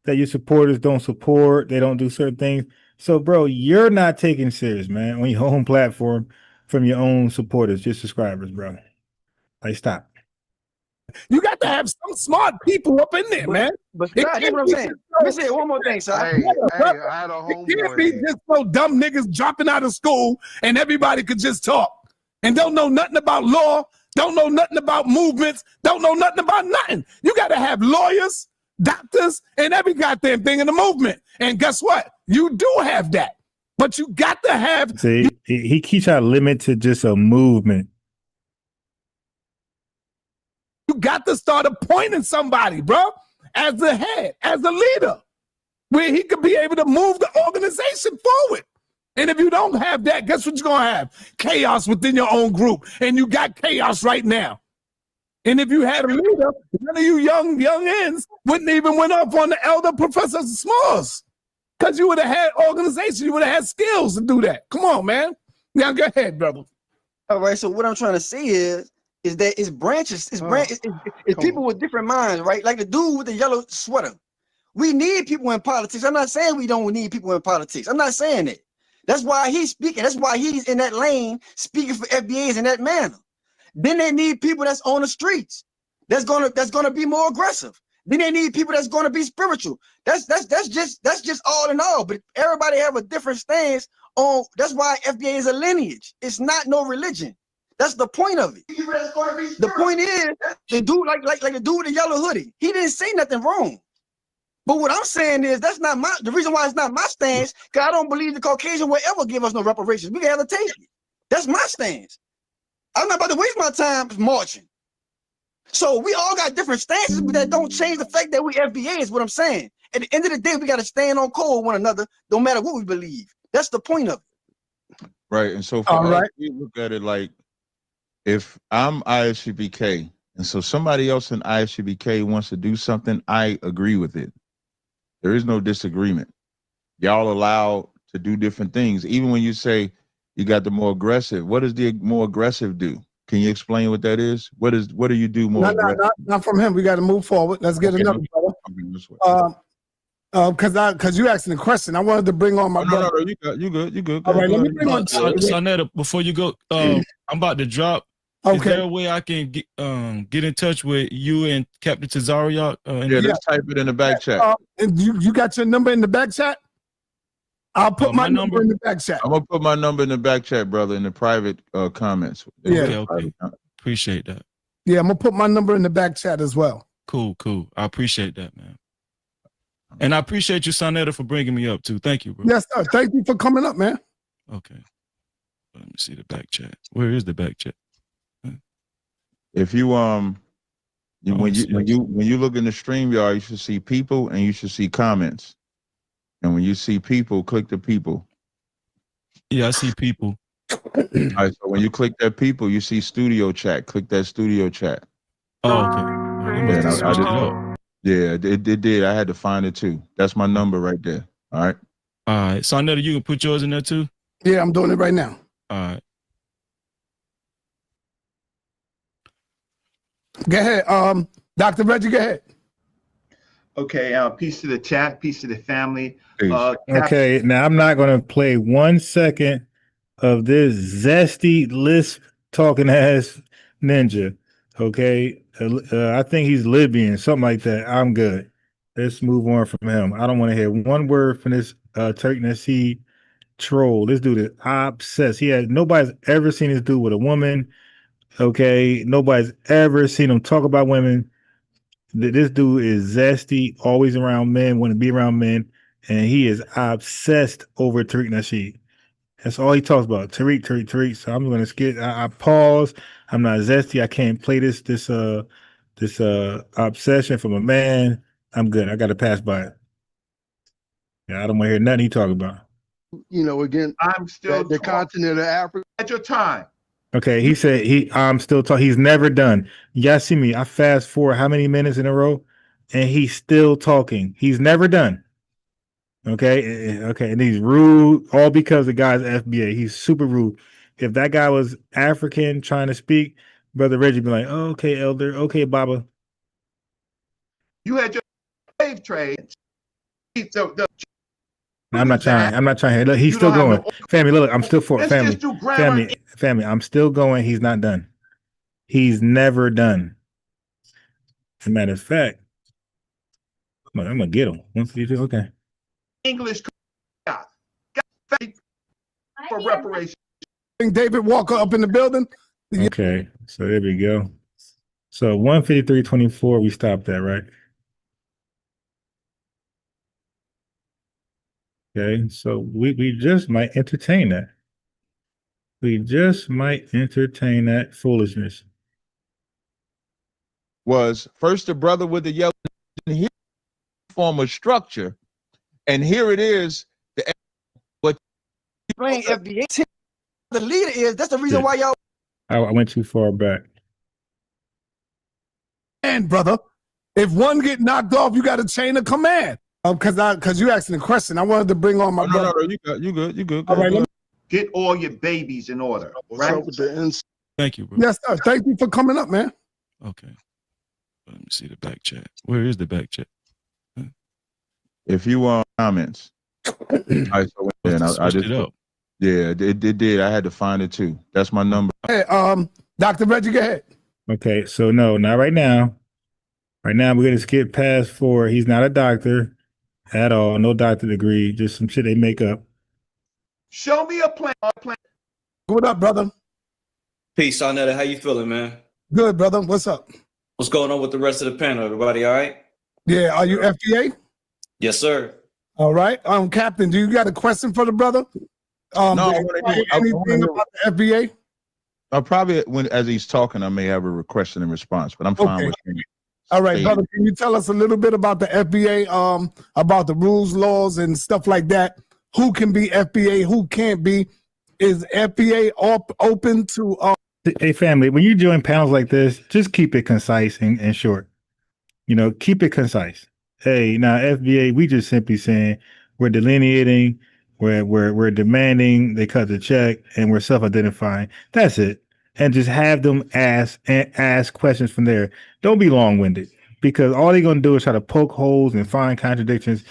Speaker 4: that your supporters don't support, they don't do certain things. So, bro, you're not taken serious, man, on your own platform from your own supporters, your subscribers, bro. Like, stop.
Speaker 5: You got to have some smart people up in there, man.
Speaker 3: But that's what I'm saying. Let me say one more thing, sir.
Speaker 12: Hey, I had a homeboy.
Speaker 5: It can't be just no dumb niggas dropping out of school and everybody could just talk and don't know nothing about law, don't know nothing about movements, don't know nothing about nothing. You got to have lawyers, doctors, and every goddamn thing in the movement. And guess what? You do have that. But you got to have...
Speaker 4: See, he keeps our limit to just a movement.
Speaker 5: You got to start appointing somebody, bro, as the head, as the leader, where he could be able to move the organization forward. And if you don't have that, guess what you're going to have? Chaos within your own group. And you got chaos right now. And if you had a leader, none of you young ends wouldn't even went up on the elder Professor Smalls. Because you would have had organization. You would have had skills to do that. Come on, man. Now go ahead, brother.
Speaker 3: All right, so what I'm trying to say is that it's branches. It's people with different minds, right? Like the dude with the yellow sweater. We need people in politics. I'm not saying we don't need people in politics. I'm not saying that. That's why he's speaking. That's why he's in that lane speaking for FBAs in that manner. Then they need people that's on the streets. That's gonna be more aggressive. Then they need people that's gonna be spiritual. That's just all in all. But everybody have a different stance on. That's why FBA is a lineage. It's not no religion. That's the point of it. The point is the dude like the dude with the yellow hoodie. He didn't say nothing wrong. But what I'm saying is that's not the reason why it's not my stance, because I don't believe the Caucasian will ever give us no reparations. We can have to take it. That's my stance. I'm not about to waste my time marching. So we all got different stances, but that don't change the fact that we FBA is what I'm saying. At the end of the day, we got to stand on code with one another, no matter what we believe. That's the point of it.
Speaker 2: Right. And so for us, we look at it like, if I'm ISUBK, and so somebody else in ISUBK wants to do something, I agree with it. There is no disagreement. Y'all allowed to do different things. Even when you say you got the more aggressive, what does the more aggressive do? Can you explain what that is? What do you do more aggressive?
Speaker 5: Not from him. We got to move forward. Let's get another brother. Because you asking the question, I wanted to bring on my brother.
Speaker 2: No, you good.
Speaker 5: All right, let me bring on.
Speaker 9: Sonetta, before you go, I'm about to drop.
Speaker 5: Okay.
Speaker 9: Is there a way I can get in touch with you and Captain Tazario?
Speaker 2: Let's type it in the back chat.
Speaker 5: And you got your number in the back chat? I'll put my number in the back chat.
Speaker 2: I'm gonna put my number in the back chat, brother, in the private comments.
Speaker 5: Yeah,
Speaker 9: okay. Appreciate that.
Speaker 5: Yeah, I'm gonna put my number in the back chat as well.
Speaker 9: Cool. I appreciate that, man. And I appreciate you, Sonetta, for bringing me up too. Thank you, bro.
Speaker 5: Yes, sir. Thank you for coming up, man.
Speaker 9: Okay. Let me see the back chat. Where is the back chat?
Speaker 2: If you when you look in the StreamYard, you should see people and you should see comments. And when you see people, click the people.
Speaker 9: Yeah, I see people.
Speaker 2: All right, so when you click that people, you see studio chat. Click that studio chat.
Speaker 9: Oh, okay. Oh, they must have switched it up.
Speaker 2: Yeah, it did. I had to find it too. That's my number right there. All right.
Speaker 9: All right. Sonetta, you can put yours in there too?
Speaker 5: Yeah, I'm doing it right now.
Speaker 9: All right.
Speaker 5: Go ahead. Dr. Reggie, go ahead.
Speaker 12: Okay, peace to the chat, peace to the family.
Speaker 4: Okay, now I'm not going to play 1 second of this zesty lisp talking ass ninja. Okay, I think he's Libyan, something like that. I'm good. Let's move on from him. I don't want to hear one word from this Turk Nassi troll. This dude is obsessed. Nobody's ever seen this dude with a woman. Okay, nobody's ever seen him talk about women. This dude is zesty, always around men, want to be around men, and he is obsessed over Tariq Nasheed. That's all he talks about. Tariq. So I'm gonna skip. I pause. I'm not zesty. I can't play this obsession from a man. I'm good. I gotta pass by it. Yeah, I don't want to hear nothing he talking about.
Speaker 13: You know, again,
Speaker 12: I'm still
Speaker 13: the continent of Africa.
Speaker 12: at your time.
Speaker 4: Okay, he said I'm still talking. He's never done. Y'all see me? I fast forward how many minutes in a row, and he's still talking. He's never done. Okay, and he's rude, all because the guy's FBA. He's super rude. If that guy was African trying to speak, Brother Reggie be like, oh, okay, Elder, okay, Baba.
Speaker 12: You had your slave trade.
Speaker 4: I'm not trying. Look, he's still going. Family, look, I'm still for family. Family, I'm still going. He's not done. He's never done. As a matter of fact, I'm gonna get him. 152, okay.
Speaker 12: English for reparations.
Speaker 5: David Walker up in the building.
Speaker 4: Okay, so there we go. So 153.24, we stopped that, right? Okay, so we just might entertain that. We just might entertain that foolishness.
Speaker 2: Was first the brother with the yellow form of structure, and here it is. What
Speaker 3: playing FBA? The leader is. That's the reason why y'all.
Speaker 4: I went too far back.
Speaker 5: And brother, if one get knocked off, you got a chain of command. Because you asking a question, I wanted to bring on my brother.
Speaker 2: No, you good.
Speaker 5: All right,
Speaker 12: get all your babies in order. Right?
Speaker 9: Thank you, bro.
Speaker 5: Yes, sir. Thank you for coming up, man.
Speaker 9: Okay. Let me see the back chat. Where is the back chat?
Speaker 2: If you comments, I just
Speaker 9: up.
Speaker 2: Yeah, it did. I had to find it too. That's my number.
Speaker 5: Hey, Dr. Reggie, go ahead.
Speaker 4: Okay, so no, not right now. Right now, we're gonna skip past 4. He's not a doctor at all. No doctor degree. Just some shit they make up.
Speaker 12: Show me a plan.
Speaker 5: What up, brother?
Speaker 14: Peace, Sonetta. How you feeling, man?
Speaker 5: Good, brother. What's up?
Speaker 14: What's going on with the rest of the panel? Everybody all right?
Speaker 5: Yeah, are you FBA?
Speaker 14: Yes, sir.
Speaker 5: All right. Captain, do you got a question for the brother?
Speaker 2: No,
Speaker 5: anything about the FBA?
Speaker 2: Probably as he's talking, I may have a question and response, but I'm fine with him.
Speaker 5: All right, brother, can you tell us a little bit about the FBA, about the rules, laws, and stuff like that? Who can be FBA, who can't be? Is FBA open to...
Speaker 4: Hey, family, when you join panels like this, just keep it concise and short. You know, keep it concise. Hey, now FBA, we just simply saying we're delineating, we're demanding they cut the check, and we're self-identifying. That's it. And just have them ask questions from there. Don't be long-winded, because all they're gonna do is try to poke holes and find contradictions.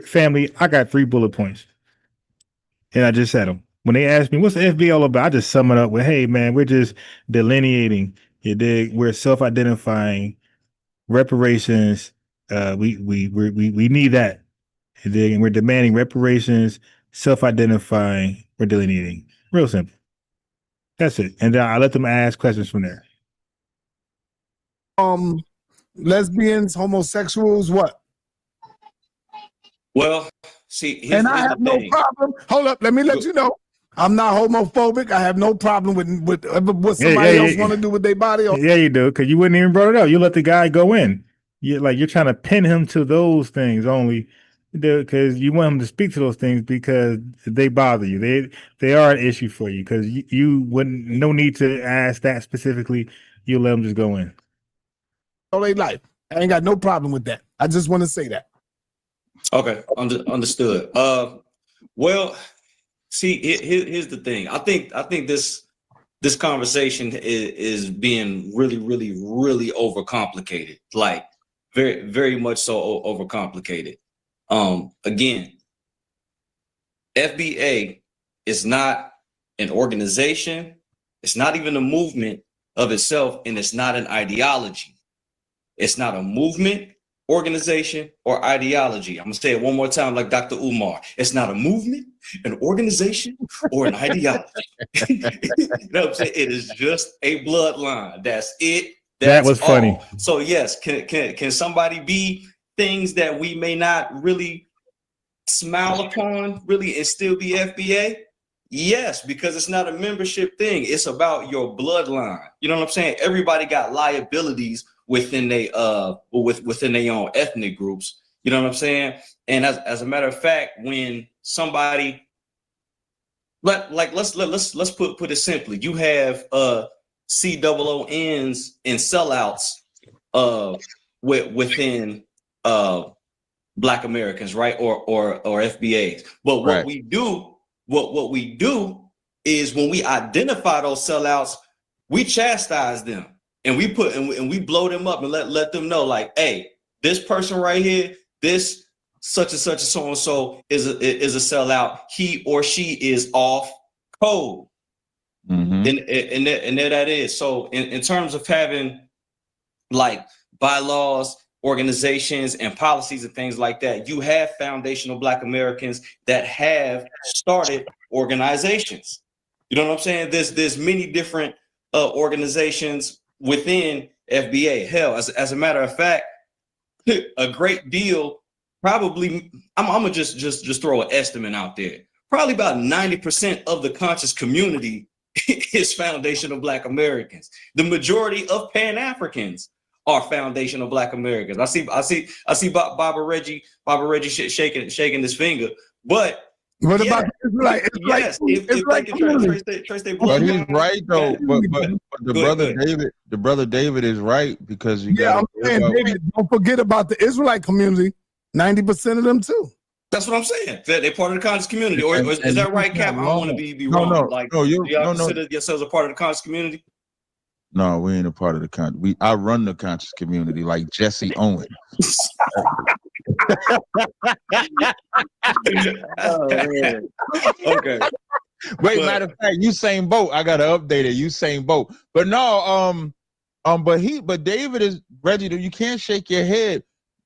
Speaker 4: Family, I got 3 bullet points, and I just said them. When they ask me what's the FBA all about, I just sum it up with, "Hey, man, we're just delineating. You dig? We're self-identifying. Reparations. We need that. You dig? And we're demanding reparations. Self-identifying. We're delineating. Real simple. That's it. And then I let them ask questions from there.
Speaker 5: Lesbians, homosexuals, what?
Speaker 14: Well, see,
Speaker 5: And I have no problem. Hold up, let me let you know. I'm not homophobic. I have no problem with what somebody else want to do with their body.
Speaker 4: Yeah, you do, because you wouldn't even brought it up. You let the guy go in. You're trying to pin him to those things only, because you want him to speak to those things because they bother you. They are an issue for you because you wouldn't. No need to ask that specifically. You let them just go in.
Speaker 5: All their life. I ain't got no problem with that. I just want to say that.
Speaker 14: Okay, understood. Well, see, here's the thing. I think this conversation is being really overcomplicated. Like very much so overcomplicated. Again, FBA is not an organization. It's not even a movement of itself, and it's not an ideology. It's not a movement, organization, or ideology. I'm gonna say it one more time like Dr. Umar. It's not a movement, an organization, or an ideology. You know what I'm saying? It is just a bloodline. That's it.
Speaker 4: That was funny.
Speaker 14: So yes, can somebody be things that we may not really smile upon really and still be FBA? Yes, because it's not a membership thing. It's about your bloodline. You know what I'm saying? Everybody got liabilities within they within their own ethnic groups. You know what I'm saying? And as a matter of fact, when somebody let's put it simply, you have COONs and sellouts within Black Americans, right? Or FBAs. But what we do is when we identify those sellouts, we chastise them and we blow them up and let them know, like, hey, this person right here, this such and such and so and so is a sellout. He or she is off code. And there that is. So in terms of having like bylaws, organizations, and policies and things like that, you have foundational Black Americans that have started organizations. You know what I'm saying? There's many different organizations within FBA. Hell, as a matter of fact, a great deal, probably, I'm gonna just throw an estimate out there. Probably about 90% of the conscious community is foundational Black Americans. The majority of Pan-Africans are foundational Black Americans. I see Baba Reggie shaking his finger. But
Speaker 5: what about Israelite?
Speaker 14: Yes, if they can trace their blood.
Speaker 2: But he's right though. But the brother David is right, because you got.
Speaker 5: I'm saying, David, don't forget about the Israelite community. 90% of them too.
Speaker 14: That's what I'm saying. They're part of the conscious community. Or is that right, Cap? I don't want to be wrong. Do y'all consider yourselves a part of the conscious community?
Speaker 2: No, we ain't a part of the country. I run the conscious community like Jesse Owens.
Speaker 14: Oh, man. Okay.
Speaker 2: Wait, matter of fact, Usain Bolt. I gotta update it. Usain Bolt. But no, but David is Reggie. You can't shake your head,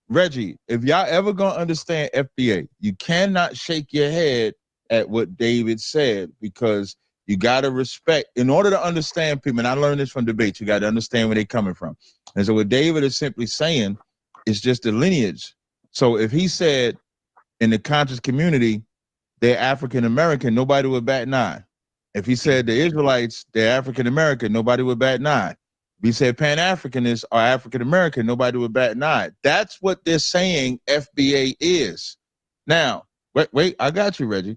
Speaker 2: Reggie. If y'all ever gonna understand FBA, you cannot shake your head at what David said, because you got to respect, in order to understand people, and I learned this from debates, you got to understand where they're coming from. And so what David is simply saying is just the lineage. So if he said in the conscious community, they're African-American, nobody would bat an eye. If he said the Israelites, they're African-American, nobody would bat an eye. If he said Pan-Africanists are African-American, nobody would bat an eye. That's what they're saying FBA is. Now, wait, I got you, Reggie.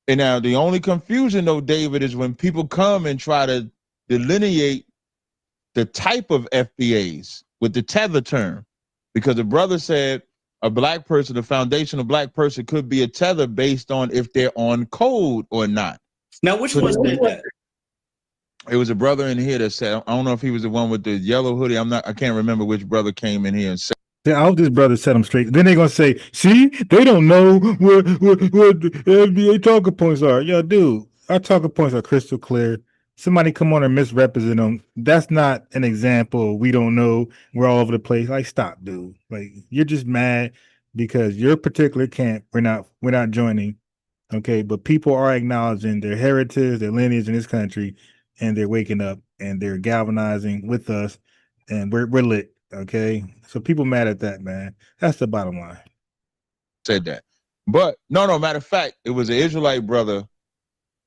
Speaker 2: And now the only confusion though, David, is when people come and try to delineate the type of FBAs with the tether term, because the brother said a Black person, a foundational Black person, could be a tether based on if they're on code or not.
Speaker 14: Now, which one said that?
Speaker 2: It was a brother in here that said, I don't know if he was the one with the yellow hoodie. I can't remember which brother came in here and said.
Speaker 4: Yeah, I hope this brother set them straight. Then they're gonna say, "See, they don't know what the FBA talking points are." Yo, dude, our talking points are crystal clear. Somebody come on and misrepresent them. That's not an example. We don't know. We're all over the place. Like, stop, dude. Like, you're just mad because your particular camp we're not joining. Okay, but people are acknowledging their heritage, their lineage in this country, and they're waking up and they're galvanizing with us, and we're lit. Okay, so people mad at that, man. That's the bottom line.
Speaker 2: Said that, But no, matter of fact, it was an Israelite brother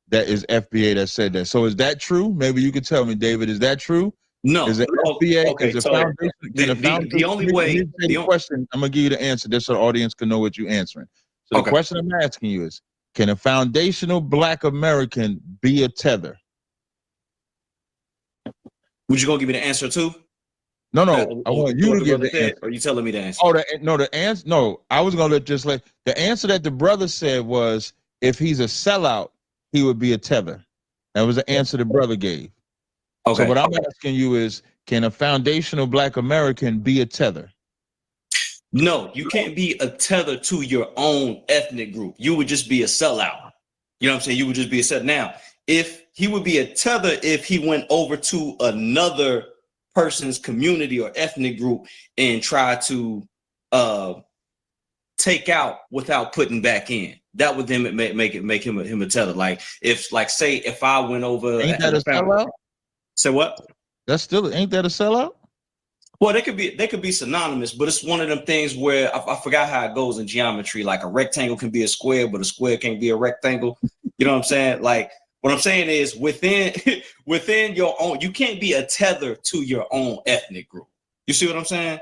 Speaker 2: that is FBA that said that. So is that true? Maybe you could tell me, David, is that true?
Speaker 14: No.
Speaker 2: Is it FBA?
Speaker 14: Okay.
Speaker 2: Is the
Speaker 14: So
Speaker 2: foundation?
Speaker 14: the only way
Speaker 2: the question, I'm gonna give you the answer just so the audience can know what you're answering. So the question I'm asking you is, can a foundational Black American be a tether?
Speaker 14: Would you gonna give me the answer too?
Speaker 2: No, I want you to give the answer.
Speaker 14: Or are you telling me the answer?
Speaker 2: Oh, the answer. No, I was gonna the answer that the brother said was, if he's a sellout, he would be a tether. That was the answer the brother gave. Okay. So what I'm asking you is, can a foundational Black American be a tether?
Speaker 14: No, you can't be a tether to your own ethnic group. You would just be a sellout. You know what I'm saying? You would just be a sellout. Now, if he would be a tether if he went over to another person's community or ethnic group and tried to take out without putting back in, that would then make him a tether. Like say if I went over,
Speaker 2: ain't that a sellout?
Speaker 14: Say what?
Speaker 2: That's still, ain't that a sellout?
Speaker 14: Well, they could be synonymous, but it's one of them things where I forgot how it goes in geometry. Like a rectangle can be a square, but a square can't be a rectangle. You know what I'm saying? Like, what I'm saying is within your own, you can't be a tether to your own ethnic group. You see what I'm saying?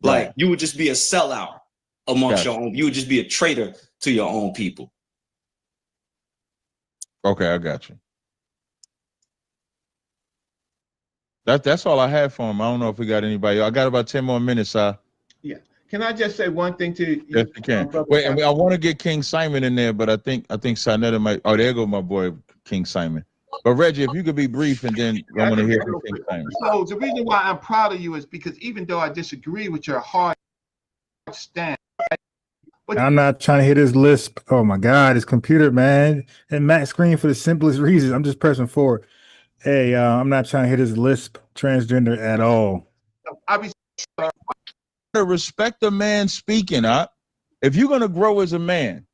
Speaker 14: Like, you would just be a sellout amongst your own. You would just be a traitor to your own people.
Speaker 2: Okay, I got you. That's all I have for him. I don't know if we got anybody. I got about 10 more minutes.
Speaker 12: Yeah. Can I just say one thing to you?
Speaker 2: Yes, you can. Wait, and I want to get King Simon in there, but I think Sinetta might. Oh, there go my boy King Simon. But Reggie, if you could be brief, and then I want to hear from King Simon.
Speaker 12: So the reason why I'm proud of you is because even though I disagree with your hard stand,
Speaker 4: I'm not trying to hit his lisp. Oh my God, his computer, man, and Matt screen for the simplest reasons. I'm just pressing forward. Hey, I'm not trying to hit his lisp transgender at all.
Speaker 2: I respect a man speaking. If you're gonna grow as a man,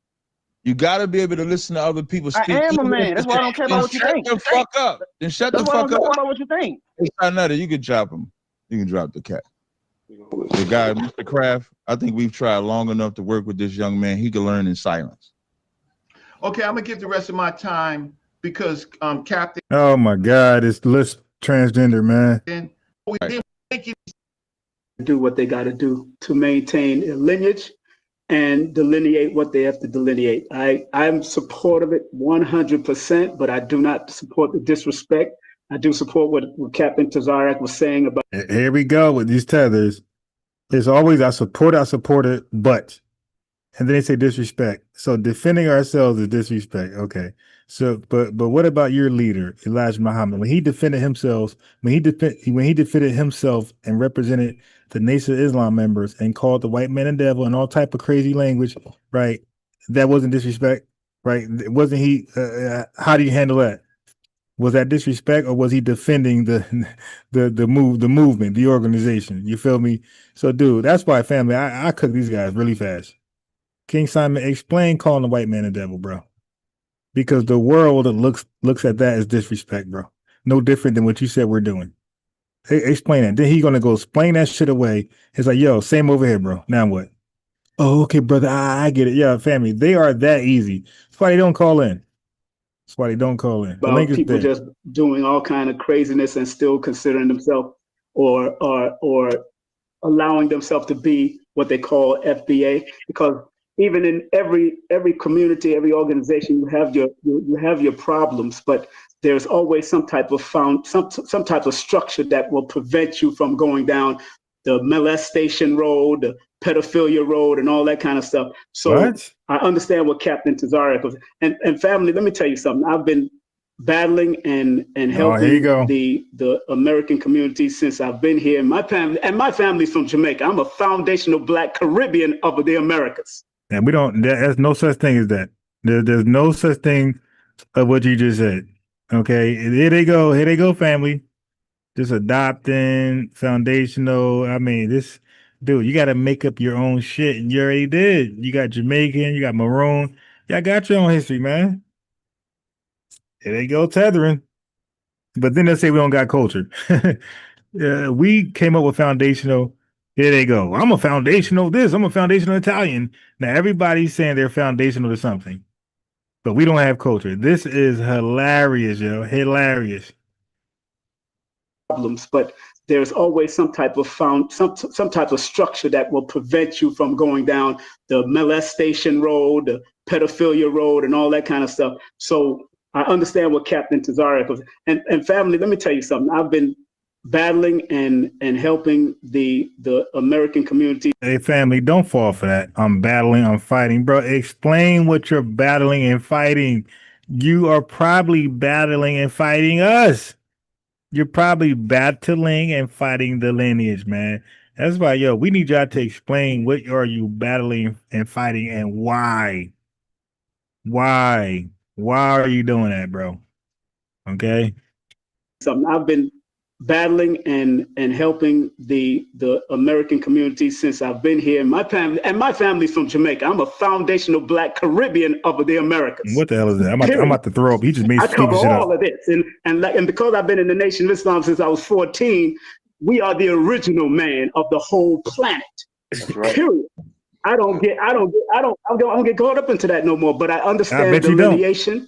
Speaker 2: you got to be able to listen to other people speak.
Speaker 3: I am a man. That's why I don't care about what you think.
Speaker 2: Shut the fuck up. Then shut the fuck up.
Speaker 3: That's why I don't care about what you think.
Speaker 2: It's not you can drop him. You can drop the cat. The guy, Mr. Kraft, I think we've tried long enough to work with this young man. He can learn in silence.
Speaker 12: Okay, I'm gonna give the rest of my time because Captain.
Speaker 4: Oh my God, it's lisp transgender, man.
Speaker 15: Do what they got to do to maintain a lineage and delineate what they have to delineate. I'm supportive of it 100%, but I do not support the disrespect. I do support what Captain Tazarek was saying about.
Speaker 4: Here we go with these tethers. It's always I support it, but, and then they say disrespect. So defending ourselves is disrespect. Okay. So, but what about your leader, Elijah Muhammad? When he defended himself, when he defended himself and represented the Nation of Islam members and called the white man a devil and all type of crazy language, right? That wasn't disrespect, right? Wasn't he? How do you handle that? Was that disrespect, or was he defending the movement, the organization? You feel me? So, dude, that's why, family, I cook these guys really fast. King Simon, explain calling the white man a devil, bro. Because the world looks at that as disrespect, bro. No different than what you said we're doing. Explain that. Then he gonna go explain that shit away. It's like, yo, same over here, bro. Now what? Oh, okay, brother. I get it. Yeah, family. They are that easy. That's why they don't call in. That's why they don't call in. The link is
Speaker 15: people
Speaker 4: there.
Speaker 15: Just doing all kind of craziness and still considering themselves or allowing themselves to be what they call FBA, because even in every community, every organization, you have your problems, but there's always some type of some type of structure that will prevent you from going down the molestation road, the pedophilia road, and all that kind of stuff. So what? I understand what Captain Tazarek was. And family, let me tell you something. I've been battling and helping the American community since I've been here. My family's from Jamaica. I'm a foundational Black Caribbean of the Americas.
Speaker 4: And we don't. There's no such thing as that. There's no such thing of what you just said. Okay, here they go. Here they go, family. Just adopting foundational. I mean, this dude, you got to make up your own shit, and you already did. You got Jamaican, you got Maroon. Y'all got your own history, man. Here they go tethering. But then they say we don't got culture. Yeah, we came up with foundational Here they go. I'm a foundational this. I'm a foundational Italian. Now everybody's saying they're foundational to something, but we don't have culture. This is hilarious, yo. Hilarious.
Speaker 15: Problems, but there's always some type of some type of structure that will prevent you from going down the molestation road, the pedophilia road, and all that kind of stuff. So I understand what Captain Tazariak was. And family, let me tell you something. I've been battling and helping the American community.
Speaker 4: Hey, family, don't fall for that. I'm battling, I'm fighting. Bro, explain what you're battling and fighting. You are probably battling and fighting us. You're probably battling and fighting the lineage, man. That's why, yo, we need y'all to explain what are you battling and fighting and why. Why? Why are you doing that, bro? Okay.
Speaker 15: Something I've been battling and helping the American community since I've been here. My family's from Jamaica. I'm a foundational Black Caribbean of the Americas.
Speaker 4: What the hell is that? I'm about to throw up. He just made
Speaker 15: I cover
Speaker 4: stupid shit
Speaker 15: all
Speaker 4: up.
Speaker 15: of this, and because I've been in the Nation of Islam since I was 14, we are the original man of the whole planet.
Speaker 10: That's right.
Speaker 15: Period. I don't get caught up into that no more. But I understand delineation.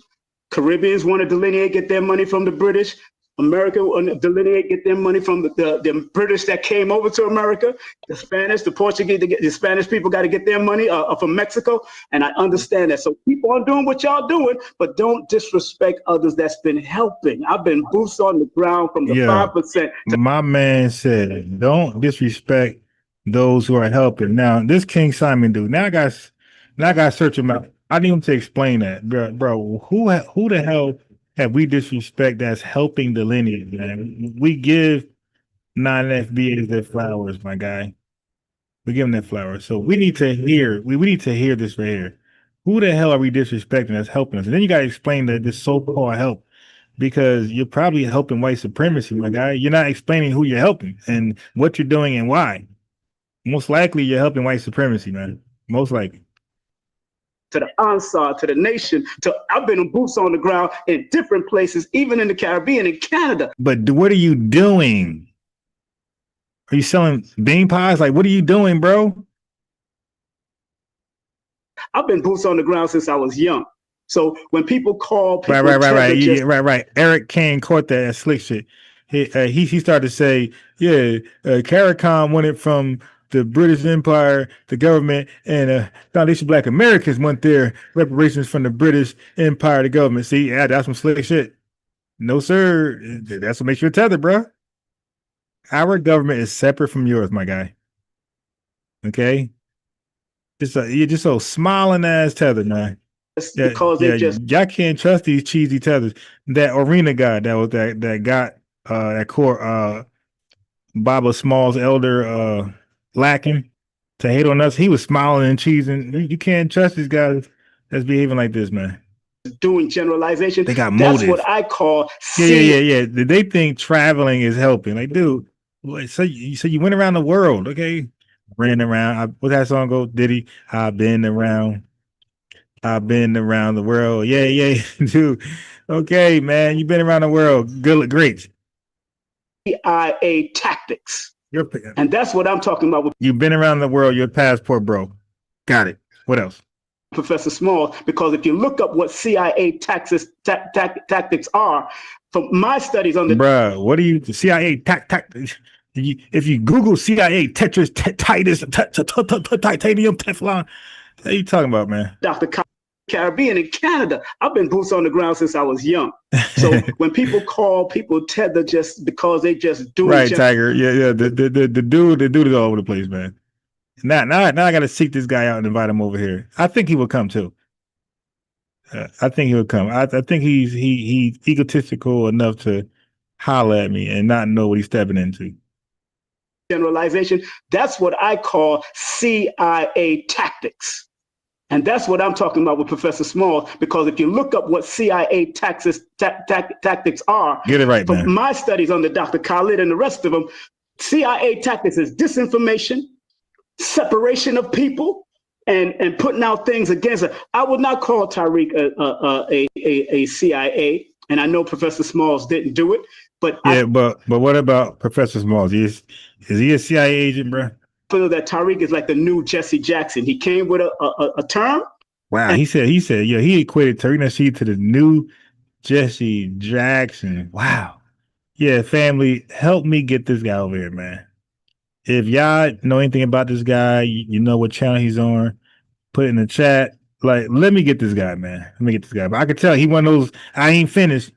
Speaker 15: Caribbeans want to delineate, get their money from the British. America want to delineate, get their money from the British that came over to America. The Spanish, the Portuguese, the Spanish people got to get their money from Mexico. And I understand that. So keep on doing what y'all doing, but don't disrespect others that's been helping. I've been boots on the ground from the 5%.
Speaker 4: My man said, don't disrespect those who are helping. Now, this King Simon dude, now I got to search him out. I need him to explain that, bro. Who the hell have we disrespect that's helping the lineage, man? We give non-FBAs their flowers, my guy. We give them their flowers. So we need to hear, we need to hear this right here. Who the hell are we disrespecting that's helping us? And then you got to explain this so-called help, because you're probably helping white supremacy, my guy. You're not explaining who you're helping and what you're doing and why. Most likely you're helping white supremacy, man. Most likely.
Speaker 15: To the Ansar, to the nation, I've been on boots on the ground in different places, even in the Caribbean and Canada.
Speaker 4: But what are you doing? Are you selling bean pies? Like, what are you doing, bro?
Speaker 15: I've been boots on the ground since I was young. So when people call, people
Speaker 4: right. Eric Kane caught that slick shit. He started to say, CARICOM went it from the British Empire, the government, and Foundation Black Americans want their reparations from the British Empire, the government. See, that's some slick shit. No, sir. That's what makes you a tether, bro. Our government is separate from yours, my guy. Okay? You're just so smiling ass tether, man.
Speaker 15: Because
Speaker 4: y'all can't trust these cheesy tethers. That arena guy that got that court Baba Small's elder lacking to hate on us. He was smiling and cheesing. You can't trust these guys that's behaving like this, man.
Speaker 15: Doing generalization.
Speaker 4: They got motive.
Speaker 15: That's what I call.
Speaker 4: Yeah. They think traveling is helping. Like, dude, so you went around the world, okay? Ran around. What that song go? Diddy? I've been around the world. Yeah, dude. Okay, man, you've been around the world. Good, great.
Speaker 15: CIA tactics. And that's what I'm talking about.
Speaker 4: You've been around the world. Your passport, bro. Got it. What else?
Speaker 15: Professor Small, because if you look up what CIA tactics are, from my studies on the
Speaker 4: bruh, what are you CIA tactics? If you Google CIA Tetris, Titus, titanium, Teflon, what are you talking about, man?
Speaker 15: Dr. Caribbean and Canada. I've been boots on the ground since I was young. So when people call people tether just because they just do
Speaker 4: right, Tiger. Yeah. The dude is all over the place, man. Now I got to seek this guy out and invite him over here. I think he will come too. I think he will come. I think he's egotistical enough to holler at me and not know what he's stepping into.
Speaker 15: Generalization. That's what I call CIA tactics. And that's what I'm talking about with Professor Small, because if you look up what CIA tactics are,
Speaker 4: get it right,
Speaker 15: from
Speaker 4: man.
Speaker 15: My studies under Dr. Khalid and the rest of them, CIA tactics is disinformation, separation of people, and putting out things against it. I would not call Tariq a CIA, and I know Professor Smalls didn't do it, but
Speaker 4: but what about Professor Smalls? Is he a CIA agent, bro?
Speaker 15: feel that Tariq is like the new Jesse Jackson. He came with a term.
Speaker 4: Wow, he said, yeah, he equated Tariq Nasheed to the new Jesse Jackson. Wow. Yeah, family, help me get this guy over here, man. If y'all know anything about this guy, you know what channel he's on, put it in the chat. Like, let me get this guy, man. Let me get this guy. But I could tell he one of those, I ain't finished.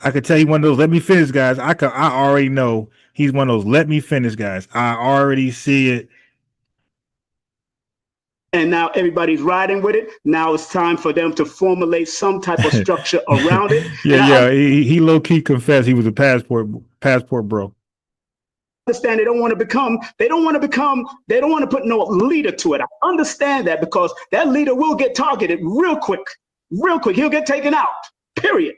Speaker 4: I could tell he one of those, let me finish, guys. I already know he's one of those, let me finish, guys. I already see it.
Speaker 15: And now everybody's riding with it. Now it's time for them to formulate some type of structure around it.
Speaker 4: He low-key confessed he was a passport bro.
Speaker 15: Understand they don't want to put no leader to it. I understand that because that leader will get targeted real quick. He'll get taken out, period.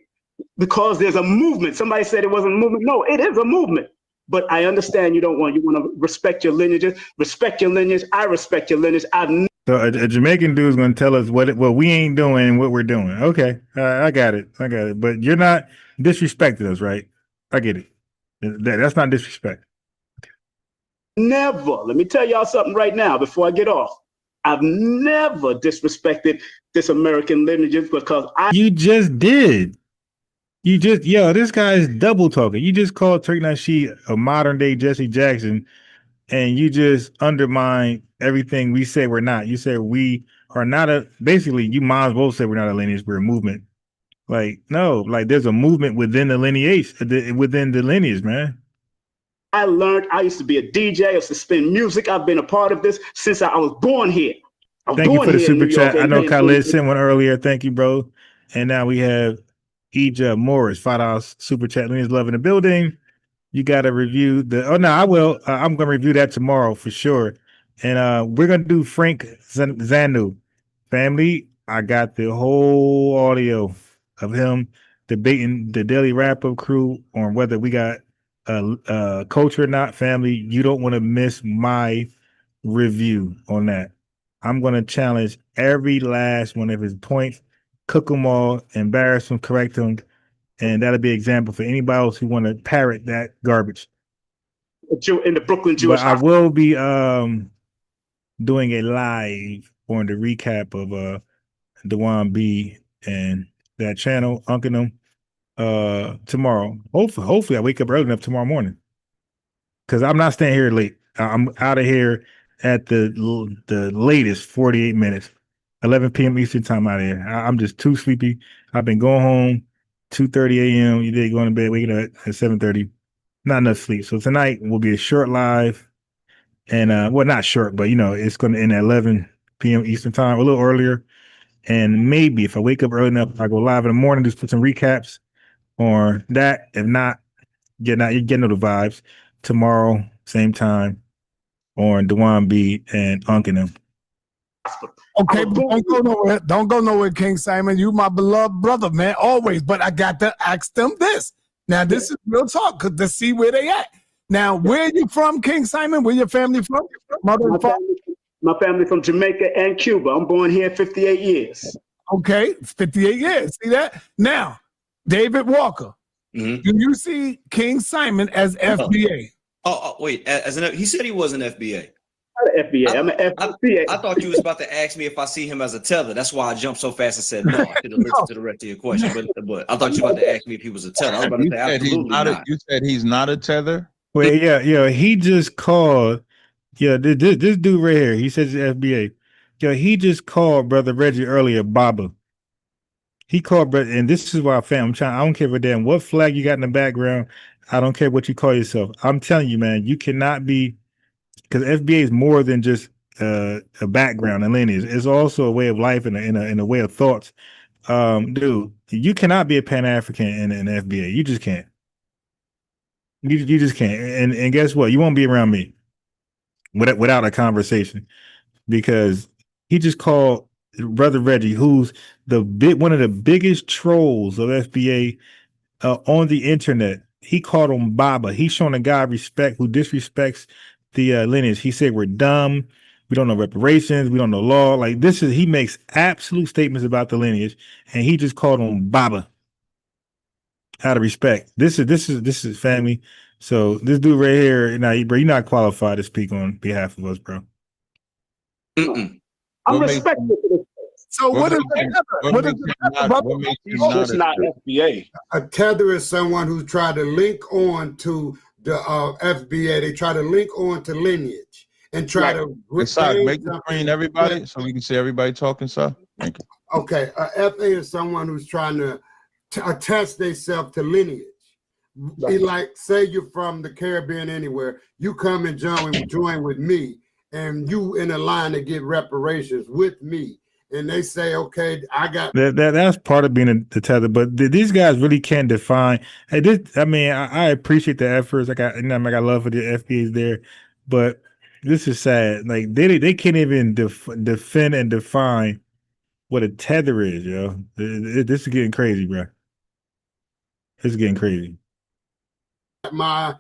Speaker 15: Because there's a movement. Somebody said it wasn't a movement. No, it is a movement. But I understand you want to respect your lineages, respect your lineage. I respect your lineage.
Speaker 4: So a Jamaican dude is going to tell us what we ain't doing and what we're doing. Okay, I got it. But you're not disrespecting us, right? I get it. That's not disrespect.
Speaker 15: Never. Let me tell y'all something right now before I get off. I've never disrespected this American lineage because
Speaker 4: You just did. This guy is double talking. You just called Tariq Nasheed a modern day Jesse Jackson, and you just undermine everything we say we're not. You said we are not basically, you might as well say we're not a lineage, we're a movement. Like, no, like there's a movement within the lineage, man.
Speaker 15: I used to be a DJ, I used to spin music. I've been a part of this since I was born here.
Speaker 4: Thank you for the super chat. I know Khalid sent one earlier. Thank you, bro. And now we have Ija Morris, $5 super chat. Lena's love in the building. You got to review I will. I'm going to review that tomorrow for sure. And we're going to do Frank Zanu. Family, I got the whole audio of him debating the Daily Wrap-Up crew on whether we got culture or not. Family, you don't want to miss my review on that. I'm going to challenge every last one of his points, cook them all, embarrass him, correct him, and that'll be an example for anybody else who want to parrot that garbage.
Speaker 15: In the Brooklyn Jewish.
Speaker 4: But I will be doing a live on the recap of Dewan B and that channel, Uncle tomorrow. Hopefully I wake up early enough tomorrow morning. Because I'm not staying here late. I'm out of here at the latest 48 minutes. 11 p.m. Eastern time out of here. I'm just too sleepy. I've been going home 2:30 a.m. You did going to bed, waking up at 7:30. Not enough sleep. So tonight will be a short live. And well, not short, but it's going to end at 11 p.m. Eastern time, a little earlier. And maybe if I wake up early enough, I go live in the morning, just put some recaps on that. If not, you're getting the vibes. Tomorrow, same time, on Dewan B and Unc and them.
Speaker 5: Okay, but don't go nowhere. Don't go nowhere, King Simon. You my beloved brother, man, always. But I got to ask them this. Now, this is real talk to see where they at. Now, where you from, King Simon? Where your family from?
Speaker 15: My family from Jamaica and Cuba. I'm born here 58 years.
Speaker 5: Okay, 58 years. See that? Now, David Walker, do you see King Simon as FBA?
Speaker 14: Oh, wait. He said he was an FBA.
Speaker 15: FBA. I'm an FBA.
Speaker 14: I thought you was about to ask me if I see him as a tether. That's why I jumped so fast and said no. I should have listened to the rest of your question, but I thought you were about to ask me if he was a tether. I was about to say absolutely not.
Speaker 2: You said he's not a tether?
Speaker 4: Wait, yeah. He just called. Yeah, this dude right here. He says FBA. Yeah, he just called Brother Reggie earlier, Baba. He called brother, and this is why I don't care for damn what flag you got in the background. I don't care what you call yourself. I'm telling you, man, you cannot be. Because FBA is more than just a background and lineage. It's also a way of life and a way of thoughts. Dude, you cannot be a Pan-African in an FBA. You just can't. You just can't. And guess what? You won't be around me without a conversation, because he just called Brother Reggie, who's one of the biggest trolls of FBA on the internet. He called him Baba. He's showing a guy respect who disrespects the lineage. He said we're dumb, we don't know reparations, we don't know law. Like he makes absolute statements about the lineage, and he just called him Baba out of respect. This is family. So this dude right here, now, bro, you're not qualified to speak on behalf of us, bro.
Speaker 14: Mm-mm.
Speaker 15: I'm respectful to this.
Speaker 5: So what is the tether? What is the tether, brother?
Speaker 10: He's just not FBA.
Speaker 8: A tether is someone who's tried to link on to the FBA. They try to link on to lineage and try to
Speaker 2: make the screen everybody so we can see everybody talking, sir. Thank you.
Speaker 8: Okay, FA is someone who's trying to attach themselves to lineage. Right. Like, say you're from the Caribbean anywhere, you come and join with me, and you in a line to get reparations with me. And they say, okay, I got
Speaker 4: that's part of being the tether, but these guys really can't define. Hey, I appreciate the efforts. I got love for the FBAs there, but this is sad. Like they can't even defend and define what a tether is, yo. This is getting crazy, bro. It's getting crazy.
Speaker 5: But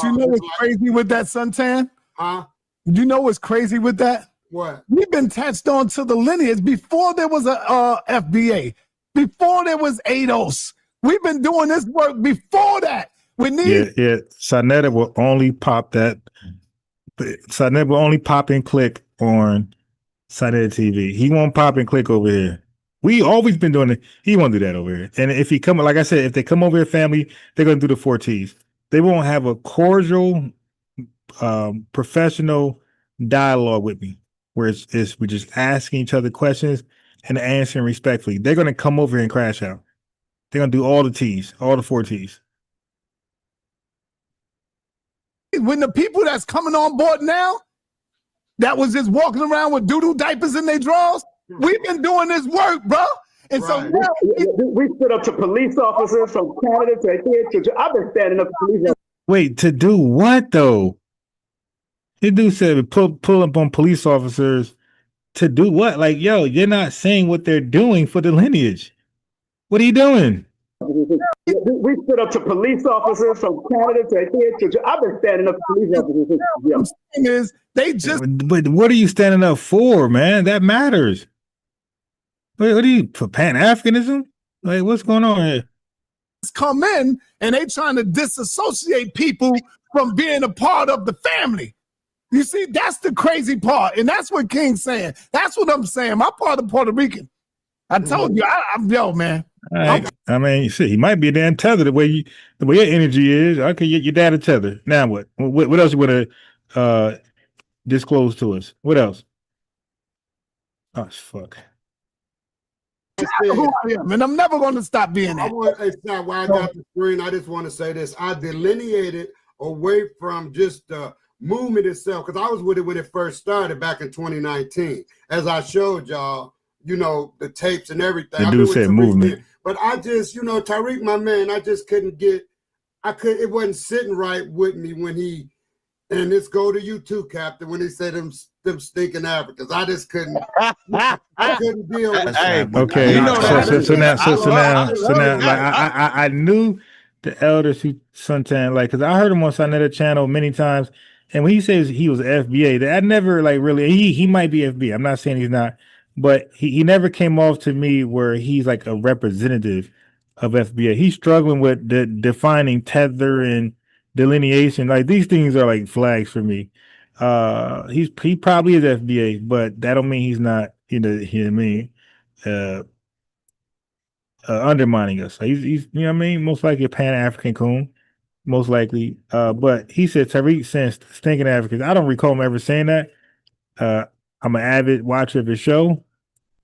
Speaker 5: you know what's crazy with that, Suntan?
Speaker 8: Huh?
Speaker 5: You know what's crazy with that?
Speaker 8: What?
Speaker 5: We've been attached on to the lineage before there was a FBA, before there was ADOS. We've been doing this work before that. We need
Speaker 4: Sanetta will only pop that. Sanetta will only pop and click on Sanetta TV. He won't pop and click over here. We always been doing it. He won't do that over here. And if he come, like I said, if they come over here, family, they're gonna do the 4 T's. They won't have a cordial, professional dialogue with me, where we're just asking each other questions and answering respectfully. They're gonna come over here and crash out. They're gonna do all the T's, all the 4 T's.
Speaker 5: When the people that's coming on board now, that was just walking around with doo-doo diapers in their drawers, we've been doing this work, bro. And so now
Speaker 15: we stood up to police officers from Canada to here to. I've been standing up to police officers.
Speaker 4: Wait, to do what though? The dude said pull up on police officers to do what? Like, yo, you're not saying what they're doing for the lineage. What are you doing?
Speaker 15: We stood up to police officers from Canada to here to. I've been standing up to police officers.
Speaker 5: What I'm saying is they just.
Speaker 4: But what are you standing up for, man? That matters. What are you for Pan-Africanism? Like, what's going on here?
Speaker 5: Come in and they trying to disassociate people from being a part of the family. You see, that's the crazy part, and that's what King's saying. That's what I'm saying. My part of Puerto Rican. I told you, I'm yo, man.
Speaker 4: Right. I mean, see, he might be a damn tether the way your energy is. Okay, your dad a tether. Now what? What else you want to disclose to us? What else? Oh fuck.
Speaker 5: Who I am, and I'm never going to stop being that.
Speaker 8: It's not why I got the screen. I just want to say this. I delineated away from just the movement itself, because I was with it when it first started back in 2019. As I showed y'all, you know, the tapes and everything.
Speaker 4: The dude said movement.
Speaker 8: But I just, you know, Tariq, my man, I just couldn't get, it wasn't sitting right with me when he, and this go to you too, Captain, when he said them stinking Africans. I just couldn't, I couldn't deal with that.
Speaker 4: Okay, so now, like I knew the elders who Suntan, like, because I heard him on Sanetta channel many times, and when he says he was FBA, that I never like really. He might be FBA. I'm not saying he's not, but he never came off to me where he's like a representative of FBA. He's struggling with the defining tether and delineation. Like, these things are like flags for me. He probably is FBA, but that don't mean he's not, you know what I mean, undermining us. He's you know what I mean, most likely a Pan-African coon, most likely. But he said Tariq saying stinking Africans. I don't recall him ever saying that. I'm an avid watcher of his show,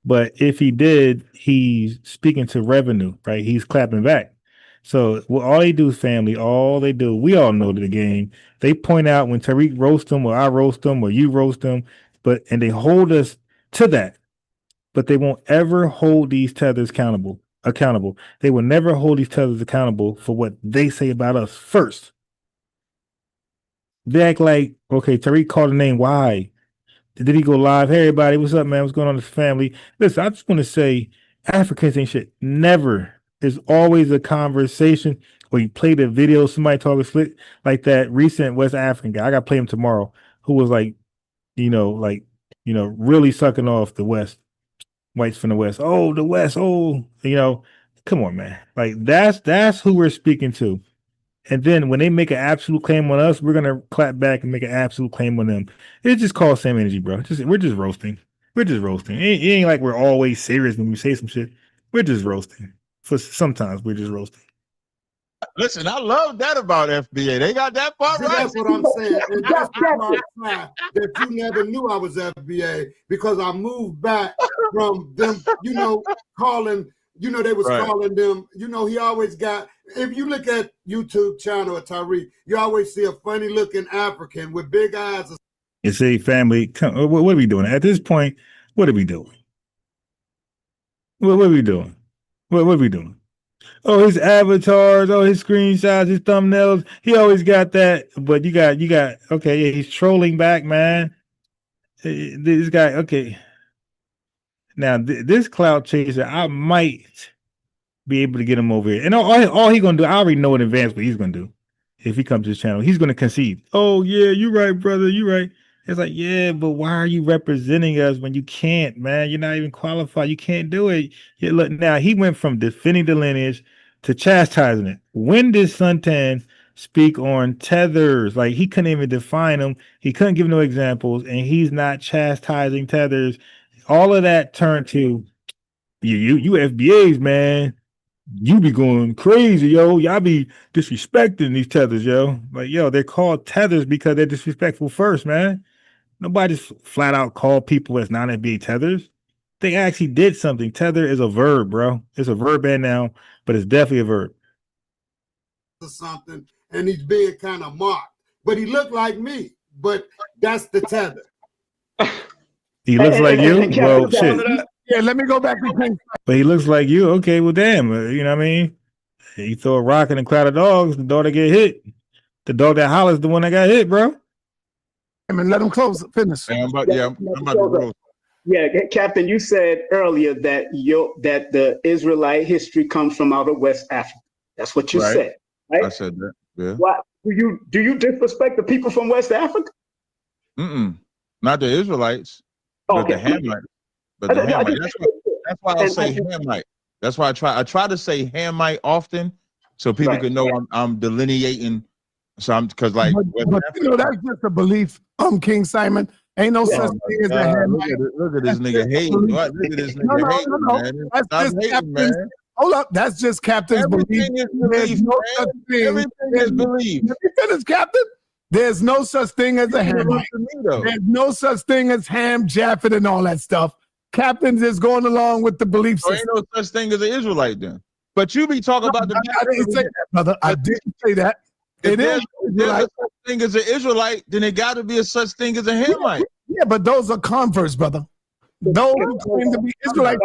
Speaker 4: but if he did, he's speaking to revenue, right? He's clapping back. So all they do, family, all they do, we all know the game. They point out when Tariq roast them, or I roast them, or you roast them, and they hold us to that. But they won't ever hold these tethers accountable. They will never hold these tethers accountable for what they say about us first. They act like, okay, Tariq called the name. Why? Did he go live? Hey, everybody, what's up, man? What's going on with this family? Listen, I just want to say Africans ain't shit. Never. There's always a conversation where you play the video, somebody talking slick, like that recent West African guy. I got to play him tomorrow, who was like, really sucking off the West, whites from the West. Oh, the West. Oh, come on, man. Like, that's who we're speaking to. And then when they make an absolute claim on us, we're gonna clap back and make an absolute claim on them. It's just called same energy, bro. We're just roasting. We're just roasting. It ain't like we're always serious when we say some shit. We're just roasting. For sometimes we're just roasting.
Speaker 2: Listen, I love that about FBA. They got that part right.
Speaker 8: That's what I'm saying. And that's the part that you never knew I was FBA, because I moved back from them, calling, they was calling them, he always got, if you look at YouTube channel of Tariq, you always see a funny looking African with big eyes.
Speaker 4: You see, family, what are we doing? At this point, what are we doing? What are we doing? What are we doing? Oh, his avatars, his screenshots, his thumbnails. He always got that. But you got, okay, yeah, he's trolling back, man. This guy, okay. Now, this cloud chaser, I might be able to get him over here. And all he gonna do, I already know in advance what he's gonna do. If he comes to his channel, he's gonna concede. Oh, yeah, you're right, brother, you're right. It's like, yeah, but why are you representing us when you can't, man? You're not even qualified. You can't do it. Yeah, look, now he went from defending the lineage to chastising it. When did Suntan speak on tethers? Like, he couldn't even define them. He couldn't give no examples, and he's not chastising tethers. All of that turned to you FBAs, man. You be going crazy, yo. Y'all be disrespecting these tethers, yo. Like, yo, they're called tethers because they're disrespectful first, man. Nobody just flat out called people as non-FBA tethers. They actually did something. Tether is a verb, bro. It's a verb and noun, but it's definitely a verb.
Speaker 8: Something, and he's being kind of mocked, but he looked like me. But that's the tether.
Speaker 4: He looks like you. Well, shit.
Speaker 5: Yeah, let me go back to King.
Speaker 4: But he looks like you. Okay, well, damn. You know what I mean? You throw a rock in a crowd of dogs, the dog that get hit. The dog that hollers is the one that got hit, bro.
Speaker 5: I mean, let him close. Finish.
Speaker 2: I'm about to close.
Speaker 15: Yeah, Captain, you said earlier that that the Israelite history comes from out of West Africa. That's what you said, right?
Speaker 2: I said that. Yeah.
Speaker 15: Why do you disrespect the people from West Africa?
Speaker 2: Not the Israelites, but the Hamites. But the Hamite. That's why I say Hamite. That's why I try to say Hamite often, so people can know I'm delineating. So I'm because like
Speaker 5: but that's just a belief. King Simon. Ain't no such thing as a Hamite.
Speaker 2: Look at this nigga hating. Look at this nigga hating, man.
Speaker 5: That's just hating, man. Hold up, that's just Captain's belief. There's no such thing.
Speaker 2: Everything is belief.
Speaker 5: Let me finish, Captain. There's no such thing as a Hamite. There's no such thing as Ham, Japheth, and all that stuff. Captain's is going along with the belief system.
Speaker 2: Ain't no such thing as an Israelite then. But you be talking about the.
Speaker 5: I didn't say that, brother. I didn't say that.
Speaker 2: If there's a such thing as an Israelite, then it got to be a such thing as a Hamite.
Speaker 5: Yeah, but those are converts, brother. Those who claim to be Israelites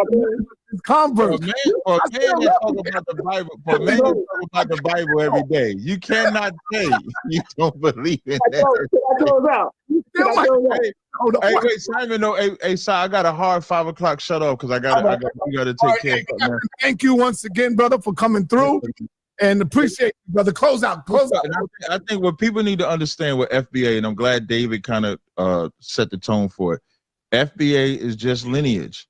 Speaker 5: is converts.
Speaker 2: For a man that talk about the Bible, for a man that talk about the Bible every day, you cannot say you don't believe in that. Hey, wait, Simon. No, hey, Si, I got a hard 5 o'clock shut off because we got to take care of that.
Speaker 5: Thank you once again, brother, for coming through. And appreciate you, brother. Close out.
Speaker 2: I think what people need to understand with FBA, and I'm glad David kind of set the tone for it. FBA is just lineage.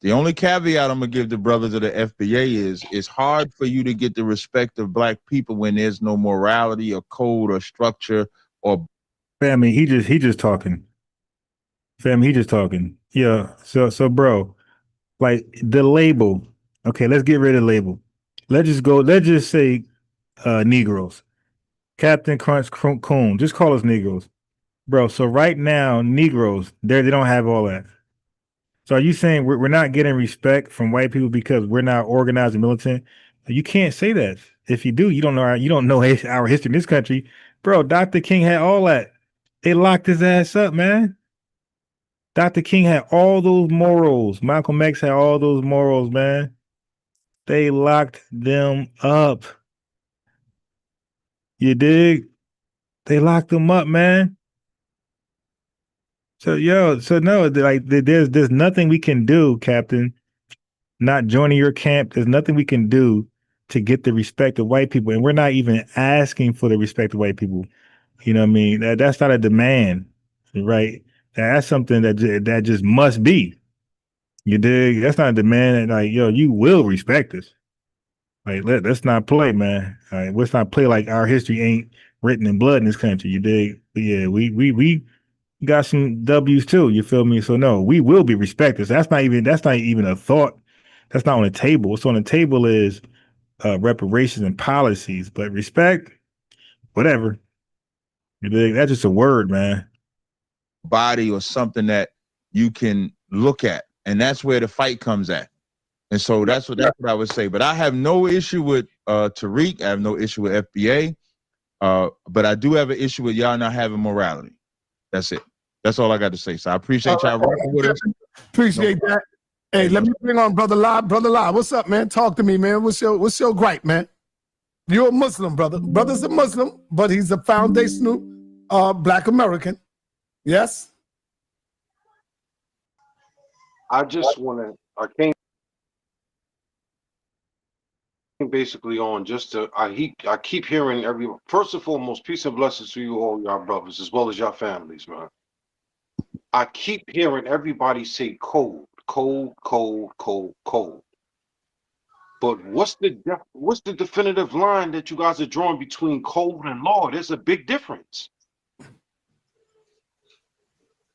Speaker 2: The only caveat I'm gonna give the brothers of the FBA is it's hard for you to get the respect of black people when there's no morality or code or structure or.
Speaker 4: Family, he just talking. Family, he just talking. Yeah. So, bro, like the label. Okay, let's get rid of the label. Let's just say Negroes. Captain Crunch Coon. Just call us Negroes. Bro, so right now, Negroes, they don't have all that. So are you saying we're not getting respect from white people because we're not organized and militant? You can't say that. If you do, you don't know our history in this country. Bro, Dr. King had all that. They locked his ass up, man. Dr. King had all those morals. Malcolm X had all those morals, man. They locked them up. You dig? They locked them up, man. So no, like there's nothing we can do, Captain. Not joining your camp. There's nothing we can do to get the respect of white people, and we're not even asking for the respect of white people. You know what I mean? That's not a demand, right? That's something that just must be. You dig? That's not a demand. Like, yo, you will respect us. Like let's not play, man. All right, let's not play like our history ain't written in blood in this country. You dig? But yeah, we got some W's too. You feel me? So no, we will be respected. So that's not even a thought. That's not on the table. What's on the table is reparations and policies, but respect, whatever. You dig? That's just a word, man.
Speaker 2: Body or something that you can look at, and that's where the fight comes at. And so that's what I would say. But I have no issue with Tariq. I have no issue with FBA. But I do have an issue with y'all not having morality. That's it. That's all I got to say. So I appreciate y'all rocking with us.
Speaker 5: Appreciate that. Hey, let me bring on Brother Live. Brother Live, what's up, man? Talk to me, man. What's your gripe, man? You're a Muslim, brother. Brother's a Muslim, but he's a foundational Black American. Yes?
Speaker 16: I just want to, I came basically on just to, I keep hearing first and foremost, peace and blessings to you all, y'all brothers, as well as your families, man. I keep hearing everybody say code, code, code, code, code. But what's the definitive line that you guys are drawing between code and law? There's a big difference.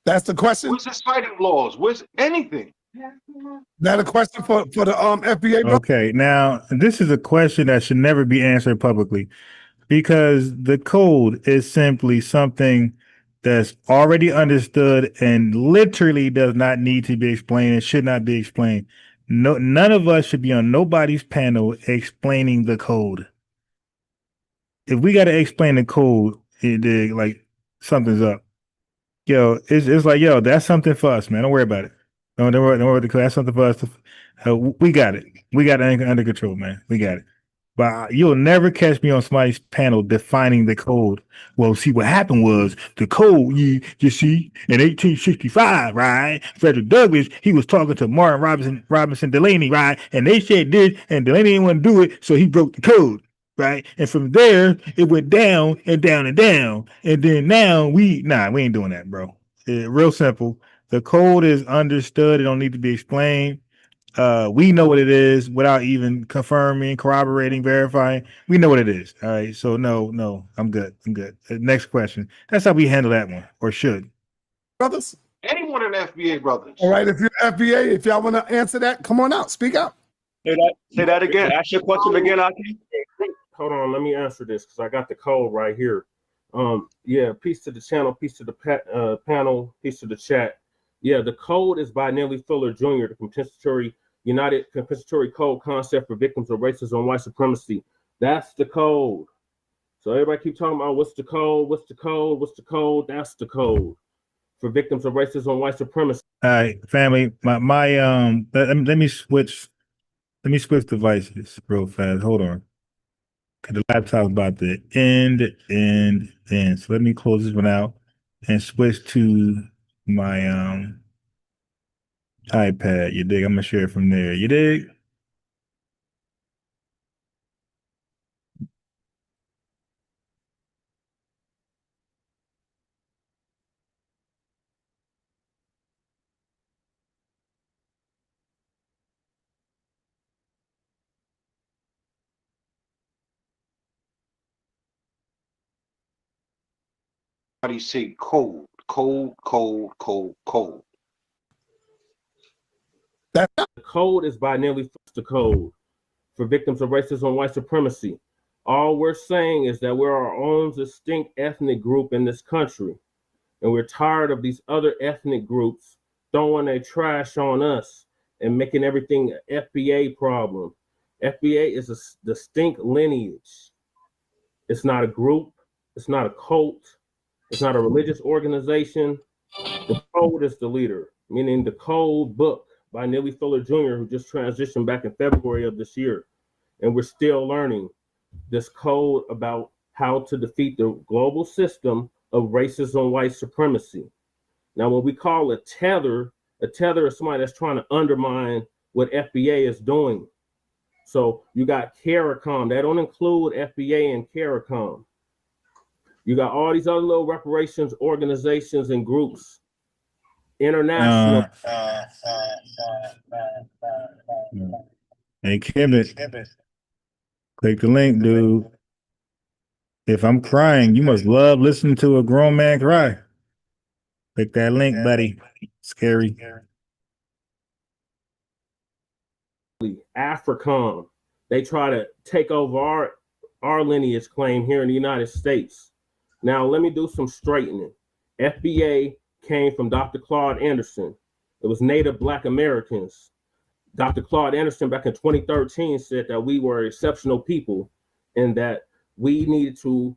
Speaker 5: That's the question?
Speaker 16: Where's the citing laws? Where's anything?
Speaker 5: That a question for the FBA, bro?
Speaker 4: Okay, now this is a question that should never be answered publicly because the code is simply something that's already understood and literally does not need to be explained and should not be explained. No, none of us should be on nobody's panel explaining the code. If we got to explain the code, like something's up. Yo, it's like, yo, that's something for us, man. Don't worry about it. Don't worry about the code. That's something for us. We got it. We got it under control, man. We got it. But you'll never catch me on somebody's panel defining the code. Well, see, what happened was the code, you see, in 1865, right? Frederick Douglass, he was talking to Martin Robinson Delaney, right? And they said this, and Delaney didn't want to do it, so he broke the code, right? And from there, it went down and down and down. And then now we ain't doing that, bro. Real simple. The code is understood. It don't need to be explained. We know what it is without even confirming, corroborating, verifying. We know what it is. All right. So no, I'm good. Next question. That's how we handle that one, or should.
Speaker 5: Brothers?
Speaker 16: Anyone in FBA, brothers?
Speaker 5: All right, if you're FBA, if y'all want to answer that, come on out. Speak out.
Speaker 10: Say that again. Ask your question again, Aki.
Speaker 17: Hold on, let me answer this because I got the code right here. Yeah, peace to the channel, peace to the panel, peace to the chat. Yeah, the code is by Nellie Fuller Jr., the United Compensatory Code Concept for Victims of Racism and White Supremacy. That's the code. So everybody keep talking about what's the code, what's the code, what's the code? That's the code for victims of racism and white supremacy.
Speaker 4: All right, family. Let me switch devices real fast. Hold on. The laptop's about to end. So let me close this one out and switch to my iPad. You dig? I'm gonna share it from there. You dig?
Speaker 16: Everybody say code, code, code, code, code.
Speaker 17: The code is by Nellie the code for victims of racism and white supremacy. All we're saying is that we're our own distinct ethnic group in this country. And we're tired of these other ethnic groups throwing their trash on us and making everything an FBA problem. FBA is a distinct lineage. It's not a group. It's not a cult. It's not a religious organization. The code is the leader, meaning the code book by Nellie Fuller Jr., who just transitioned back in February of this year. And we're still learning this code about how to defeat the global system of racism and white supremacy. Now, when we call a tether is somebody that's trying to undermine what FBA is doing. So you got CARICOM. That don't include FBA and CARICOM. You got all these other little reparations organizations and groups, international.
Speaker 4: Hey, Kim, Click the link, dude. If I'm crying, you must love listening to a grown man cry. Click that link, buddy. Scary.
Speaker 17: African. They try to take over our lineage claim here in the United States. Now, let me do some straightening. FBA came from Dr. Claude Anderson. It was Native Black Americans. Dr. Claude Anderson back in 2013 said that we were exceptional people and that we needed to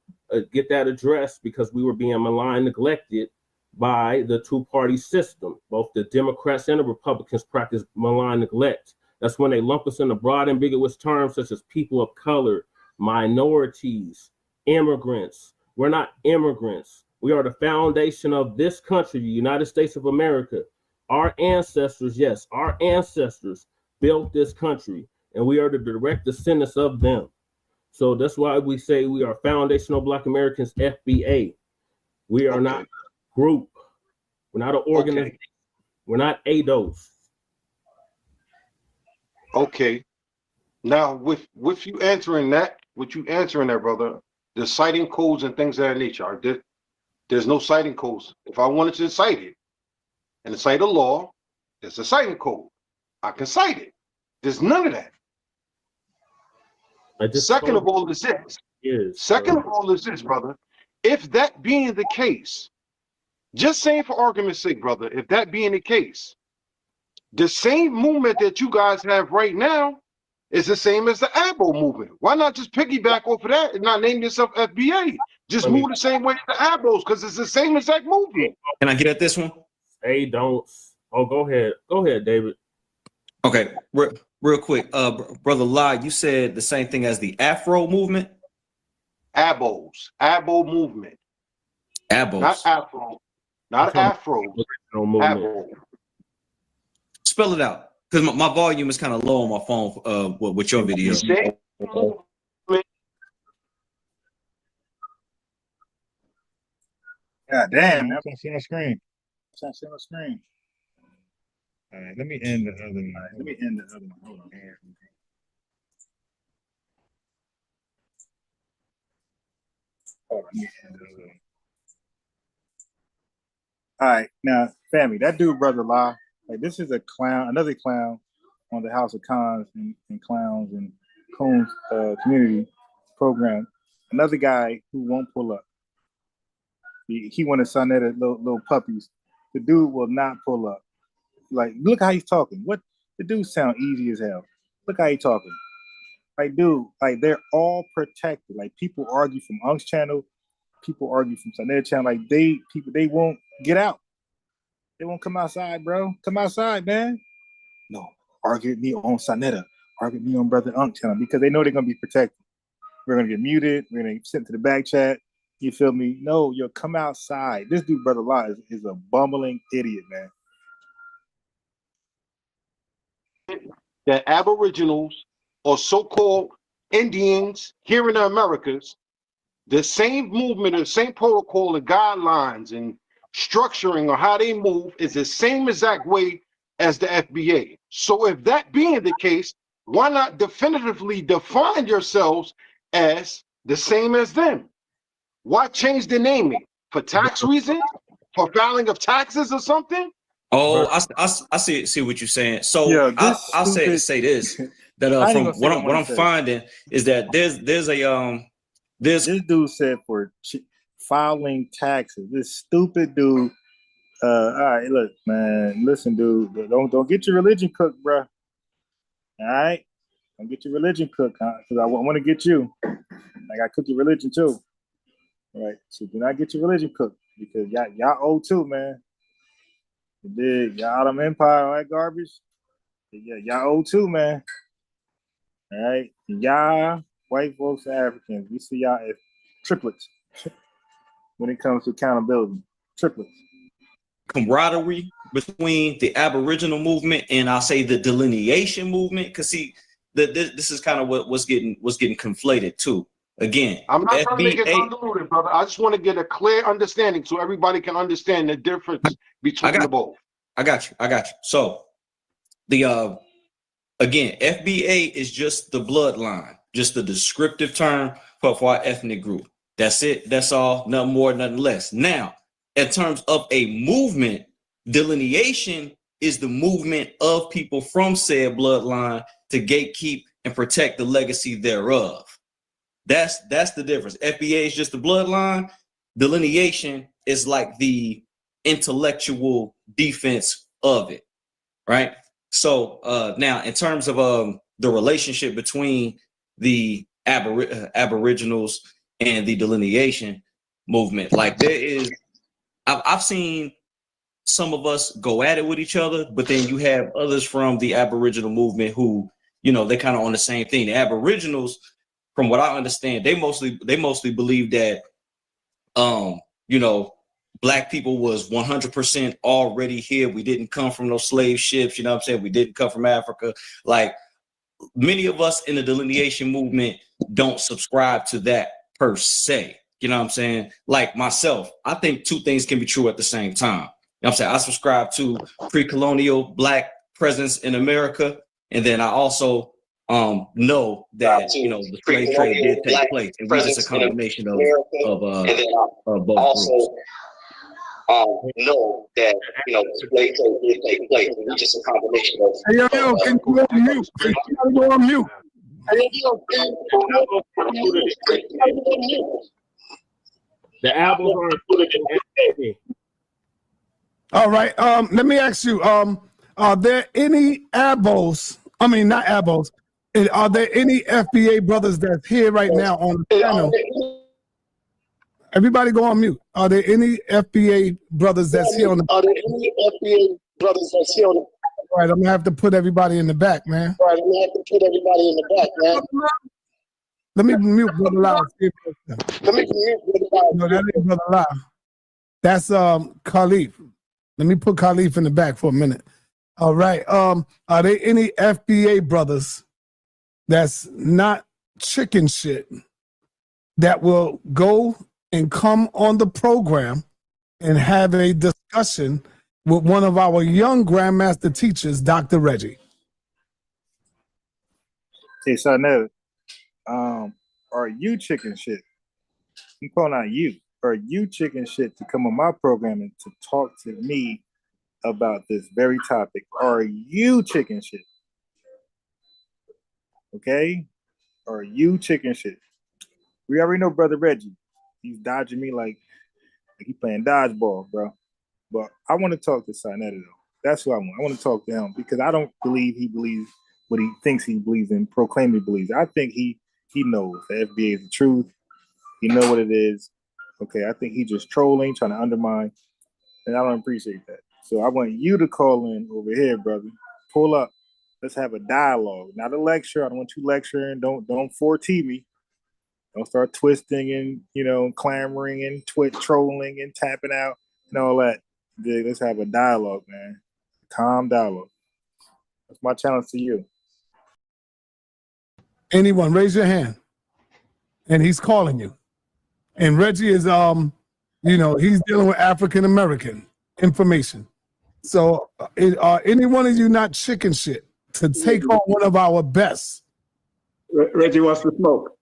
Speaker 17: get that addressed because we were being maligned, neglected by the two-party system. Both the Democrats and the Republicans practice malign neglect. That's when they lump us into broad, ambiguous terms such as people of color, minorities, immigrants. We're not immigrants. We are the foundation of this country, the United States of America. Our ancestors, yes, our ancestors built this country, and we are the direct descendants of them. So that's why we say we are Foundational Black Americans, FBA. We are not a group. We're not an organization. We're not ADOS.
Speaker 16: Okay. Now, with you answering that, brother, the citing codes and things of that nature, there's no citing codes. If I wanted to cite it and cite a law, there's a citing code. I can cite it. There's none of that. Second of all is this, brother. If that being the case, just saying for argument's sake, brother, if that being the case, the same movement that you guys have right now is the same as the ABO movement. Why not just piggyback off of that and not name yourself FBA? Just move the same way as the ABOs because it's the same exact movement.
Speaker 14: Can I get at this one?
Speaker 17: Hey, don't. Oh, go ahead. Go ahead, David.
Speaker 14: Okay, real quick. Brother Lai, you said the same thing as the Afro movement?
Speaker 16: ABOs. ABO movement.
Speaker 14: ABOs.
Speaker 16: Not Afro. Not Afro. ABO.
Speaker 14: Spell it out. Because my volume is kind of low on my phone with your video.
Speaker 4: God damn, that's not seeing my screen. It's not seeing my screen. All right, let me end the other one. Hold on. Let me end the other one. All right, now, family, that dude, Brother La, like this is a clown, another clown on the House of Cons and Clowns and Coons community program. Another guy who won't pull up. He wanted Sonetta little puppies. The dude will not pull up. Like, look how he's talking. What the dude sound easy as hell. Look how he talking. Like, dude, like they're all protected. Like people argue from Unk's channel, people argue from Sonetta channel. Like they won't get out. They won't come outside, bro. Come outside, man. No, argue with me on Sonetta, argue with me on Brother Unk channel because they know they're gonna be protected. We're gonna get muted. We're gonna get sent to the back chat. You feel me? No, yo, come outside. This dude, Brother Law, is a bumbling idiot, man.
Speaker 16: That Aboriginals or so-called Indians here in the Americas, the same movement or same protocol and guidelines and structuring or how they move is the same exact way as the FBA. So if that being the case, why not definitively define yourselves as the same as them? Why change the naming? For tax reasons? For filing of taxes or something?
Speaker 14: Oh, I see what you're saying. So
Speaker 4: yeah,
Speaker 14: I'll say this that from what I'm finding is that there's this
Speaker 4: dude said for filing taxes. This stupid dude. All right, look, man. Listen, dude. Don't get your religion cooked, bro. All right, don't get your religion cooked, because I want to get you. I got to cook your religion too. All right, so do not get your religion cooked because y'all owe too, man. You dig? Y'all them empire, all that garbage. Yeah, y'all owe too, man. All right, y'all white folks and Africans, we see y'all as triplets when it comes to accountability. Triplets.
Speaker 14: Camaraderie between the Aboriginal movement and I'll say the delineation movement, because see, this is kind of what's getting conflated too. Again,
Speaker 16: I'm not trying to get convoluted, brother. I just want to get a clear understanding so everybody can understand the difference between the both.
Speaker 14: I got you. So the again, FBA is just the bloodline. just a descriptive term for our ethnic group. That's it. That's all. Nothing more, nothing less. Now, in terms of a movement, delineation is the movement of people from said bloodline to gatekeep and protect the legacy thereof. That's the difference. FBA is just the bloodline. Delineation is like the intellectual defense of it, right? So now, in terms of the relationship between the Aboriginals and the delineation movement, like there is, I've seen some of us go at it with each other, but then you have others from the Aboriginal movement who, you know, they're kind of on the same thing. The Aboriginals, from what I understand, they mostly believe that, you know, Black people was 100% already here. We didn't come from no slave ships. You know what I'm saying? We didn't come from Africa. Like, many of us in the delineation movement don't subscribe to that per se. You know what I'm saying? Like myself, I think two things can be true at the same time. You know what I'm saying? I subscribe to pre-colonial Black presence in America. And then I also know that, you know, the slave trade did take place. And we're just a combination of both groups.
Speaker 11: Know that, you know, slave trade did take place, and we're just a combination of.
Speaker 5: Hey, yo, can you go on mute? Can you go on mute?
Speaker 17: The albums are included in FBA.
Speaker 5: All right. Let me ask you. Are there any abos? I mean, not abos. Are there any FBA brothers that's here right now on the channel? Everybody go on mute. Are there any FBA brothers that's here on the?
Speaker 11: Are there any FBA brothers that's here on the?
Speaker 5: All right, I'm gonna have to put everybody in the back, man.
Speaker 11: All right, I'm gonna have to put everybody in the back, man.
Speaker 5: Let me mute Brother Live.
Speaker 11: Let me mute Brother Live.
Speaker 5: No, that ain't Brother Live. That's Khalif. Let me put Khalif in the back for a minute. All right. Are there any FBA brothers that's not chicken shit that will go and come on the program and have a discussion with one of our young Grandmaster teachers, Dr. Reggie?
Speaker 4: Hey, Sarnetta, are you chicken shit? I'm calling out you. Are you chicken shit to come on my program and to talk to me about this very topic? Are you chicken shit? Okay? Are you chicken shit? We already know Brother Reggie. He's dodging me like he's playing dodgeball, bro. But I want to talk to Sarnetta, though. That's who I want. I want to talk to him because I don't believe he believes what he thinks he believes in, proclaim he believes. I think he knows the FBA is the truth. He knows what it is. Okay, I think he's just trolling, trying to undermine, and I don't appreciate that. So I want you to call in over here, brother. Pull up. Let's have a dialogue, not a lecture. I don't want you lecturing. Don't 4T me. Don't start twisting and, you know, clamoring and trolling and tapping out and all that. Dude, let's have a dialogue, man. Calm dialogue. That's my challenge to you.
Speaker 5: Anyone, raise your hand. And he's calling you. And Reggie is, you know, he's dealing with African American information. So are any one of you not chicken shit to take on one of our best?
Speaker 15: Reggie wants to smoke.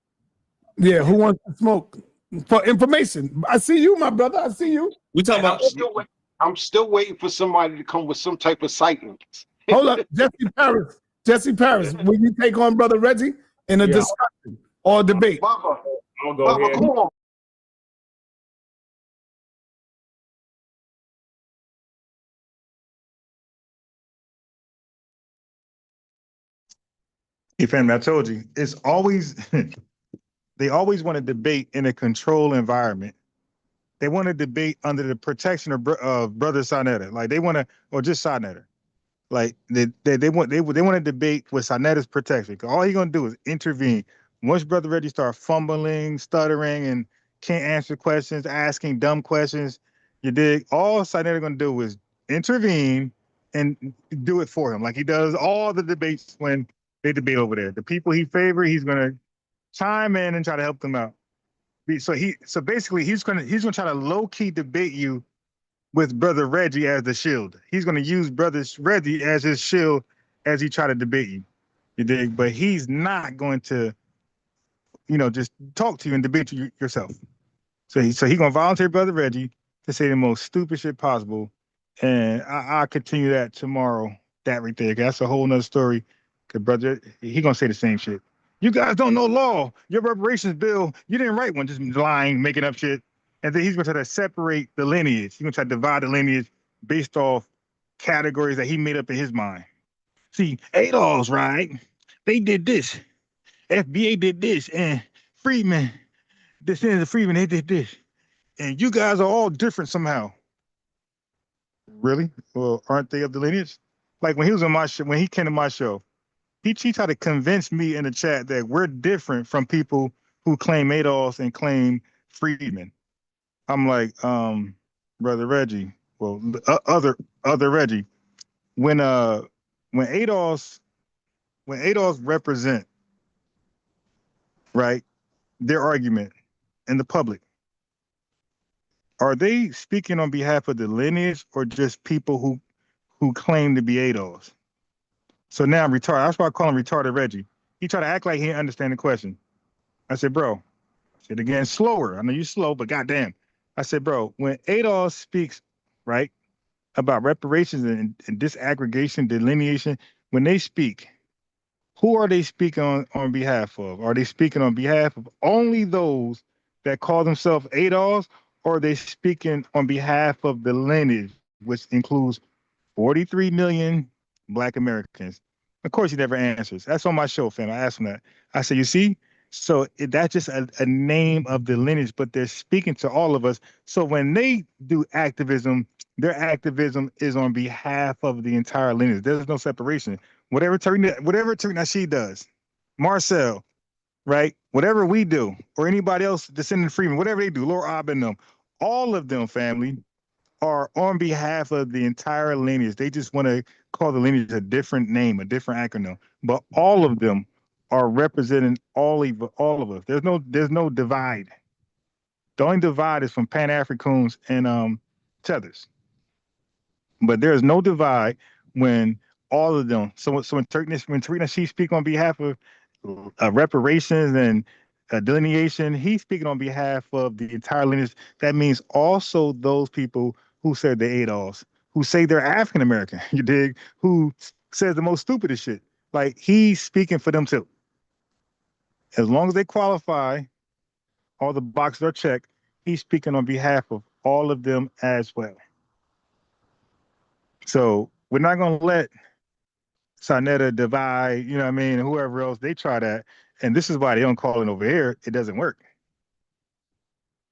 Speaker 5: Yeah, who wants to smoke? For information. I see you, my brother. I see you.
Speaker 14: We talking about.
Speaker 16: I'm still waiting for somebody to come with some type of citement.
Speaker 5: Hold up, Jesse Paris. Jesse Paris, will you take on Brother Reggie in a discussion or debate?
Speaker 16: Baba,
Speaker 17: I'll go ahead.
Speaker 16: come on.
Speaker 4: Hey, family, I told you, it's always, they always want to debate in a controlled environment. They want to debate under the protection of Brother Sarnetta. Like they want to, or just Sarnetta. Like they want to debate with Sarnetta's protection. All he's gonna do is intervene. Once Brother Reggie starts fumbling, stuttering, and can't answer questions, asking dumb questions, you dig? All Sarnetta gonna do is intervene and do it for him, like he does all the debates when they debate over there. The people he favor, he's gonna chime in and try to help them out. So basically he's gonna try to low key debate you with Brother Reggie as the shield. He's gonna use Brother Reggie as his shield as he try to debate you. You dig? But he's not going to just talk to you and debate you yourself. So he gonna volunteer Brother Reggie to say the most stupid shit possible, and I'll continue that tomorrow. That right there, 'cause that's a whole nother story. Cause brother, he gonna say the same shit. You guys don't know law. Your reparations bill, you didn't write one, just lying, making up shit. And then he's gonna try to separate the lineage. He's gonna try to divide the lineage based off categories that he made up in his mind. See, Adolf's right. They did this. FBA did this, and Freedmen, descendants of Freedmen, they did this. And you guys are all different somehow. Really? Well, aren't they of the lineage? Like when he was on my show, when he came to my show, he tried to convince me in the chat that we're different from people who claim Adolfs and claim Freedmen. I'm like, Brother Reggie, well, other Reggie, when Adolfs represent, right, their argument in the public, are they speaking on behalf of the lineage or just people who claim to be Adolfs? So now I'm retarded. That's why I call him retarded Reggie. He tried to act like he didn't understand the question. I said, bro, I said again, slower. I know you're slow, but goddamn. I said, bro, when Adolf speaks, right, about reparations and disaggregation, delineation, when they speak, who are they speaking on behalf of? Are they speaking on behalf of only those that call themselves Adolfs, or are they speaking on behalf of the lineage, which includes 43 million Black Americans? Of course, he never answers. That's on my show, fam. I asked him that. I said, you see, so that's just a name of the lineage, but they're speaking to all of us. So when they do activism, their activism is on behalf of the entire lineage. There's no separation. Whatever Tariq Nasheed does, Marcel, right? Whatever we do, or anybody else, Descendant Freeman, whatever they do, Laura Abin, them, all of them, family, are on behalf of the entire lineage. They just want to call the lineage a different name, a different acronym, but all of them are representing all of us. There's no divide. The only divide is from Pan-Africans and Tethers. But there is no divide when all of them. So when Tariq Nasheed speak on behalf of reparations and delineation, he's speaking on behalf of the entire lineage. That means also those people who said they're Adolfs, who say they're African American, you dig? Who says the most stupidest shit. Like he's speaking for them too. As long as they qualify, all the boxes are checked, he's speaking on behalf of all of them as well. So we're not going to let Sarnetta divide, you know what I mean, and whoever else, they try that. And this is why they don't call it over here. It doesn't work.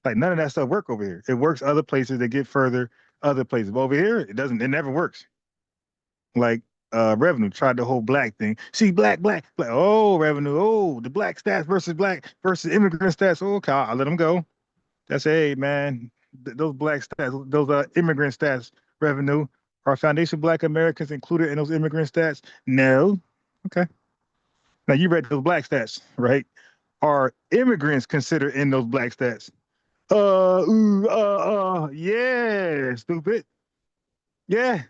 Speaker 4: Like none of that stuff work over here. It works other places that get further, other places. But over here, it doesn't, it never works. Like Revenue tried the whole black thing. See, black. Oh, Revenue. Oh, the black stats versus immigrant stats. Oh, okay, I'll let them go. That's, hey, man, those black stats, those immigrant stats, Revenue. Are foundation Black Americans included in those immigrant stats? No. Okay. Now you read those black stats, right? Are immigrants considered in those black stats? Yeah, stupid. Yeah.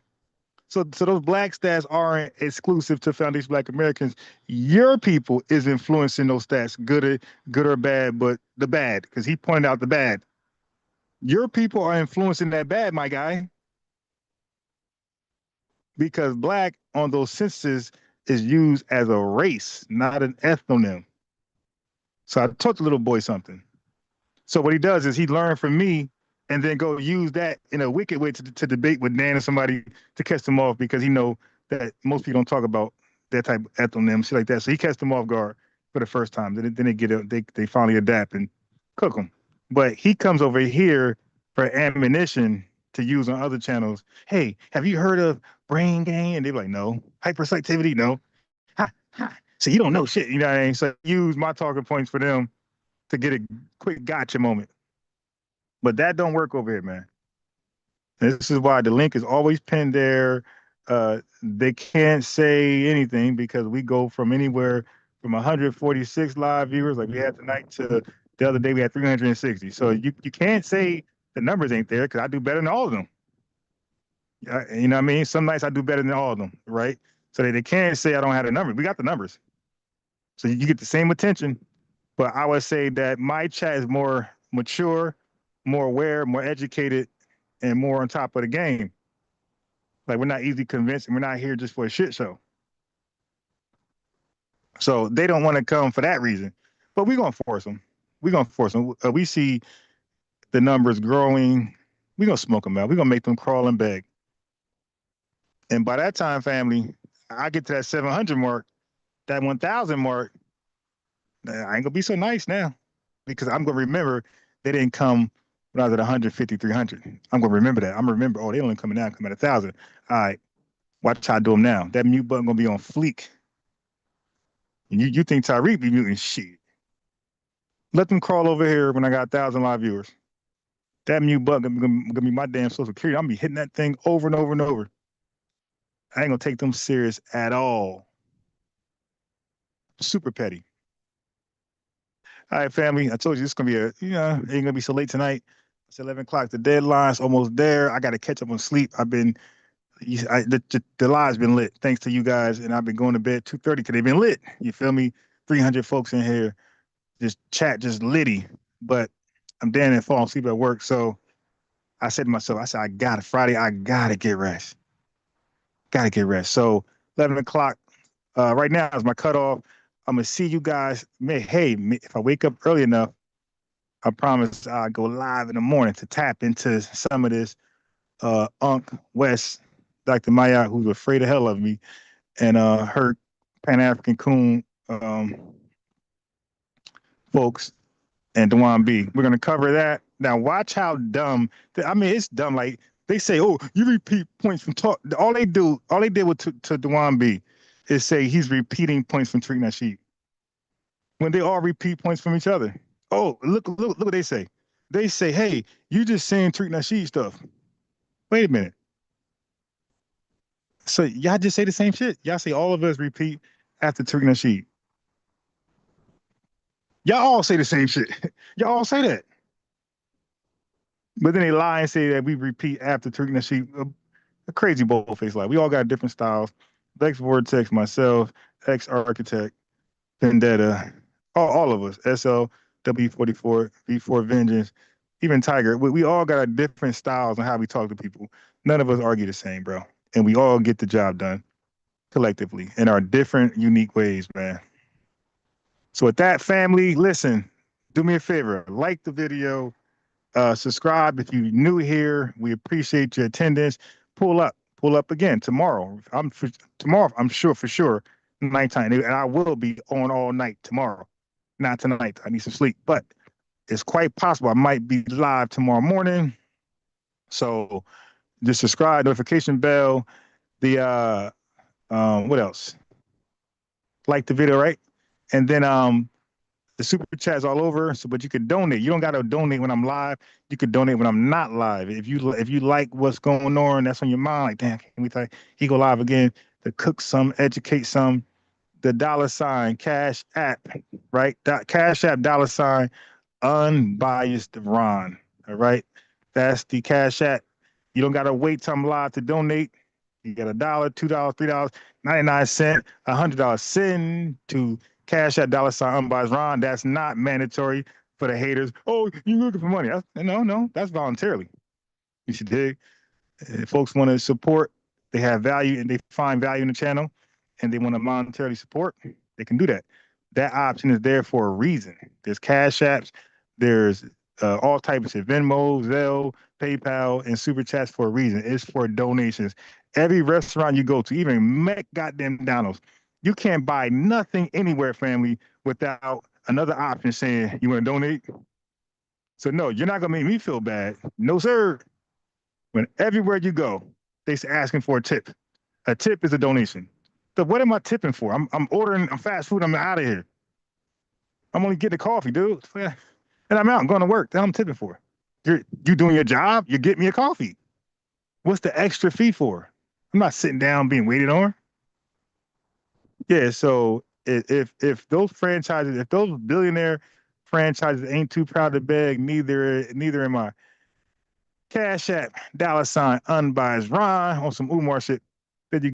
Speaker 4: So those black stats aren't exclusive to foundation Black Americans. Your people is influencing those stats, good or bad, but the bad, because he pointed out the bad. Your people are influencing that bad, my guy. Because Black on those censuses is used as a race, not an ethnonym. So I taught the little boy something. So what he does is he learned from me and then go use that in a wicked way to debate with Dan or somebody to catch them off, because he know that most people don't talk about that type of ethnonym, shit like that. So he catch them off guard for the first time. Then they get it, they finally adapt and cook them. But he comes over here for ammunition to use on other channels. Hey, have you heard of brain gain? And they're like, no. Hyperselectivity, no. Ha, ha. So you don't know shit, you know what I mean? So use my talking points for them to get a quick gotcha moment. But that don't work over here, man. This is why the link is always pinned there. They can't say anything because we go from anywhere from 146 live viewers like we had tonight to the other day we had 360. So you can't say the numbers ain't there, because I do better than all of them. You know what I mean? Some nights I do better than all of them, right? So they can't say I don't have the numbers. We got the numbers. So you get the same attention But I would say that my chat is more mature, more aware, more educated, and more on top of the game. Like we're not easily convinced, and we're not here just for a shit show. So they don't want to come for that reason. But we're gonna force them. We're gonna force them. We see the numbers growing. We're gonna smoke them out. We're gonna make them crawl and beg. And by that time, family, I get to that 700 mark, that 1,000 mark. I ain't gonna be so nice now, because I'm gonna remember they didn't come when I was at 150, 300. I'm gonna remember that. I'm gonna remember, oh, they only coming now, come at 1,000. All right, watch how I do them now. That mute button gonna be on fleek. And you think Tyreek be muting shit? Let them crawl over here when I got 1,000 live viewers. That mute button gonna be my damn social security. I'm gonna be hitting that thing over and over and over. I ain't gonna take them serious at all. Super petty. All right, family. I told you this is gonna be ain't gonna be so late tonight. It's 11 o'clock. The deadline's almost there. I gotta catch up on sleep. The live's been lit thanks to you guys, and I've been going to bed 2:30 because they've been lit. You feel me? 300 folks in here, just chat, just litty. But I'm damn near falling asleep at work, so I said to myself, I got it. Friday, I gotta get rest. Gotta get rest. So 11 o'clock right now is my cutoff. I'm gonna see you guys. If I wake up early enough, I promise I'll go live in the morning to tap into some of this Unc West, Dr. Maya, who's afraid of hell of me, and her Pan-African coon folks, and Dewan B. We're gonna cover that. Now watch how dumb. It's dumb. Like they say, oh, you repeat points from talk. All they did with to Dewan B is say he's repeating points from Tariq Nasheed when they all repeat points from each other. Oh, look what they say. They say, hey, you just saying Tariq Nasheed stuff. Wait a minute. So y'all just say the same shit. Y'all say all of us repeat after Tariq Nasheed. Y'all all say the same shit. Y'all all say that. But then they lie and say that we repeat after Tariq Nasheed. A crazy bold-faced lie. We all got different styles. Lex Vortex, myself, ex-architect, Vendetta, all of us, SL, W44, V4 Vengeance, even Tiger. We all got our different styles on how we talk to people. None of us argue the same, bro. And we all get the job done collectively in our different, unique ways, man. So with that, family, listen, do me a favor. Like the video. Subscribe if you're new here. We appreciate your attendance. Pull up again tomorrow. I'm sure for sure nighttime, and I will be on all night tomorrow. Not tonight. I need some sleep, but it's quite possible I might be live tomorrow morning. So just subscribe, notification bell. The what else? Like the video, right? And then the super chat's all over. So, but you can donate. You don't got to donate when I'm live. You can donate when I'm not live. If you like what's going on, that's on your mind. Like, damn, can we talk? He go live again to cook some, educate some. The $ Cash App, right? Cash App $ unbiased Ron. All right, that's the Cash App. You don't got to wait till I'm live to donate. You got $1, $2, $3, 99 cents, $100. Send to Cash at $ unbiased Ron. That's not mandatory for the haters. Oh, you looking for money? No, that's voluntarily. You should dig. If folks want to support, they have value and they find value in the channel, and they want to monetarily support, they can do that. That option is there for a reason. There's Cash Apps, there's all types of Venmo, Zelle, PayPal, and Super Chats for a reason. It's for donations. Every restaurant you go to, even goddamn McDonald's, you can't buy nothing anywhere, family, without another option saying, you want to donate? So no, you're not going to make me feel bad. No, sir. When everywhere you go, they're asking for a tip. A tip is a donation. So what am I tipping for? I'm ordering fast food. I'm out of here. I'm only getting a coffee, dude. And I'm out. I'm going to work. That's what I'm tipping for. You doing your job? You get me a coffee. What's the extra fee for? I'm not sitting down being waited on. Yeah, so if those franchises, if those billionaire franchises ain't too proud to beg, neither am I. Cash App, $ unbiased Ron on some Umar shit.